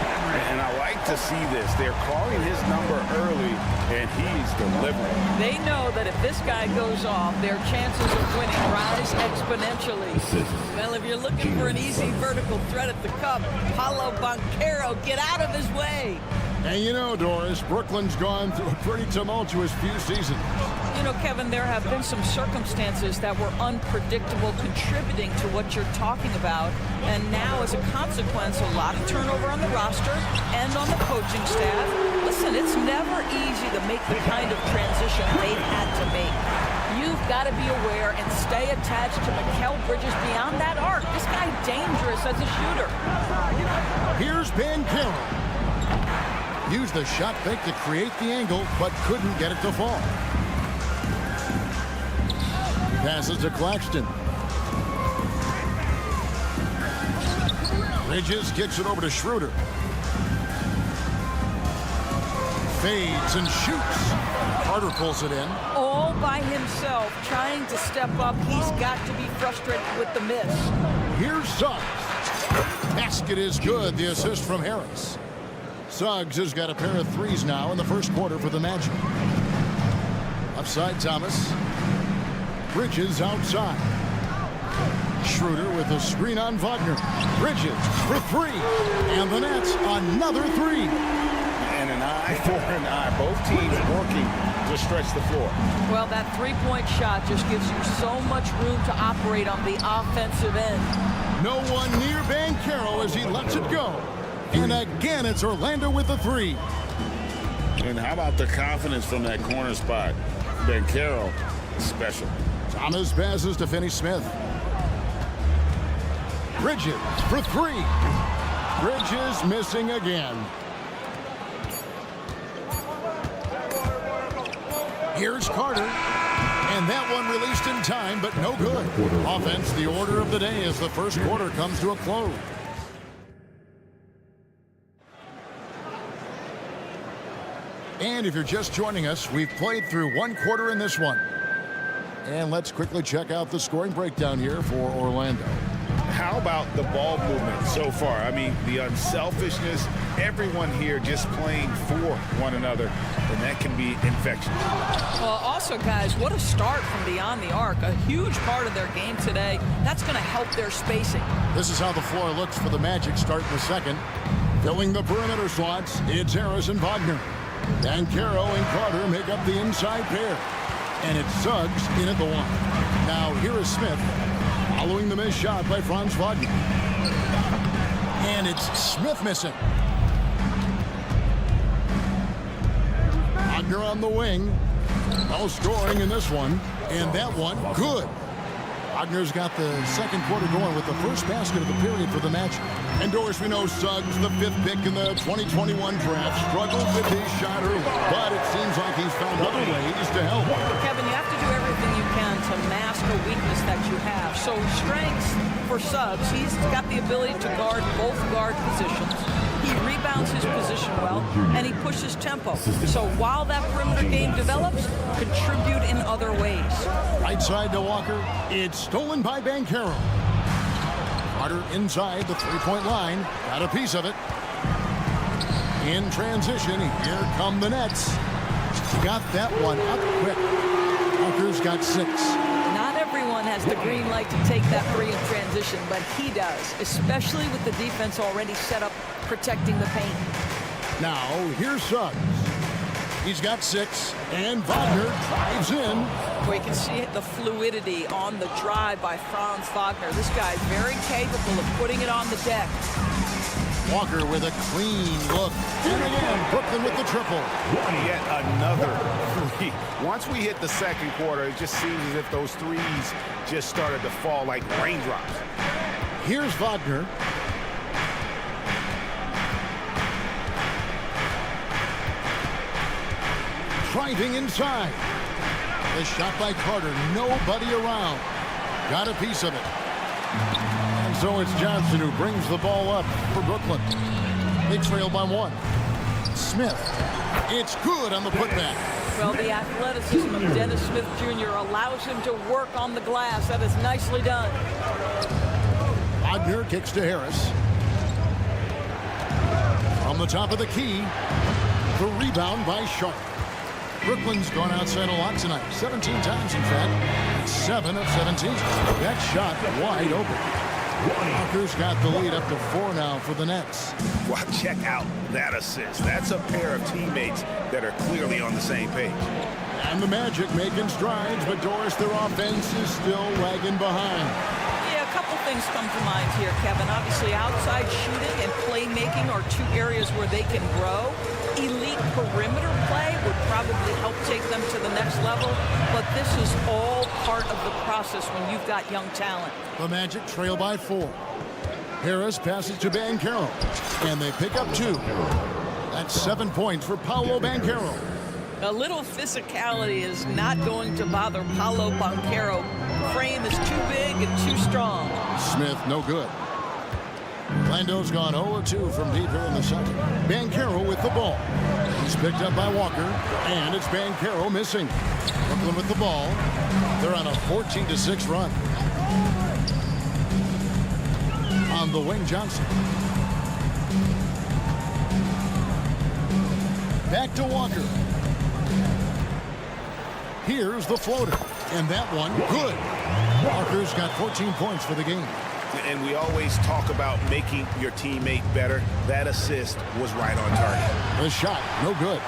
And I like to see this. They're calling his number early, and he's delivering. They know that if this guy goes off, their chances of winning rise exponentially. Well, if you're looking for an easy vertical threat at the cup, Paolo Banchero, get out of his way. And you know, Doris, Brooklyn's gone through a pretty tumultuous few seasons. You know, Kevin, there have been some circumstances that were unpredictable contributing to what you're talking about. And now, as a consequence, a lot of turnover on the roster and on the coaching staff. Listen, it's never easy to make the kind of transition they've had to make. You've got to be aware and stay attached to Mikal Bridges beyond that arc. This guy's dangerous as a shooter. Here's Banchero. Used the shot fake to create the angle, but couldn't get it to fall. Passes to Claxton. Bridges kicks it over to Schroeder. Fades and shoots. Carter pulls it in. All by himself, trying to step up. He's got to be frustrated with the miss. Here's Suggs. Basket is good. The assist from Harris. Suggs has got a pair of 3s now in the first quarter for the Magic. Upside Thomas. Bridges outside. Schroeder with a screen on Wagner. Bridges for 3. And the Nets, another 3. And an eye for an eye. Both teams working to stretch the floor. Well, that 3-point shot just gives you so much room to operate on the offensive end. No one near Banchero as he lets it go. And again, it's Orlando with the three. And how about the confidence from that corner spot? Banchero, special. Thomas passes to Finney Smith. Bridges for three. Bridges missing again. Here's Carter. And that one released in time, but no good. Offense, the order of the day as the first quarter comes to a close. And if you're just joining us, we've played through one quarter in this one. And let's quickly check out the scoring breakdown here for Orlando. How about the ball movement so far? I mean, the unselfishness, everyone here just playing for one another, and that can be infectious. Well, also, guys, what a start from beyond the arc. A huge part of their game today. That's going to help their spacing. This is how the floor looks for the Magic starting the second. Filling the perimeter slots, it's Harris and Wagner. Banchero and Carter make up the inside pair. And it's Suggs in at the one. Now here is Smith following the missed shot by Franz Wagner. And it's Smith missing. Wagner on the wing. No scoring in this one. And that one, good. Wagner's got the second quarter going with the first basket of the period for the Magic. And Doris, we know Suggs, the 5th pick in the 2021 draft, struggled with his shot early, but it seems like he's found other ways to help. Kevin, you have to do everything you can to mask a weakness that you have. So strengths for Suggs, he's got the ability to guard both guard positions. He rebounds his position well, and he pushes tempo. So while that perimeter game develops, contribute in other ways. Right side to Walker. It's stolen by Banchero. Carter inside the three-point line. Got a piece of it. In transition, here come the Nets. Got that one up quick. Walker's got 6. Not everyone has the green light to take that three in transition, but he does, especially with the defense already set up protecting the paint. Now, here's Suggs. He's got 6, and Wagner drives in. We can see the fluidity on the drive by Franz Wagner. This guy's very capable of putting it on the deck. Walker with a clean look. And again, Brooklyn with the triple. Yet another three. Once we hit the second quarter, it just seems as if those threes just started to fall like raindrops. Here's Wagner. Driving inside. The shot by Carter. Nobody around. Got a piece of it. And so it's Johnson who brings the ball up for Brooklyn. They trail by 1. Smith. It's good on the putback. Well, the athleticism of Dennis Smith Jr. allows him to work on the glass. That is nicely done. Wagner kicks to Harris. From the top of the key. The rebound by Sharp. Brooklyn's gone outside a lot tonight. 17 times, in fact. 7 of 17. That shot wide open. Walker's got the lead up to 4 now for the Nets. Wow, check out that assist. That's a pair of teammates that are clearly on the same page. And the Magic making strides, but Doris, their offense is still lagging behind. Yeah, a couple things come to mind here, Kevin. Obviously, outside shooting and playmaking are 2 areas where they can grow. Elite perimeter play would probably help take them to the next level, but this is all part of the process when you've got young talent. The Magic trail by 4. Harris passes to Banchero, and they pick up 2. That's 7 points for Paolo Banchero. A little physicality is not going to bother Paolo Banchero. Frame is too big and too strong. Smith, no good. Orlando's gone 0-2 from deep here in the second. Banchero with the ball. He's picked up by Walker, and it's Banchero missing. Brooklyn with the ball. They're on a 14-6 run. On the wing, Johnson. Back to Walker. Here's the floater, and that one, good. Walker's got 14 points for the game. And we always talk about making your teammate better. That assist was right on target. The shot, no good.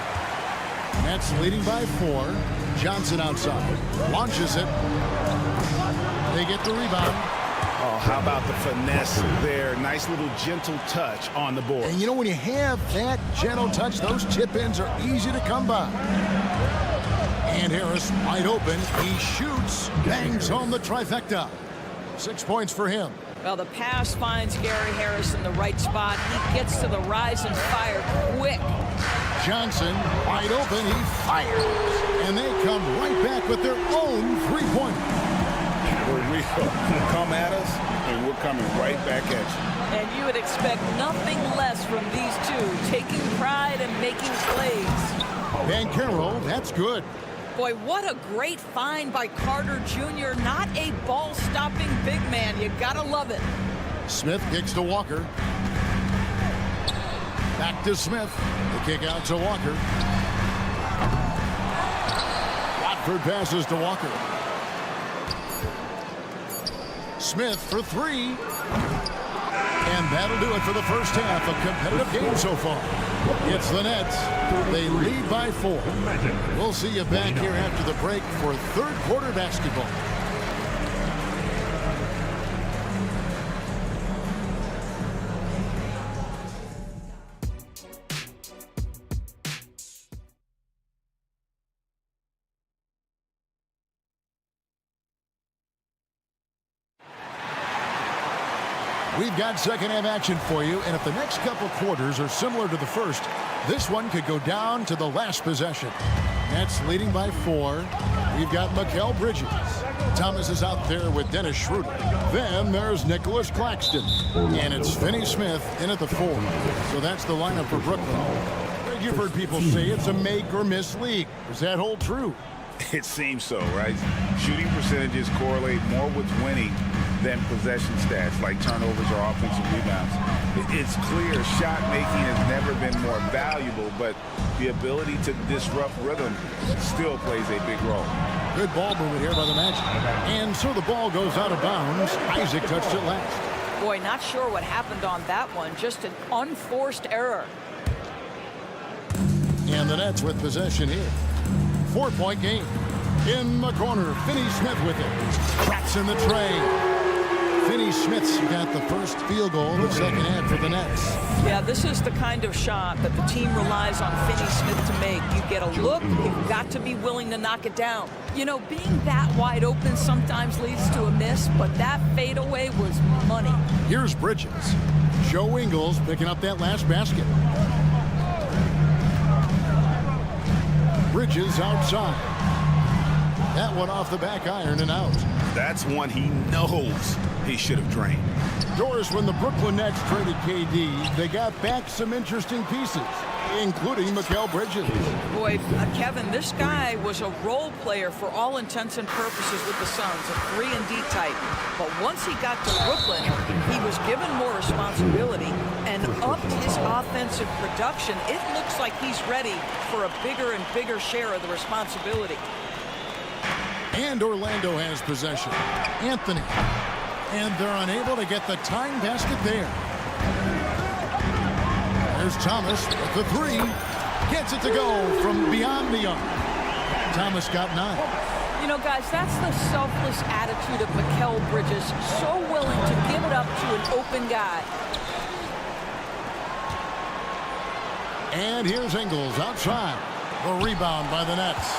Nets leading by 4. Johnson outside. Launches it. They get the rebound. Oh, how about the finesse there? Nice little gentle touch on the board. And you know, when you have that gentle touch, those chip-ins are easy to come by. And Harris wide open. He shoots, bangs home the trifecta. 6 points for him. Well, the pass finds Gary Harris in the right spot. He gets to the rise and fire quick. Johnson wide open. He fires. And they come right back with their own three-pointer. We come at us, and we're coming right back at you. And you would expect nothing less from these two, taking pride and making plays. Banchero, that's good. Boy, what a great find by Carter Jr. Not a ball-stopping big man. You gotta love it. Smith kicks to Walker. Back to Smith. The kick out to Walker. Watford passes to Walker. Smith for three. And that'll do it for the first half. A competitive game so far. It's the Nets. They lead by 4. We'll see you back here after the break for third quarter basketball. We've got second half action for you, and if the next couple quarters are similar to the first, this one could go down to the last possession. Nets leading by 4. We've got Mikal Bridges. Thomas is out there with Dennis Schroeder. Then there's Nicholas Claxton. And it's Finney Smith in at the 4. So that's the lineup for Brooklyn. You've heard people say it's a make or miss league. Does that hold true? It seems so, right? Shooting percentages correlate more with winning than possession stats like turnovers or offensive rebounds. It's clear shot making has never been more valuable, but the ability to disrupt rhythm still plays a big role. Good ball movement here by the Magic. And so the ball goes out of bounds. Isaac touched it last. Boy, not sure what happened on that one. Just an unforced error. And the Nets with possession here. 4-point game. In the corner, Finney Smith with it. Traps in the tray. Finney Smith's got the first field goal of the second half for the Nets. Yeah, this is the kind of shot that the team relies on Finney Smith to make. You get a look, you've got to be willing to knock it down. You know, being that wide open sometimes leads to a miss, but that fadeaway was money. Here's Bridges. Joe Ingles picking up that last basket. Bridges outside. That one off the back iron and out. That's one he knows he should have drained. Doris, when the Brooklyn Nets traded KD, they got back some interesting pieces, including Mikal Bridges. Boy, Kevin, this guy was a role player for all intents and purposes with the Suns, a 3-and-D type. But once he got to Brooklyn, he was given more responsibility and upped his offensive production. It looks like he's ready for a bigger and bigger share of the responsibility. And Orlando has possession. Anthony. And they're unable to get the tying basket there. There's Thomas with the 3. Gets it to go from beyond the arc. Thomas got 9. You know, guys, that's the selfless attitude of Mikal Bridges. So willing to give it up to an open guy. And here's Ingles outside. The rebound by the Nets.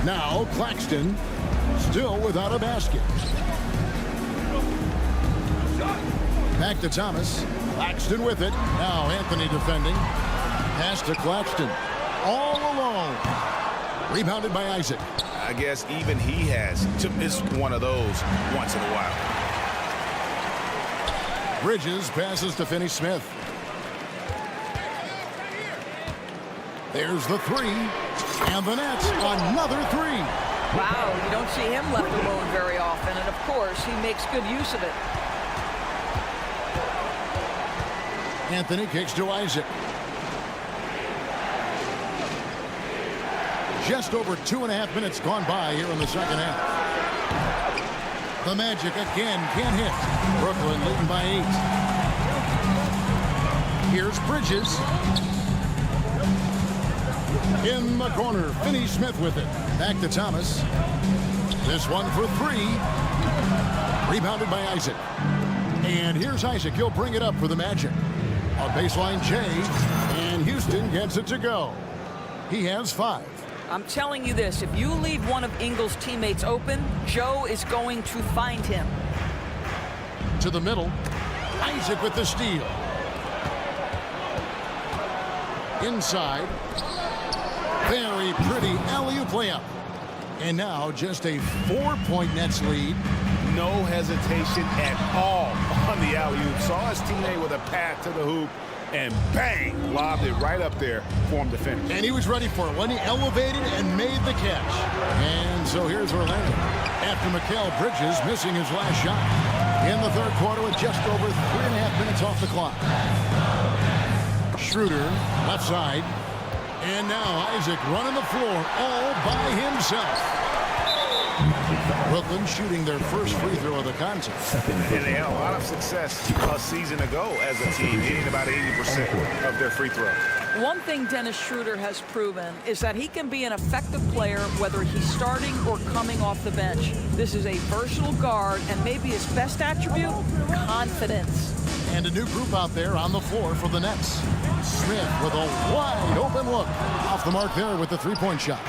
Now Claxton still without a basket. Back to Thomas. Claxton with it. Now Anthony defending. Pass to Claxton. All alone. Rebounded by Isaac. I guess even he has to miss one of those once in a while. Bridges passes to Finney Smith. There's the 3. And the Nets, another 3. Wow, you don't see him left alone very often. And, of course, he makes good use of it. Anthony kicks to Isaac. Just over 2.5 minutes gone by here in the second half. The Magic again can't hit. Brooklyn leading by 8. Here's Bridges. In the corner, Finney Smith with it. Back to Thomas. This one for three. Rebounded by Isaac. And here's Isaac. He'll bring it up for the Magic. On baseline, Jay. And Houston gets it to go. He has 5. I'm telling you this, if you leave one of Ingles' teammates open, Joe is going to find him. To the middle. Isaac with the steal. Inside. Very pretty alley-oop layup. And now just a 4-point Nets lead. No hesitation at all on the alley-oop. Saw his teammate with a path to the hoop, and bang, lobbed it right up there for him to finish. And he was ready for it when he elevated and made the catch. And so here's Orlando. After Mikal Bridges missing his last shot in the third quarter with just over 3.5 minutes off the clock. Schroeder, left side. And now Isaac running the floor all by himself. Brooklyn shooting their first free throw of the contest. And they had a lot of success a season ago as a team, hitting about 80% of their free throws. One thing Dennis Schroeder has proven is that he can be an effective player whether he's starting or coming off the bench. This is a versatile guard, and maybe his best attribute, confidence. And a new group out there on the floor for the Nets. Smith with a wide open look. Off the mark there with the three-point shot.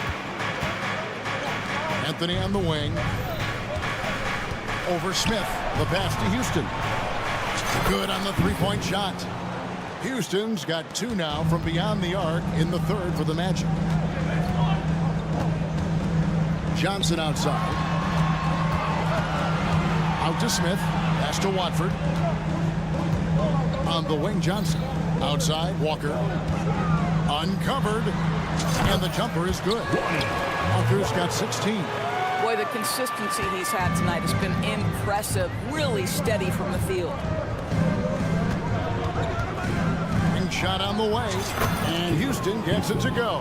Anthony on the wing. Over Smith. The pass to Houston. Good on the three-point shot. Houston's got 2 now from beyond the arc in the third for the Magic. Johnson outside. Out to Smith. Pass to Watford. On the wing, Johnson. Outside, Walker. Uncovered. And the jumper is good. Walker's got 16. Boy, the consistency he's had tonight has been impressive. Really steady from the field. Shot on the way. And Houston gets it to go.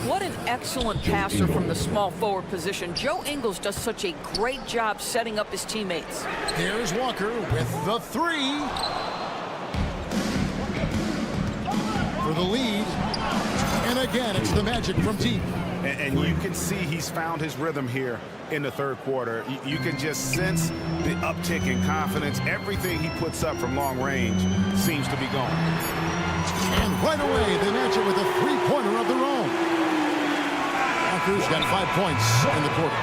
What an excellent passer from the small forward position. Joe Ingles does such a great job setting up his teammates. Here's Walker with the 3. For the lead. And again, it's the Magic from deep. And you can see he's found his rhythm here in the third quarter. You can just sense the uptick in confidence. Everything he puts up from long range seems to be going. And right away, they match it with a three-pointer of their own. Walker's got 5 points in the quarter.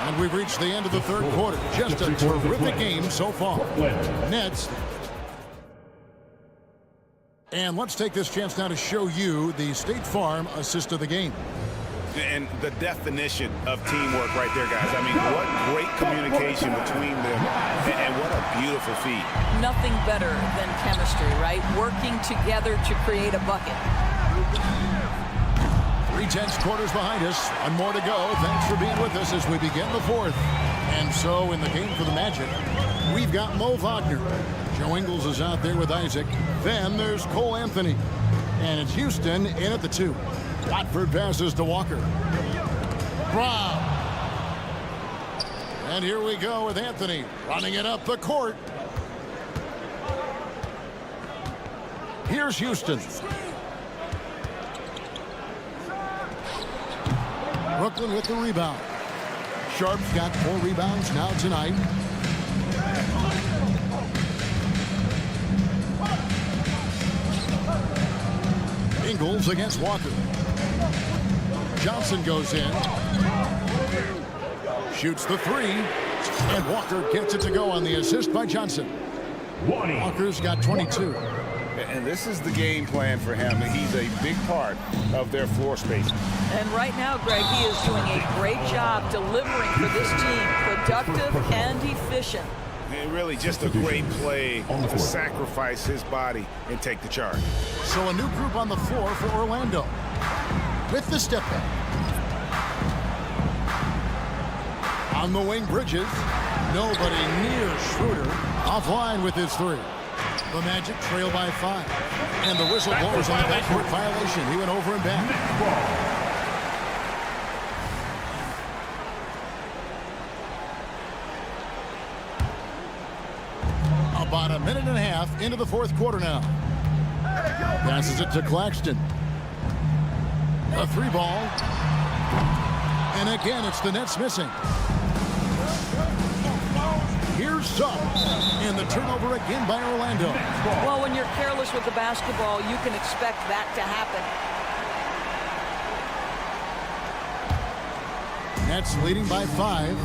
And we've reached the end of the third quarter. Just a terrific game so far. Nets. And let's take this chance now to show you the State Farm assist of the game. And the definition of teamwork right there, guys. I mean, what great communication between them, and what a beautiful feat. Nothing better than chemistry, right? Working together to create a bucket. 3/10 quarters behind us. One more to go. Thanks for being with us as we begin the fourth. And so in the game for the Magic, we've got Mo Wagner. Joe Ingles is out there with Isaac. Then there's Cole Anthony. And it's Houston in at the 2. Watford passes to Walker. Brown. And here we go with Anthony running it up the court. Here's Houston. Brooklyn with the rebound. Sharp's got 4 rebounds now tonight. Ingles against Walker. Johnson goes in. Shoots the 3. And Walker gets it to go on the assist by Johnson. Walker's got 22. And this is the game plan for him. He's a big part of their floor space. And right now, Greg, he is doing a great job delivering for this team. Productive and efficient. And really just a great play to sacrifice his body and take the charge. So a new group on the floor for Orlando. With the step back. On the wing, Bridges. Nobody near Schroeder. Offline with his 3. The Magic trail by 5. And the whistle blows on the backcourt violation. He went over and back. About a minute and a half into the fourth quarter now. Passes it to Claxton. A 3 ball. And again, it's the Nets missing. Here's Suggs, and the turnover again by Orlando. Well, when you're careless with the basketball, you can expect that to happen. Nets leading by 5.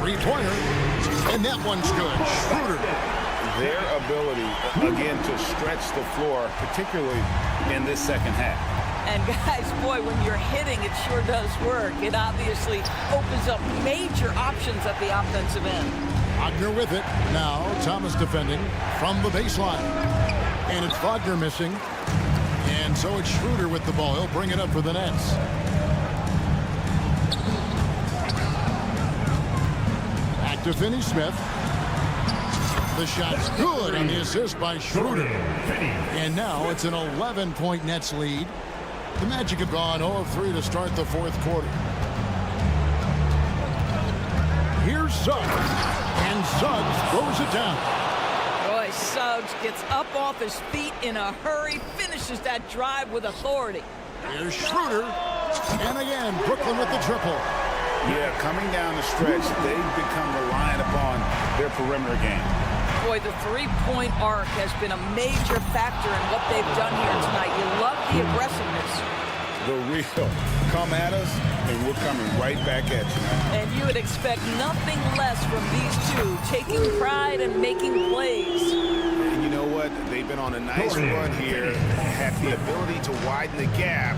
Three-pointer, and that one's good. Schroeder. Their ability, again, to stretch the floor, particularly in this second half. And guys, boy, when you're hitting, it sure does work. It obviously opens up major options at the offensive end. Wagner with it. Now Thomas defending from the baseline. And it's Wagner missing. And so it's Schroeder with the ball. He'll bring it up for the Nets. Back to Finney-Smith. The shot's good on the assist by Schroeder. And now it's an 11-point Nets lead. The Magic have gone 0 of 3 to start the fourth quarter. Here's Suggs. And Suggs throws it down. Boy, Suggs gets up off his feet in a hurry, finishes that drive with authority. Here's Schroeder. And again, Brooklyn with the triple. Yeah, coming down the stretch, they've become reliant upon their perimeter game. Boy, the three-point arc has been a major factor in what they've done here tonight. You love the aggressiveness. The real come at us, and we're coming right back at you. And you would expect nothing less from these two, taking pride and making plays. And you know what? They've been on a nice run here, have the ability to widen the gap.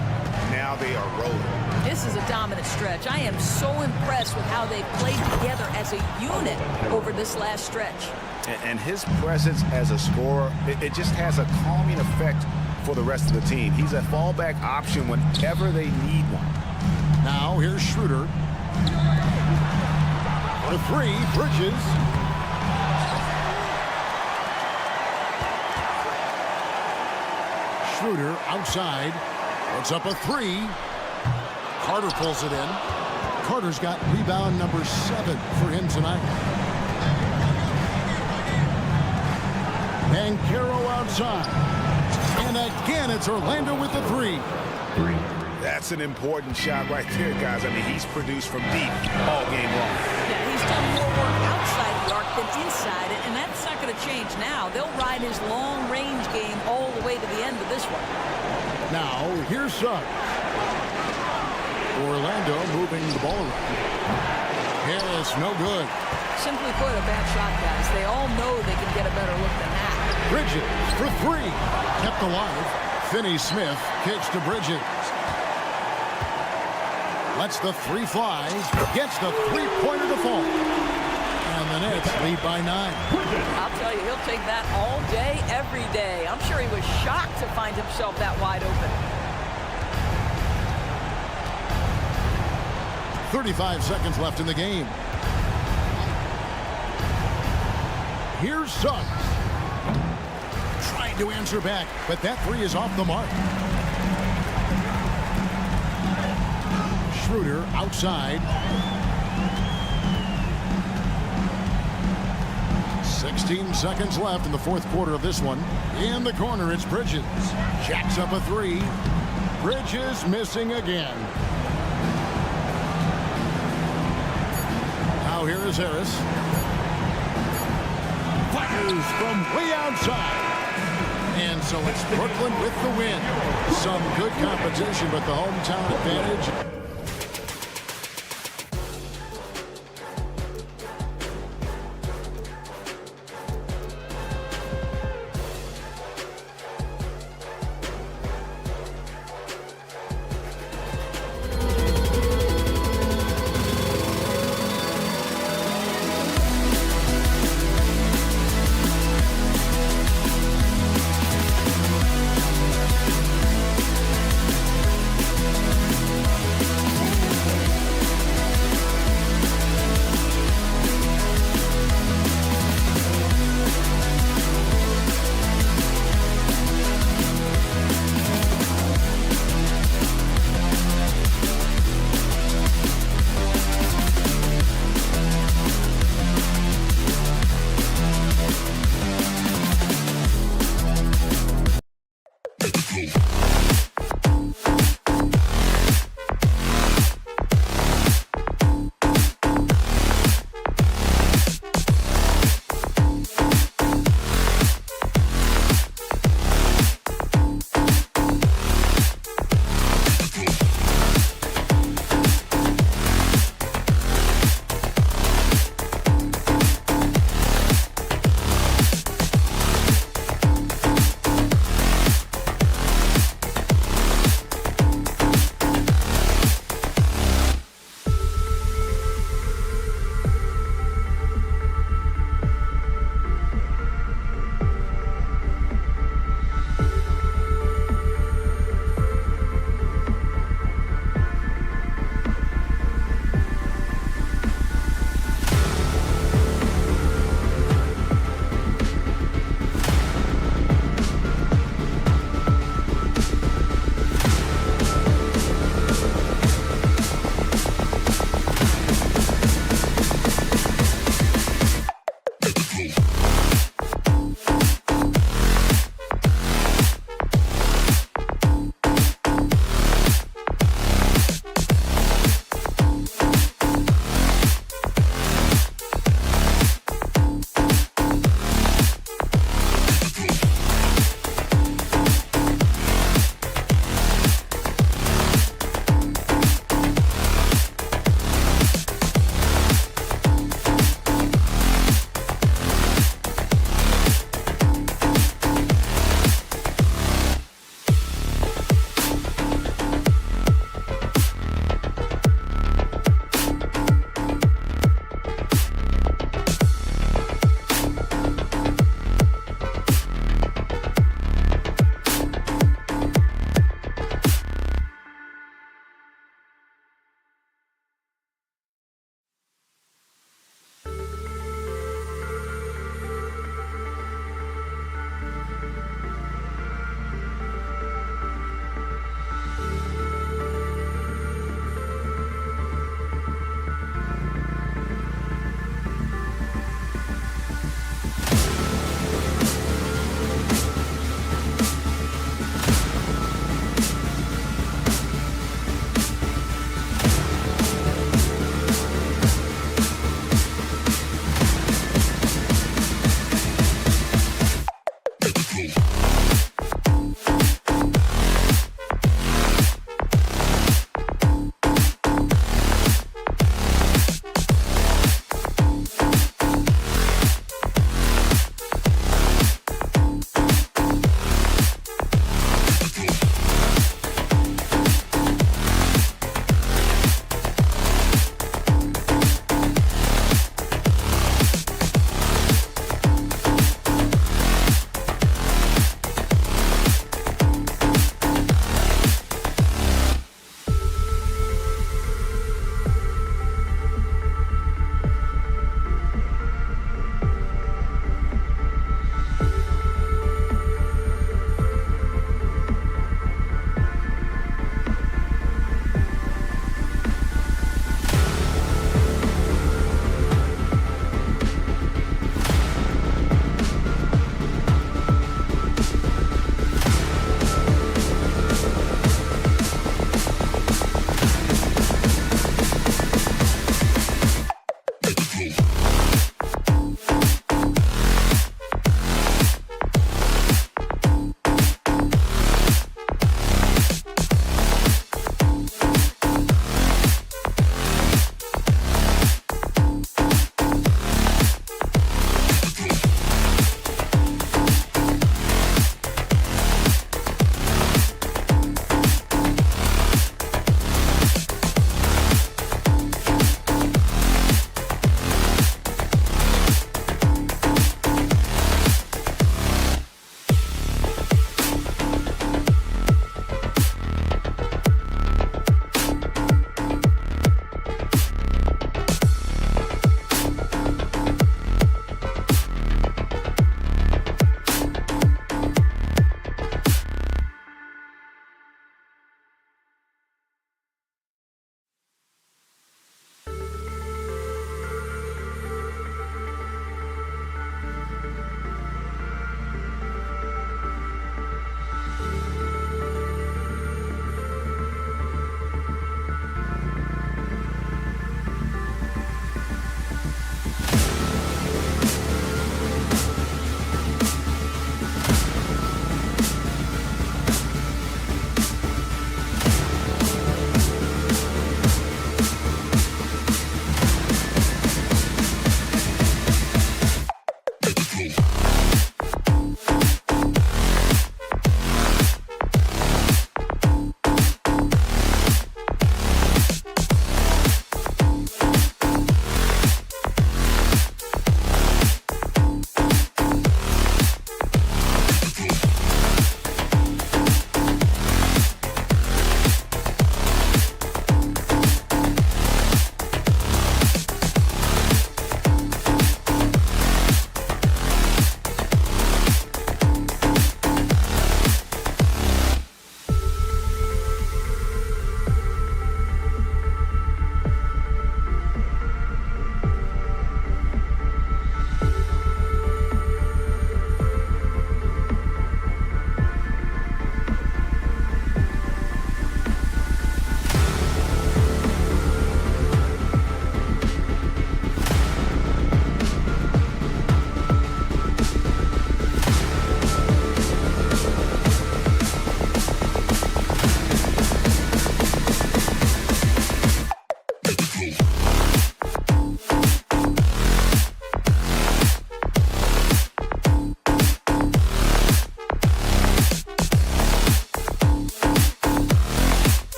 Now they are rolling. This is a dominant stretch. I am so impressed with how they've played together as a unit over this last stretch. And his presence as a scorer, it just has a calming effect for the rest of the team. He's a fallback option whenever they need one. Now here's Schroeder. The three, Bridges. Schroeder outside. Puts up a three. Carter pulls it in. Carter's got rebound number 7 for him tonight. And Caro outside. And again, it's Orlando with the three. That's an important shot right there, guys. I mean, he's produced from deep all game long. Yeah, he's done more work outside the arc than inside it, and that's not going to change now. They'll ride his long-range game all the way to the end of this one. Now, here's Suggs. Orlando moving the ball around. Harris, no good. Simply put, a bad shot, guys. They all know they can get a better look than that. Bridges for 3. Kept alive. Finney-Smith kicks to Bridges. Lets the 3 fly. Gets the three-pointer to fall. And the Nets lead by 9. I'll tell you, he'll take that all day, every day. I'm sure he was shocked to find himself that wide open. 35 seconds left in the game. Here's Suggs. Trying to answer back, but that 3 is off the mark. Schroeder outside. 16 seconds left in the fourth quarter of this one. In the corner, it's Bridges. Jacks up a 3. Bridges missing again. Now here is Harris. Fires from way outside. And so it's Brooklyn with the win. Some good competition, but the hometown advantage.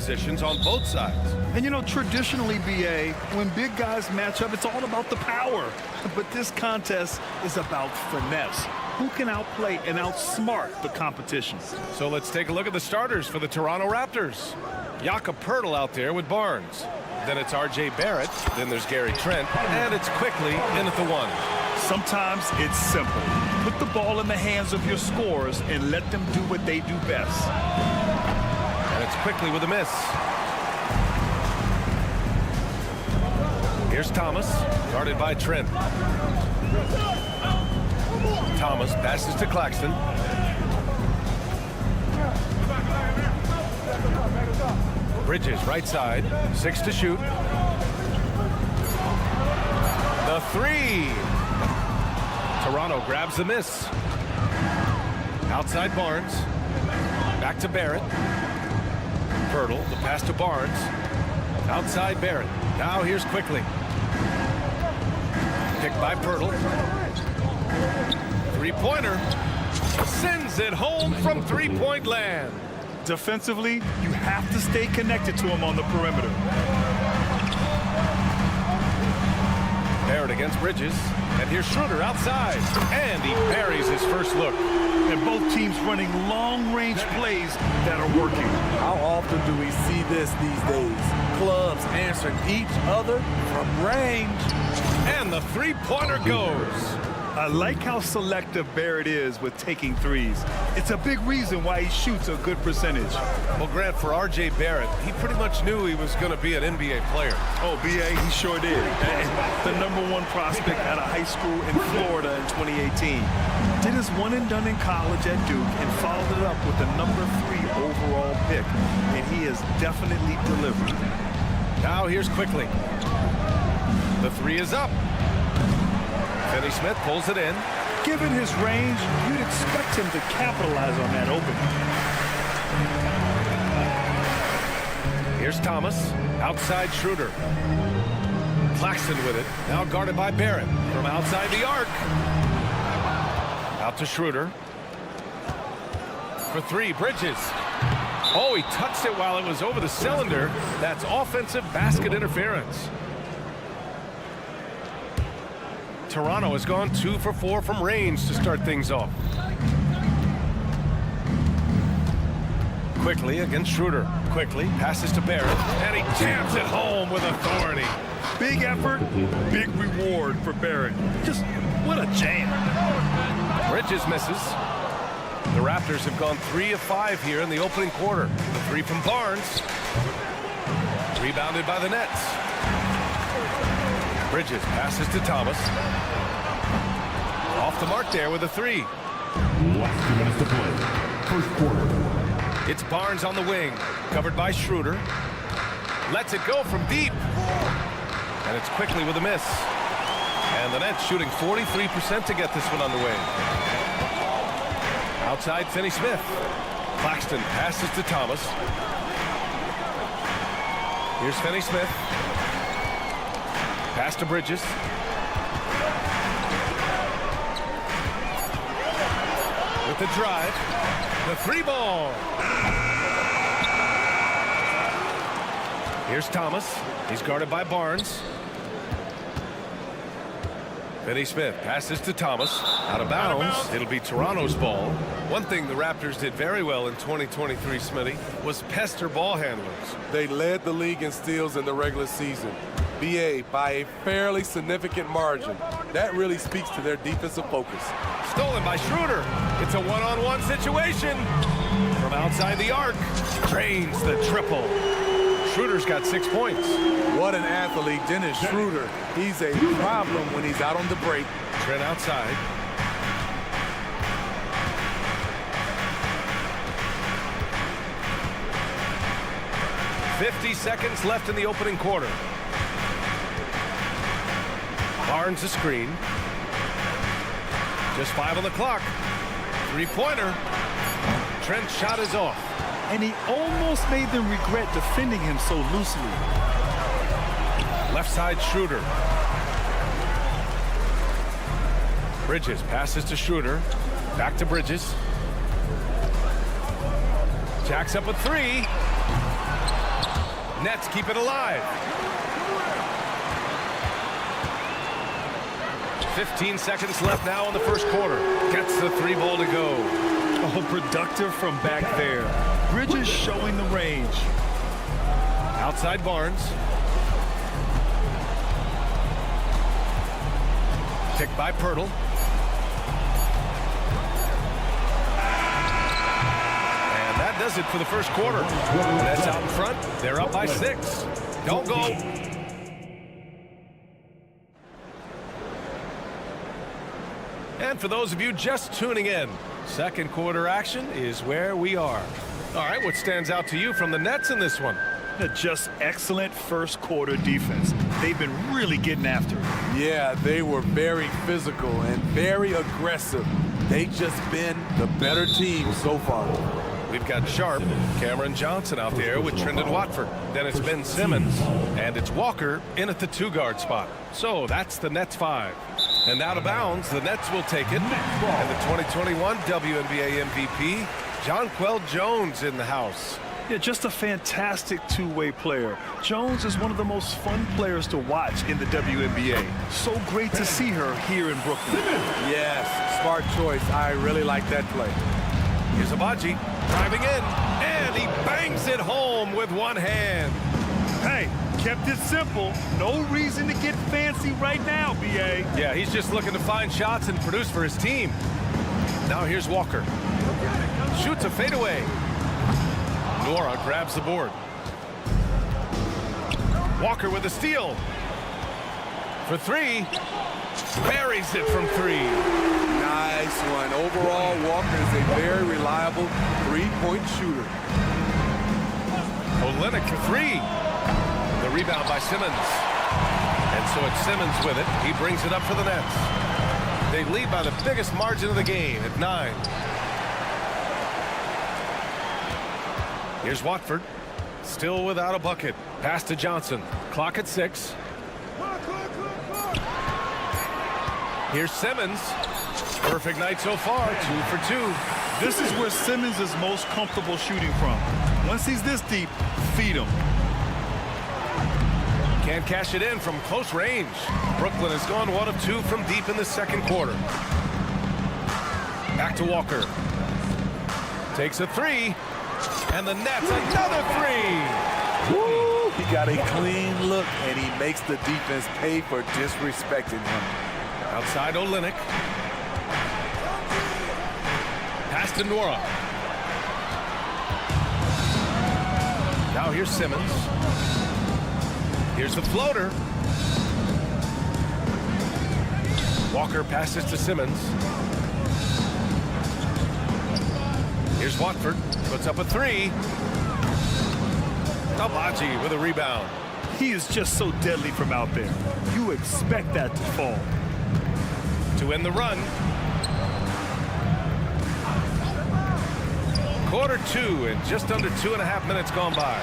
positions on both sides. And you know, traditionally, BA, when big guys match up, it's all about the power. But this contest is about finesse. Who can outplay and outsmart the competition? So let's take a look at the starters for the Toronto Raptors. Jakob Poeltl out there with Barnes. Then it's R.J. Barrett. Then there's Gary Trent. And it's quickly in at the one. Sometimes it's simple. Put the ball in the hands of your scorers and let them do what they do best. And it's quickly with a miss. Here's Thomas, guarded by Trent. Thomas passes to Claxton. Bridges, right side, 6 to shoot. The three. Toronto grabs the miss. Outside Barnes. Back to Barrett. Poeltl, the pass to Barnes. Outside Barrett. Now here's quickly. Picked by Poeltl. Three-pointer. Sends it home from three-point land. Defensively, you have to stay connected to him on the perimeter. Barrett against Bridges. And here's Schroeder outside. And he buries his first look. And both teams running long-range plays that are working. How often do we see this these days? Clubs answering each other from range. And the three-pointer goes. I like how selective Barrett is with taking threes. It's a big reason why he shoots a good percentage. Well, Grant, for R.J. Barrett, he pretty much knew he was going to be an NBA player. Oh, B.A., he sure did. The #1 prospect out of high school in Florida in 2018. Did his one and done in college at Duke and followed it up with the #3 overall pick. And he has definitely delivered. Now here's quickly. The three is up. Finney Smith pulls it in. Given his range, you'd expect him to capitalize on that opening. Here's Thomas. Outside Schroeder. Claxton with it. Now guarded by Barrett. From outside the arc. Out to Schroeder. For three, Bridges. Oh, he touched it while it was over the cylinder. That's offensive basket interference. Toronto has gone 2 for 4 from range to start things off. Quickly against Schroeder. Quickly passes to Barrett, and he jams it home with authority. Big effort, big reward for Barrett. Just what a jam. Bridges misses. The Raptors have gone 3 of 5 here in the opening quarter. The three from Barnes. Rebounded by the Nets. Bridges passes to Thomas. Off the mark there with a three. Last 2 minutes to play. First quarter. It's Barnes on the wing, covered by Schroeder. Lets it go from deep. And it's quickly with a miss. And the Nets shooting 43% to get this one underway. Outside Finney Smith. Claxton passes to Thomas. Here's Finney Smith. Pass to Bridges. With the drive. The three ball. Here's Thomas. He's guarded by Barnes. Finney Smith passes to Thomas. Out of bounds. It'll be Toronto's ball. One thing the Raptors did very well in 2023, Smitty, was pester ball handlers. They led the league in steals in the regular season. BA by a fairly significant margin. That really speaks to their defensive focus. Stolen by Schroeder. It's a one-on-one situation. From outside the arc. Drains the triple. Schroeder's got 6 points. What an athlete, Dennis Schroeder. He's a problem when he's out on the break. Trent outside. .50 seconds left in the opening quarter. Barnes a screen. Just 5 on the clock. Three-pointer. Trent's shot is off. And he almost made them regret defending him so loosely. Left side Schroeder. Bridges passes to Schroeder. Back to Bridges. Jacks up a three. Nets keep it alive. 15 seconds left now in the first quarter. Gets the 3 ball to go. Oh, productive from back there. Bridges showing the range. Outside Barnes. Picked by Pirtle. And that does it for the first quarter. Nets out in front. They're up by 6. Don't go. And for those of you just tuning in, second quarter action is where we are. All right, what stands out to you from the Nets in this one? Just excellent first quarter defense. They've been really getting after it. Yeah, they were very physical and very aggressive. They've just been the better team so far. We've got Sharp, Cameron Johnson out there with Trendon Watford. Then it's Ben Simmons, and it's Walker in at the 2-guard spot. So that's the Nets 5. And out of bounds, the Nets will take it. And the 2021 WNBA MVP, Jonquel Jones in the house. Yeah, just a fantastic two-way player. Jones is one of the most fun players to watch in the WNBA. So great to see her here in Brooklyn. Yes, smart choice. I really like that play. Here's Abaji driving in, and he bangs it home with one hand. Hey, kept it simple. No reason to get fancy right now, B.A. Yeah, he's just looking to find shots and produce for his team. Now here's Walker. Shoots a fadeaway. Nora grabs the board. Walker with a steal. For 3. Buries it from 3. Nice one. Overall, Walker is a very reliable three-point shooter. Olynyk for 3. The rebound by Simmons. And so it's Simmons with it. He brings it up for the Nets. They lead by the biggest margin of the game at 9. Here's Watford. Still without a bucket. Pass to Johnson. Clock at 6. Here's Simmons. Perfect night so far. 2 for 2. This is where Simmons is most comfortable shooting from. Once he's this deep, feed him. Can't cash it in from close range. Brooklyn has gone 1 of 2 from deep in the second quarter. Back to Walker. Takes a 3. And the Nets, another 3. Woo! He got a clean look, and he makes the defense pay for disrespecting him. Outside Olynyk. Pass to Nora. Now here's Simmons. Here's the floater. Walker passes to Simmons. Here's Watford. Puts up a 3. Abaji with a rebound. He is just so deadly from out there. You expect that to fall. To end the run. Quarter 2 and just under 2.5 minutes gone by.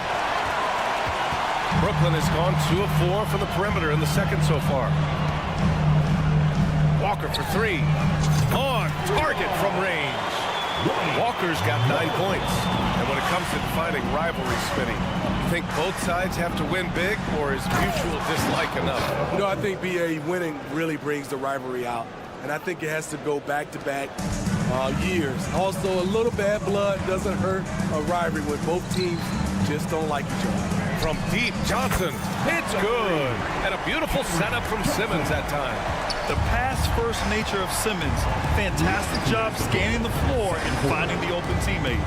Brooklyn has gone 2 of 4 from the perimeter in the second so far. Walker for 3. On target from range. Walker's got 9 points. And when it comes to defining rivalry, Smitty, you think both sides have to win big, or is mutual dislike enough? You know, I think BA winning really brings the rivalry out. And I think it has to go back-to-back years. Also, a little bad blood doesn't hurt a rivalry when both teams just don't like each other. From deep, Johnson. It's good. And a beautiful setup from Simmons that time. The pass-first nature of Simmons. Fantastic job scanning the floor and finding the open teammate.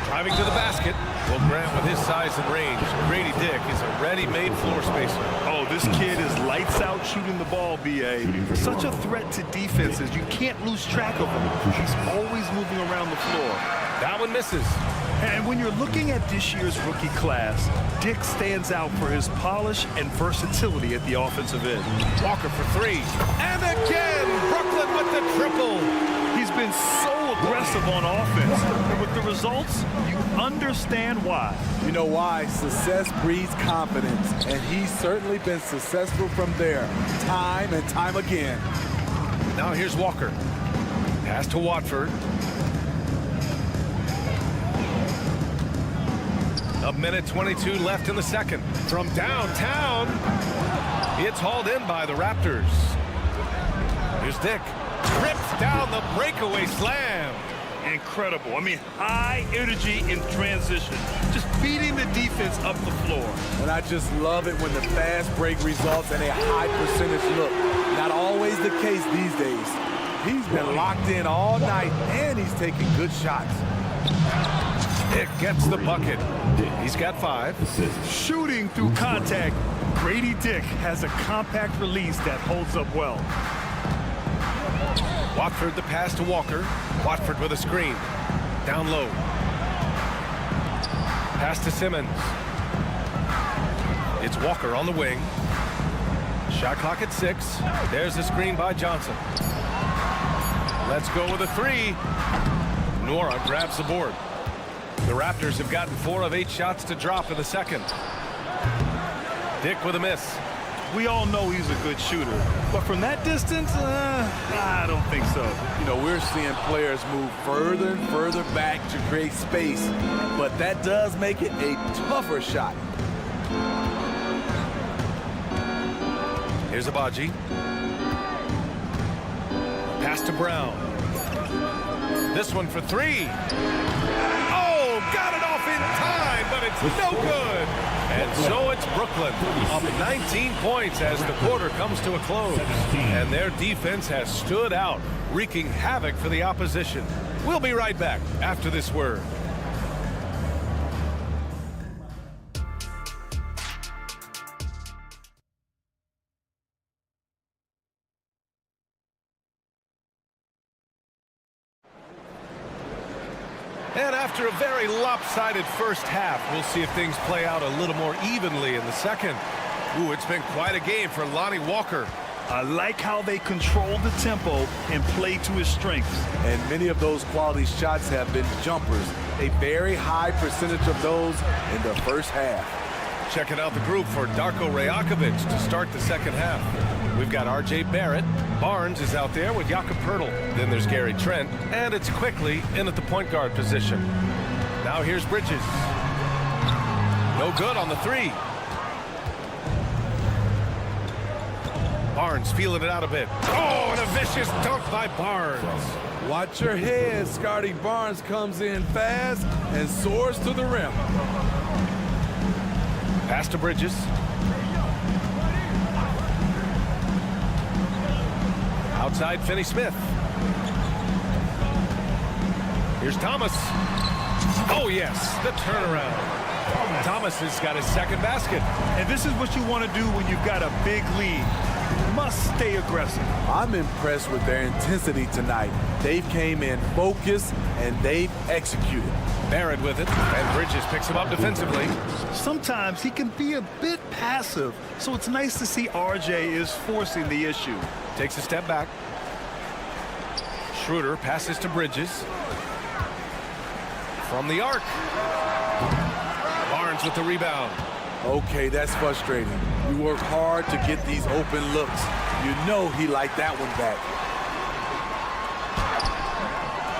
Driving to the basket. Well, Grant, with his size and range, Grady Dick is a ready-made floor spacer. Oh, this kid is lights out shooting the ball, B.A. Such a threat to defenses. You can't lose track of him. He's always moving around the floor. That one misses. And when you're looking at this year's rookie class, Dick stands out for his polish and versatility at the offensive end. Walker for 3. And again, Brooklyn with the triple. He's been so aggressive on offense. And with the results, you understand why. You know why? Success breeds confidence. And he's certainly been successful from there, time and time again. Now here's Walker. Pass to Watford. A minute 22 left in the second. From downtown, it's hauled in by the Raptors. Here's Dick. Rips down the breakaway slam. Incredible. I mean, high energy in transition. Just feeding the defense up the floor. And I just love it when the fast break results in a high percentage look. Not always the case these days. He's been locked in all night, and he's taking good shots. Dick gets the bucket. He's got 5. Shooting through contact, Grady Dick has a compact release that holds up well. Watford the pass to Walker. Watford with a screen. Down low. Pass to Simmons. It's Walker on the wing. Shot clock at 6. There's the screen by Johnson. Let's go with a 3. Nora grabs the board. The Raptors have gotten 4 of 8 shots to drop in the second. Dick with a miss. We all know he's a good shooter, but from that distance, I don't think so. You know, we're seeing players move further and further back to create space, but that does make it a tougher shot. Here's Abaji. Pass to Brown. This one for 3. Oh, got it off in time, but it's no good. And so it's Brooklyn up 19 points as the quarter comes to a close. And their defense has stood out, wreaking havoc for the opposition. We'll be right back after this word. And after a very lopsided first half, we'll see if things play out a little more evenly in the second. Ooh, it's been quite a game for Lonnie Walker. I like how they control the tempo and play to his strengths. And many of those quality shots have been jumpers. A very high percentage of those in the first half. Checking out the group for Darko Rajakovic to start the second half. We've got R.J. Barrett. Barnes is out there with Jakob Poeltl. Then there's Gary Trent. And it's Quickly in at the point guard position. Now here's Bridges. No good on the 3. Barnes feeling it out a bit. Oh, and a vicious dunk by Barnes. Watch your head. Scotty Barnes comes in fast and soars to the rim. Pass to Bridges. Outside Finney-Smith. Here's Thomas. Oh, yes, the turnaround. Thomas has got his second basket. And this is what you want to do when you've got a big lead. You must stay aggressive. I'm impressed with their intensity tonight. They came in focused and they've executed. Barrett with it, and Bridges picks him up defensively. Sometimes he can be a bit passive, so it's nice to see RJ is forcing the issue. Takes a step back. Schroeder passes to Bridges. From the arc. Barnes with the rebound. Okay, that's frustrating. You work hard to get these open looks. You know he liked that one back.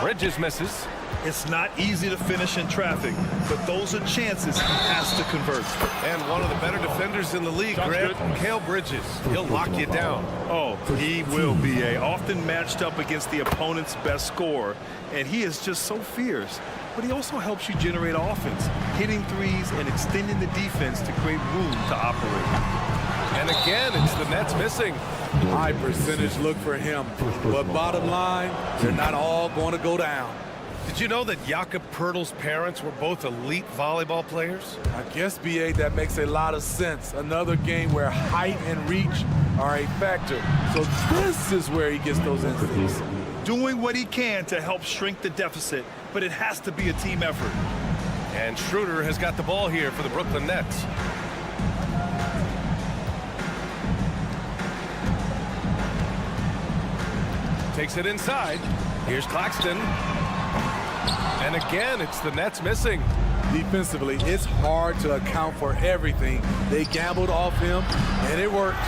Bridges misses. It's not easy to finish in traffic, but those are chances he has to convert. And one of the better defenders in the league, Greg, Mikal Bridges. He'll lock you down. Oh, he will be often matched up against the opponent's best scorer, and he is just so fierce. But he also helps you generate offense, hitting threes and extending the defense to create room to operate. And again, it's the Nets missing. High percentage look for him, but bottom line, they're not all going to go down. Did you know that Jakob Poeltl's parents were both elite volleyball players? I guess, B.A., that makes a lot of sense. Another game where height and reach are a factor. So this is where he gets those instincts. Doing what he can to help shrink the deficit, but it has to be a team effort. And Schroeder has got the ball here for the Brooklyn Nets. Takes it inside. Here's Claxton. And again, it's the Nets missing. Defensively, it's hard to account for everything. They gambled off him, and it worked.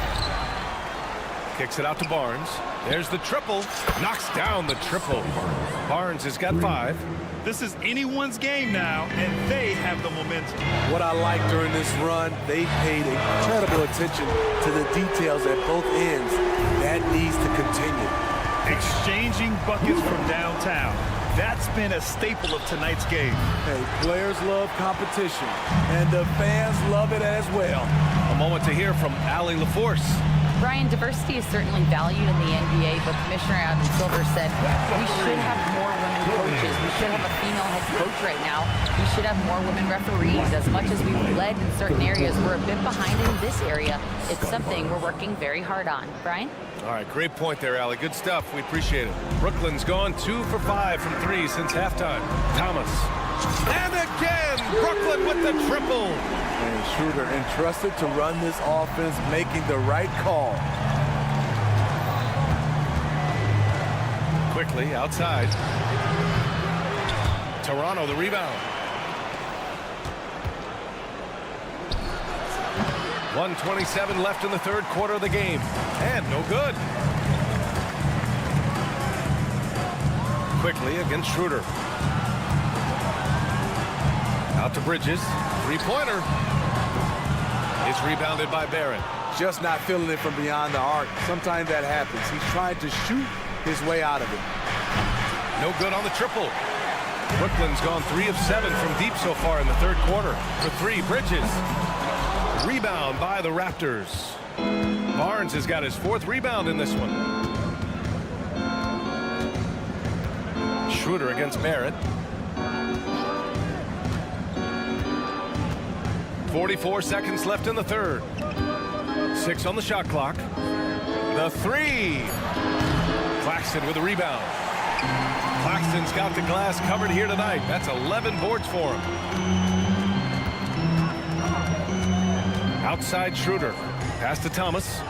Kicks it out to Barnes. There's the triple. Knocks down the triple. Barnes has got 5. This is anyone's game now, and they have the momentum. What I like during this run, they paid incredible attention to the details at both ends. That needs to continue. Exchanging buckets from downtown. That's been a staple of tonight's game. Hey, players love competition, and the fans love it as well. A moment to hear from Allie LaForce. Brian, diversity is certainly valued in the NBA, but Commissioner Adam Silver said we should have more women coaches. We should have a female head coach right now. We should have more women referees. As much as we've led in certain areas, we're a bit behind in this area. It's something we're working very hard on. Brian? All right, great point there, Allie. Good stuff. We appreciate it. Brooklyn's gone 2 for 5 from 3 since halftime. Thomas. And again, Brooklyn with the triple. And Schroeder entrusted to run this offense, making the right call. Quickly outside. Toronto the rebound. 1:27 left in the third quarter of the game. And no good. Quickly against Schroeder. Out to Bridges. Three-pointer. It's rebounded by Barrett. Just not feeling it from beyond the arc. Sometimes that happens. He's trying to shoot his way out of it. No good on the triple. Brooklyn's gone 3 of 7 from deep so far in the third quarter. For 3, Bridges. Rebound by the Raptors. Barnes has got his 4th rebound in this one. Schroeder against Barrett. 44 seconds left in the third. 6 on the shot clock. The 3. Claxton with a rebound. Claxton's got the glass covered here tonight. That's 11 boards for him. Outside Schroeder. Pass to Thomas.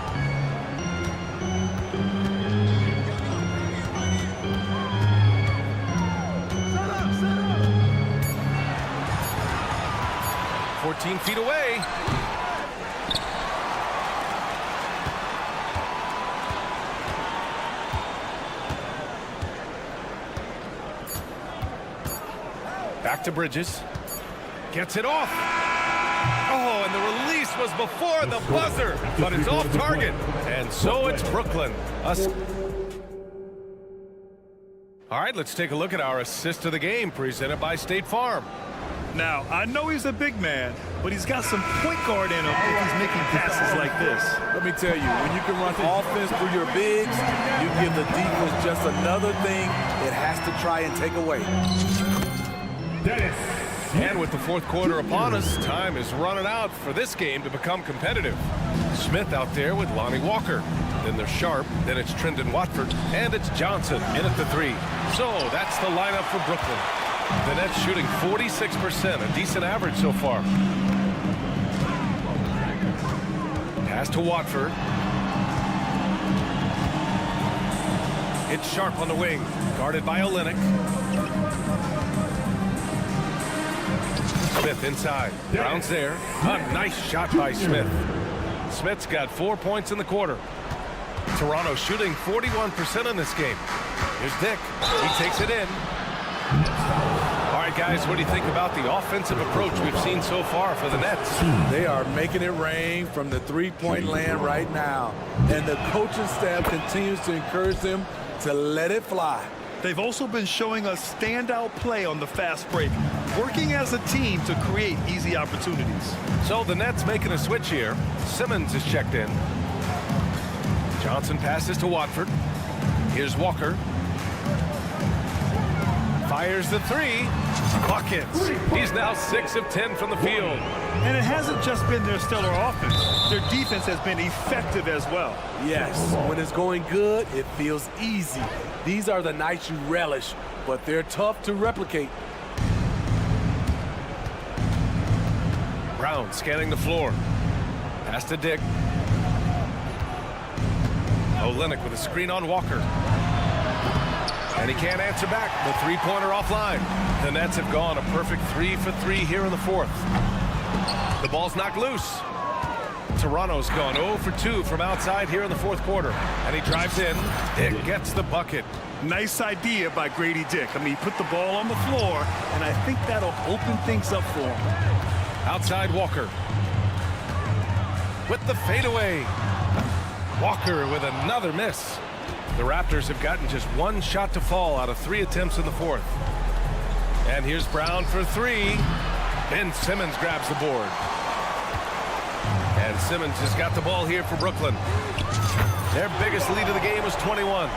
"14 feet away." Back to Bridges. Gets it off. Oh, and the release was before the buzzer, but it's off target. And so it's Brooklyn. All right, let's take a look at our assist of the game presented by State Farm. Now, I know he's a big man, but he's got some point guard in him if he's making passes like this. Let me tell you, when you can run offense through your bigs, you give the defense just another thing it has to try and take away. And with the fourth quarter upon us, time is running out for this game to become competitive. Smith out there with Lonnie Walker. Then there's Sharp, then it's Trendon Watford, and it's Johnson in at the 3. So that's the lineup for Brooklyn. The Nets shooting 46%, a decent average so far. Pass to Watford. It's Sharp on the wing, guarded by Olynyk. Smith inside. Brown's there. A nice shot by Smith. Smith's got 4 points in the quarter. Toronto shooting 41% in this game. Here's Dick. He takes it in. All right, guys, what do you think about the offensive approach we've seen so far for the Nets? They are making it rain from the three-point land right now. And the coaching staff continues to encourage them to let it fly. They've also been showing us standout play on the fast break, working as a team to create easy opportunities. So the Nets making a switch here. Simmons is checked in. Johnson passes to Watford. Here's Walker. Fires the 3. Buckets. He's now 6 of 10 from the field. And it hasn't just been their stellar offense. Their defense has been effective as well. Yes, when it's going good, it feels easy. These are the nights you relish, but they're tough to replicate. Brown scanning the floor. Pass to Dick. Olynyk with a screen on Walker. And he can't answer back. The three-pointer offline. The Nets have gone a perfect 3 for 3 here in the fourth. The ball's knocked loose. Toronto's gone 0 for 2 from outside here in the fourth quarter. And he drives in. It gets the bucket. Nice idea by Grady Dick. I mean, he put the ball on the floor, and I think that'll open things up for him. Outside Walker. With the fadeaway. Walker with another miss. The Raptors have gotten just one shot to fall out of 3 attempts in the fourth. And here's Brown for 3. Ben Simmons grabs the board. And Simmons has got the ball here for Brooklyn. Their biggest lead of the game was 21.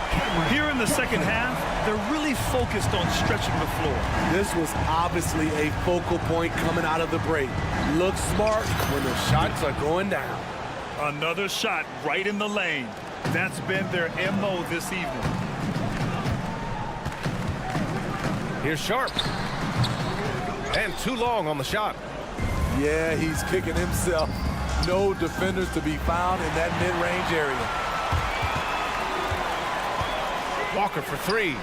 Here in the second half, they're really focused on stretching the floor. This was obviously a focal point coming out of the break. Look smart when the shots are going down. Another shot right in the lane. That's been their MO this evening. Here's Sharp. And too long on the shot. Yeah, he's kicking himself. No defenders to be found in that mid-range area. Walker for 3.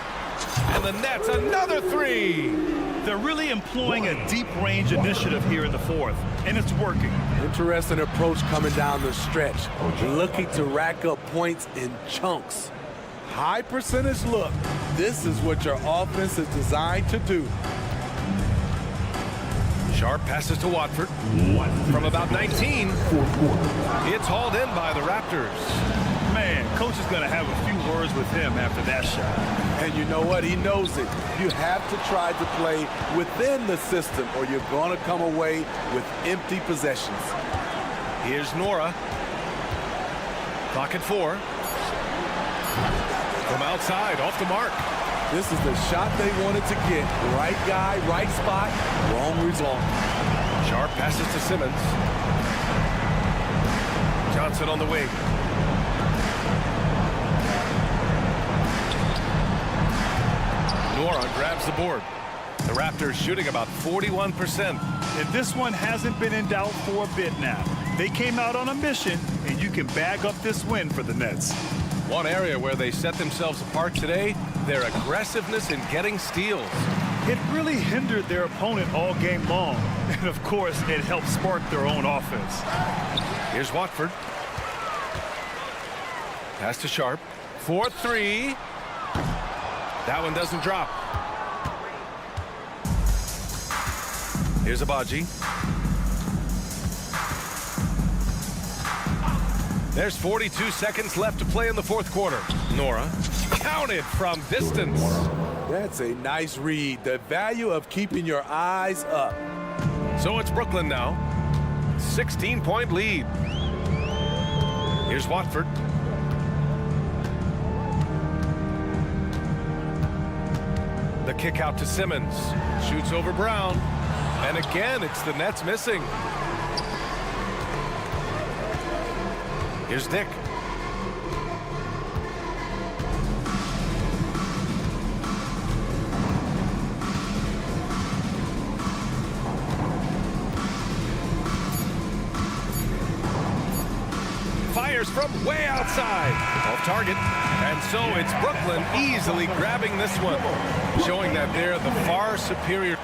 And the Nets, another 3. They're really employing a deep range initiative here in the fourth, and it's working. Interesting approach coming down the stretch. Looking to rack up points in chunks. High percentage look. This is what your offense is designed to do. Sharp passes to Watford. From about 19. It's hauled in by the Raptors. Man, coach is going to have a few words with him after that shot. And you know what? He knows it. You have to try to play within the system or you're going to come away with empty possessions. Here's Nora. Clock at 4. From outside, off the mark. This is the shot they wanted to get. Right guy, right spot, wrong result. Sharp passes to Simmons. Johnson on the wing. Nora grabs the board. The Raptors shooting about 41%. And this one hasn't been in doubt for a bit now. They came out on a mission, and you can bag up this win for the Nets. One area where they set themselves apart today, their aggressiveness in getting steals. It really hindered their opponent all game long. And, of course, it helped spark their own offense. Here's Watford. Pass to Sharp. 4-3. That one doesn't drop. Here's Abaji. There's 42 seconds left to play in the fourth quarter. Nora counted from distance. That's a nice read. The value of keeping your eyes up. So it's Brooklyn now. 16-point lead. Here's Watford. The kick out to Simmons. Shoots over Brown. And again, it's the Nets missing. Here's Dick. Fires from way outside. Off target. And so it's Brooklyn easily grabbing this one, showing that they're the far superior